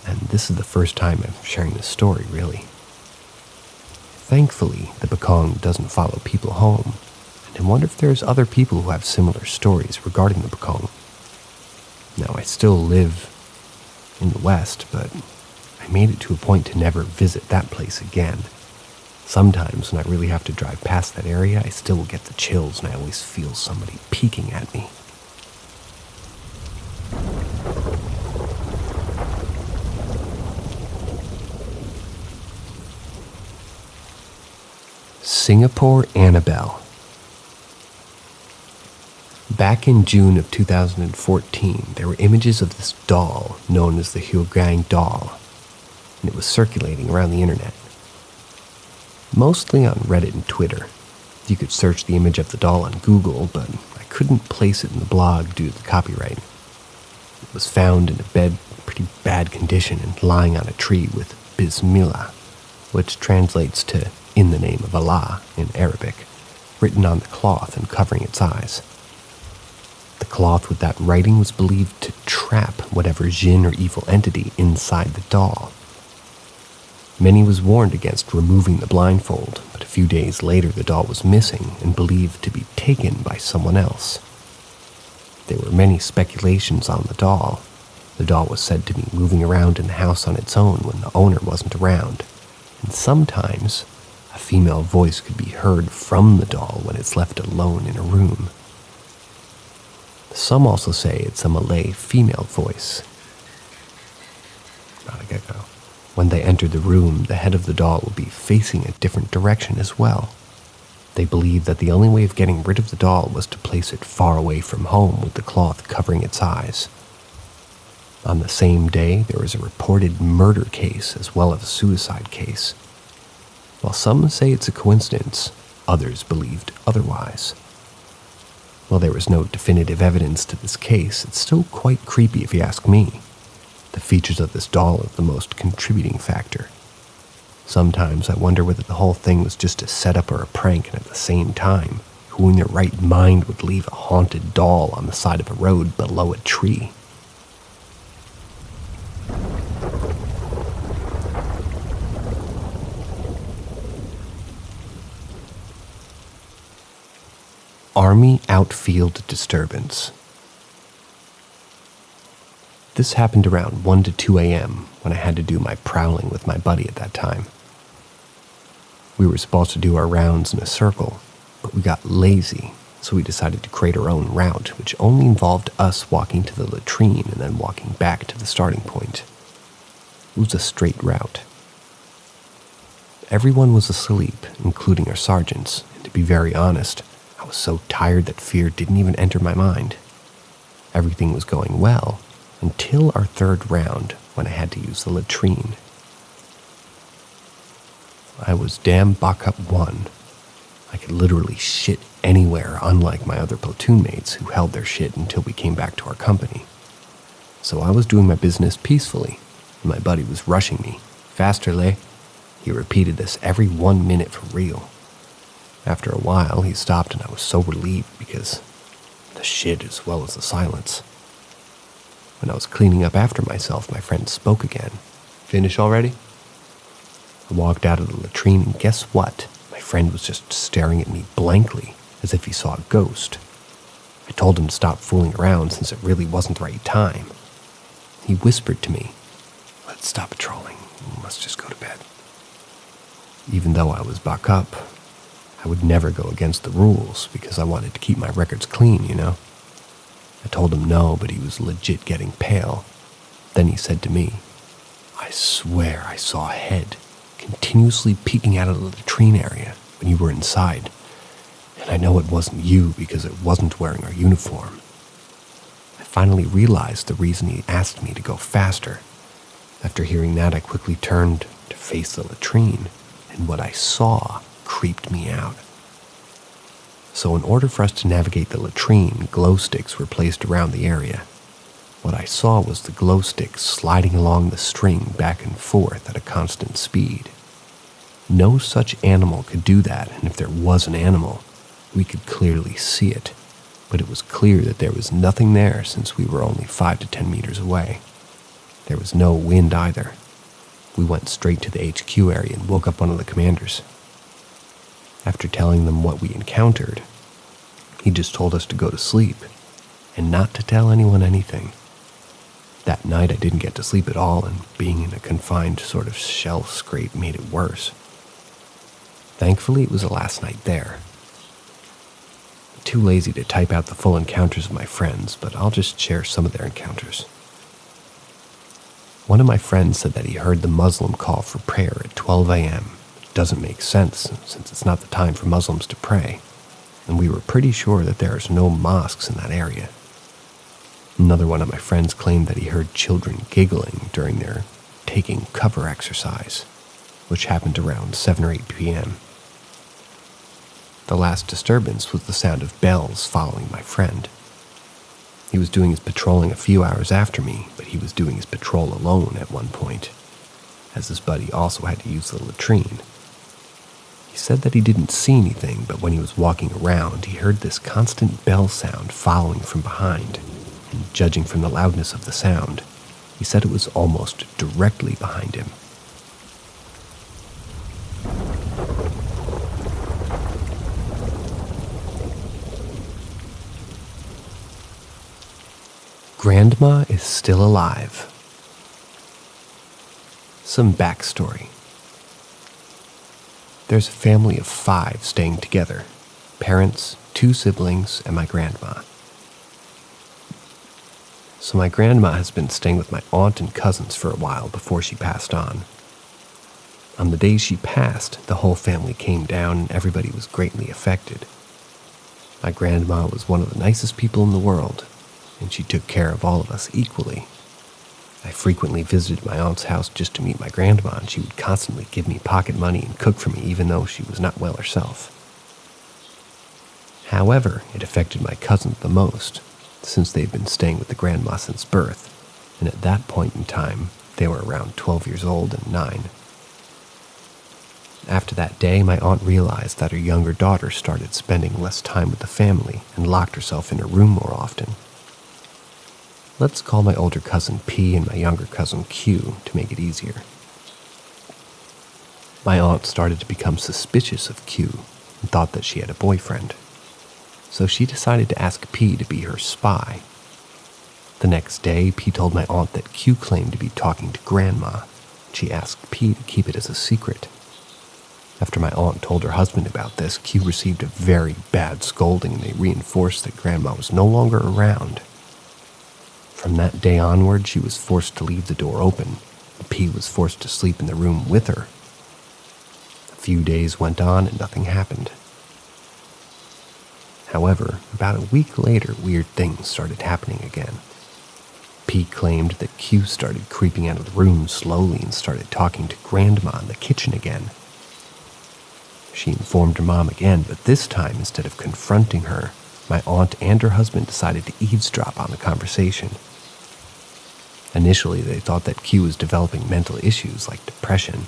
[SPEAKER 2] And this is the first time I'm sharing this story, really. Thankfully, the Pekong doesn't follow people home, and I wonder if there's other people who have similar stories regarding the Pekong. Now, I still live in the West, but I made it to a point to never visit that place again. Sometimes when I really have to drive past that area, I still get the chills and I always feel somebody peeking at me. Singapore Annabelle. Back in June of 2014, there were images of this doll known as the Hyoggang doll, and it was circulating around the internet. Mostly on Reddit and Twitter. You could search the image of the doll on Google, but I couldn't place it in the blog due to the copyright. It was found in a pretty bad condition and lying on a tree with Bismillah, which translates to "in the name of Allah" in Arabic, written on the cloth and covering its eyes. The cloth with that writing was believed to trap whatever jinn or evil entity inside the doll. Many was warned against removing the blindfold, but a few days later the doll was missing and believed to be taken by someone else. There were many speculations on the doll. The doll was said to be moving around in the house on its own when the owner wasn't around, and sometimes a female voice could be heard from the doll when it's left alone in a room. Some also say it's a Malay female voice. Not a gecko. When they entered the room, the head of the doll would be facing a different direction as well. They believed that the only way of getting rid of the doll was to place it far away from home with the cloth covering its eyes. On the same day, there was a reported murder case as well as a suicide case. While some say it's a coincidence, others believed otherwise. While there was no definitive evidence to this case, it's still quite creepy if you ask me. The features of this doll are the most contributing factor. Sometimes I wonder whether the whole thing was just a setup or a prank, and at the same time, who in their right mind would leave a haunted doll on the side of a road below a tree? Army outfield disturbance. This happened around 1 to 2 a.m. when I had to do my prowling with my buddy at that time. We were supposed to do our rounds in a circle, but we got lazy, so we decided to create our own route, which only involved us walking to the latrine and then walking back to the starting point. It was a straight route. Everyone was asleep, including our sergeants, and to be very honest, I was so tired that fear didn't even enter my mind. Everything was going well, until our third round, when I had to use the latrine. I was damn Backup 1. I could literally shit anywhere, unlike my other platoon mates who held their shit until we came back to our company. So I was doing my business peacefully, and my buddy was rushing me. Faster, Lay. He repeated this every 1 minute for real. After a while, he stopped, and I was so relieved because the shit as well as the silence. When I was cleaning up after myself, my friend spoke again. Finish already? I walked out of the latrine, and guess what? My friend was just staring at me blankly, as if he saw a ghost. I told him to stop fooling around since it really wasn't the right time. He whispered to me, "Let's stop patrolling. Let's just go to bed." Even though I was back up, I would never go against the rules because I wanted to keep my records clean, you know? I told him no, but he was legit getting pale. Then he said to me, "I swear I saw a head continuously peeking out of the latrine area when you were inside. And I know it wasn't you because it wasn't wearing our uniform." I finally realized the reason he asked me to go faster. After hearing that, I quickly turned to face the latrine, and what I saw creeped me out. So in order for us to navigate the latrine, glow sticks were placed around the area. What I saw was the glow sticks sliding along the string back and forth at a constant speed. No such animal could do that, and if there was an animal, we could clearly see it. But it was clear that there was nothing there since we were only 5 to 10 meters away. There was no wind either. We went straight to the HQ area and woke up one of the commanders. After telling them what we encountered, he just told us to go to sleep and not to tell anyone anything. That night I didn't get to sleep at all, and being in a confined sort of shell scrape made it worse. Thankfully, it was the last night there. I'm too lazy to type out the full encounters of my friends, but I'll just share some of their encounters. One of my friends said that he heard the Muslim call for prayer at 12 a.m. It doesn't make sense since it's not the time for Muslims to pray, and we were pretty sure that there is no mosques in that area. Another one of my friends claimed that he heard children giggling during their taking cover exercise, which happened around 7 or 8 p.m. The last disturbance was the sound of bells following my friend. He was doing his patrolling a few hours after me, but he was doing his patrol alone at one point, as his buddy also had to use the latrine. He said that he didn't see anything, but when he was walking around, he heard this constant bell sound following from behind, and judging from the loudness of the sound, he said it was almost directly behind him. Grandma is still alive. Some backstory. There's a family of 5 staying together. Parents, 2 siblings, and my grandma. So my grandma has been staying with my aunt and cousins for a while before she passed on. On the day she passed, the whole family came down and everybody was greatly affected. My grandma was one of the nicest people in the world, and she took care of all of us equally. I frequently visited my aunt's house just to meet my grandma, and she would constantly give me pocket money and cook for me even though she was not well herself. However, it affected my cousins the most, since they've been staying with the grandma since birth, and at that point in time, they were around 12 years old and 9. After that day, my aunt realized that her younger daughter started spending less time with the family and locked herself in her room more often. Let's call my older cousin P and my younger cousin Q to make it easier. My aunt started to become suspicious of Q and thought that she had a boyfriend. So she decided to ask P to be her spy. The next day, P told my aunt that Q claimed to be talking to Grandma. She asked P to keep it as a secret. After my aunt told her husband about this, Q received a very bad scolding, and they reinforced that Grandma was no longer around. From that day onward, she was forced to leave the door open, and P was forced to sleep in the room with her. A few days went on and nothing happened. However, about a week later, weird things started happening again. P claimed that Q started creeping out of the room slowly and started talking to Grandma in the kitchen again. She informed her mom again, but this time, instead of confronting her, my aunt and her husband decided to eavesdrop on the conversation. Initially, they thought that Q was developing mental issues like depression,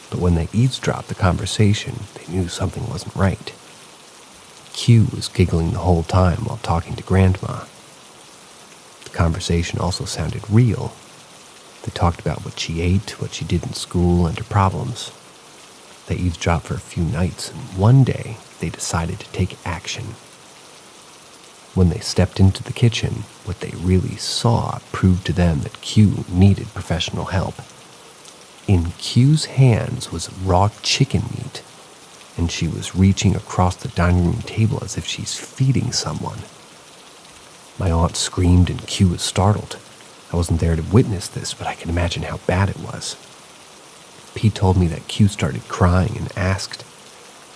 [SPEAKER 2] but when they eavesdropped the conversation, they knew something wasn't right. Q was giggling the whole time while talking to Grandma. The conversation also sounded real. They talked about what she ate, what she did in school, and her problems. They eavesdropped for a few nights, and one day they decided to take action. When they stepped into the kitchen, what they really saw proved to them that Q needed professional help. In Q's hands was raw chicken meat, and she was reaching across the dining room table as if she's feeding someone. My aunt screamed and Q was startled. I wasn't there to witness this, but I can imagine how bad it was. P told me that Q started crying and asked,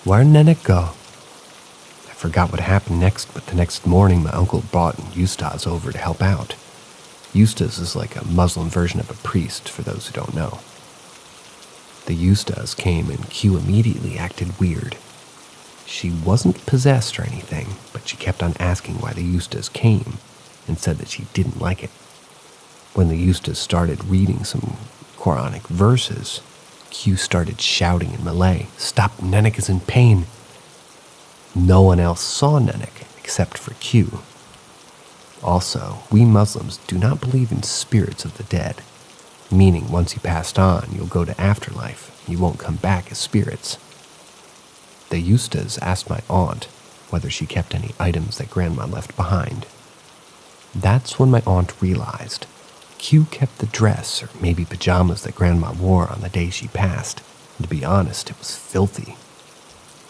[SPEAKER 2] "Where'd Nenek go?" I forgot what happened next, but the next morning my uncle brought Ustaz over to help out. Ustaz is like a Muslim version of a priest, for those who don't know. The Ustaz came and Q immediately acted weird. She wasn't possessed or anything, but she kept on asking why the Ustaz came and said that she didn't like it. When the Ustaz started reading some Quranic verses, Q started shouting in Malay, "Stop, Nenek is in pain." No one else saw Nenek except for Q. Also, we Muslims do not believe in spirits of the dead, meaning once you passed on, you'll go to afterlife. You won't come back as spirits. The Ustaz asked my aunt whether she kept any items that Grandma left behind. That's when my aunt realized Q kept the dress, or maybe pajamas, that Grandma wore on the day she passed, and to be honest, it was filthy.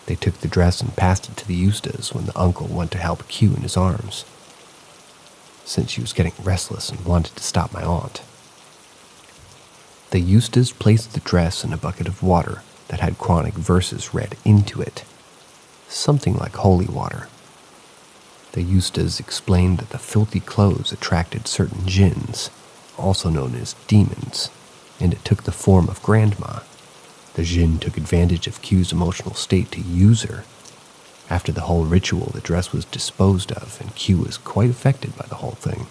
[SPEAKER 2] They took the dress and passed it to the Ustaz when the uncle went to help Q in his arms, since she was getting restless and wanted to stop my aunt. The Ustaz placed the dress in a bucket of water that had Quranic verses read into it, something like holy water. The Ustaz explained that the filthy clothes attracted certain jinns, also known as demons, and it took the form of Grandma. The jinn took advantage of Q's emotional state to use her. After the whole ritual, the dress was disposed of, and Q was quite affected by the whole thing.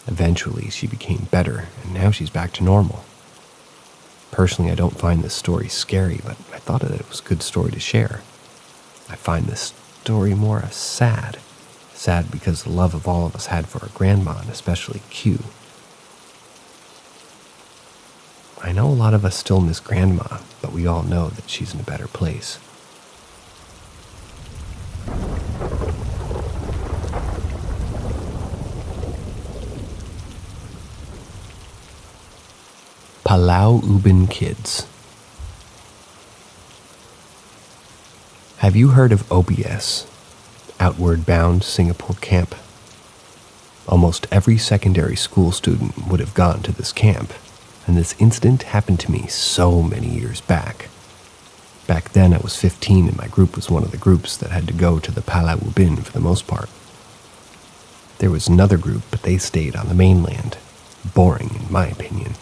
[SPEAKER 2] Eventually, she became better, and now she's back to normal. Personally, I don't find this story scary, but I thought that it was a good story to share. I find this story more sad. Sad because the love of all of us had for our grandma, and especially Q. I know a lot of us still miss Grandma, but we all know that she's in a better place. Palau Ubin Kids. Have you heard of OBS, Outward Bound Singapore Camp? Almost every secondary school student would have gone to this camp, and this incident happened to me so many years back. Back then I was 15 and my group was one of the groups that had to go to the Palau Ubin for the most part. There was another group, but they stayed on the mainland. Boring, in my opinion.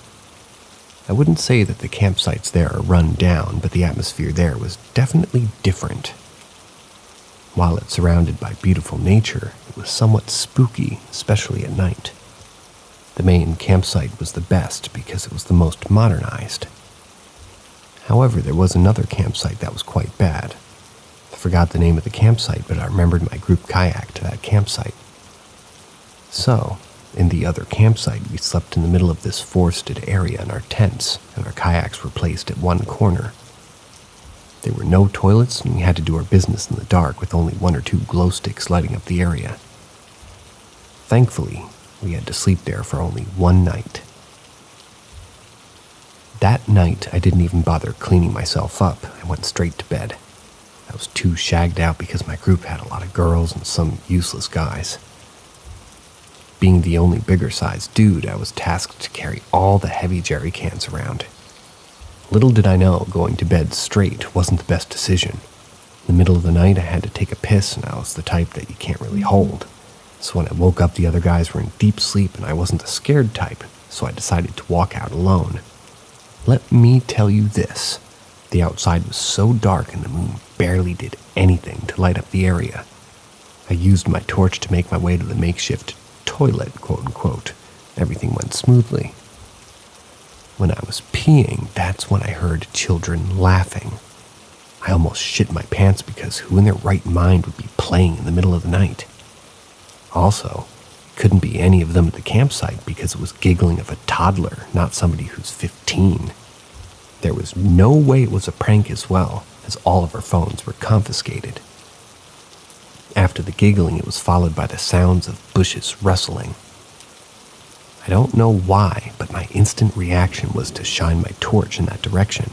[SPEAKER 2] I wouldn't say that the campsites there are run down, but the atmosphere there was definitely different. While it's surrounded by beautiful nature, it was somewhat spooky, especially at night. The main campsite was the best because it was the most modernized. However, there was another campsite that was quite bad. I forgot the name of the campsite, but I remembered my group kayak to that campsite. So, in the other campsite, we slept in the middle of this forested area in our tents, and our kayaks were placed at one corner. There were no toilets, and we had to do our business in the dark with only 1 or 2 glow sticks lighting up the area. Thankfully, we had to sleep there for only one night. That night, I didn't even bother cleaning myself up. I went straight to bed. I was too shagged out because my group had a lot of girls and some useless guys. Being the only bigger-sized dude, I was tasked to carry all the heavy jerry cans around. Little did I know going to bed straight wasn't the best decision. In the middle of the night, I had to take a piss, and I was the type that you can't really hold. So when I woke up, the other guys were in deep sleep, and I wasn't the scared type, so I decided to walk out alone. Let me tell you this. The outside was so dark and the moon barely did anything to light up the area. I used my torch to make my way to the makeshift toilet, quote-unquote. Everything went smoothly. When I was peeing, that's when I heard children laughing. I almost shit my pants because who in their right mind would be playing in the middle of the night? Also, it couldn't be any of them at the campsite because it was giggling of a toddler, not somebody who's 15. There was no way it was a prank as well, as all of our phones were confiscated. After the giggling, it was followed by the sounds of bushes rustling. I don't know why, but my instant reaction was to shine my torch in that direction.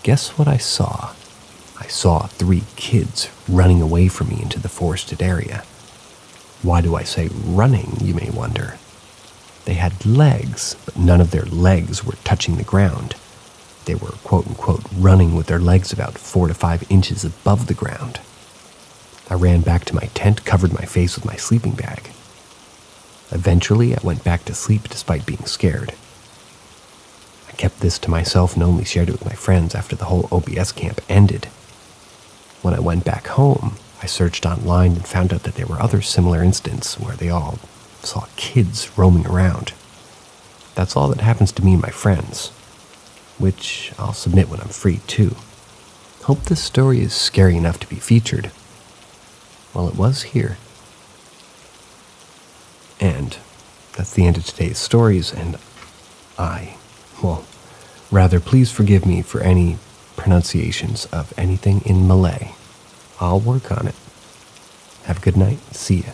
[SPEAKER 2] Guess what I saw? I saw 3 kids running away from me into the forested area. Why do I say running, you may wonder? They had legs, but none of their legs were touching the ground. They were, quote-unquote, running with their legs about 4 to 5 inches above the ground. I ran back to my tent, covered my face with my sleeping bag. Eventually, I went back to sleep despite being scared. I kept this to myself and only shared it with my friends after the whole OBS camp ended. When I went back home, I searched online and found out that there were other similar incidents where they all saw kids roaming around. That's all that happens to me and my friends, which I'll submit when I'm free too. Hope this story is scary enough to be featured. Well, it was here. And that's the end of today's stories, and please forgive me for any pronunciations of anything in Malay. I'll work on it. Have a good night. See ya.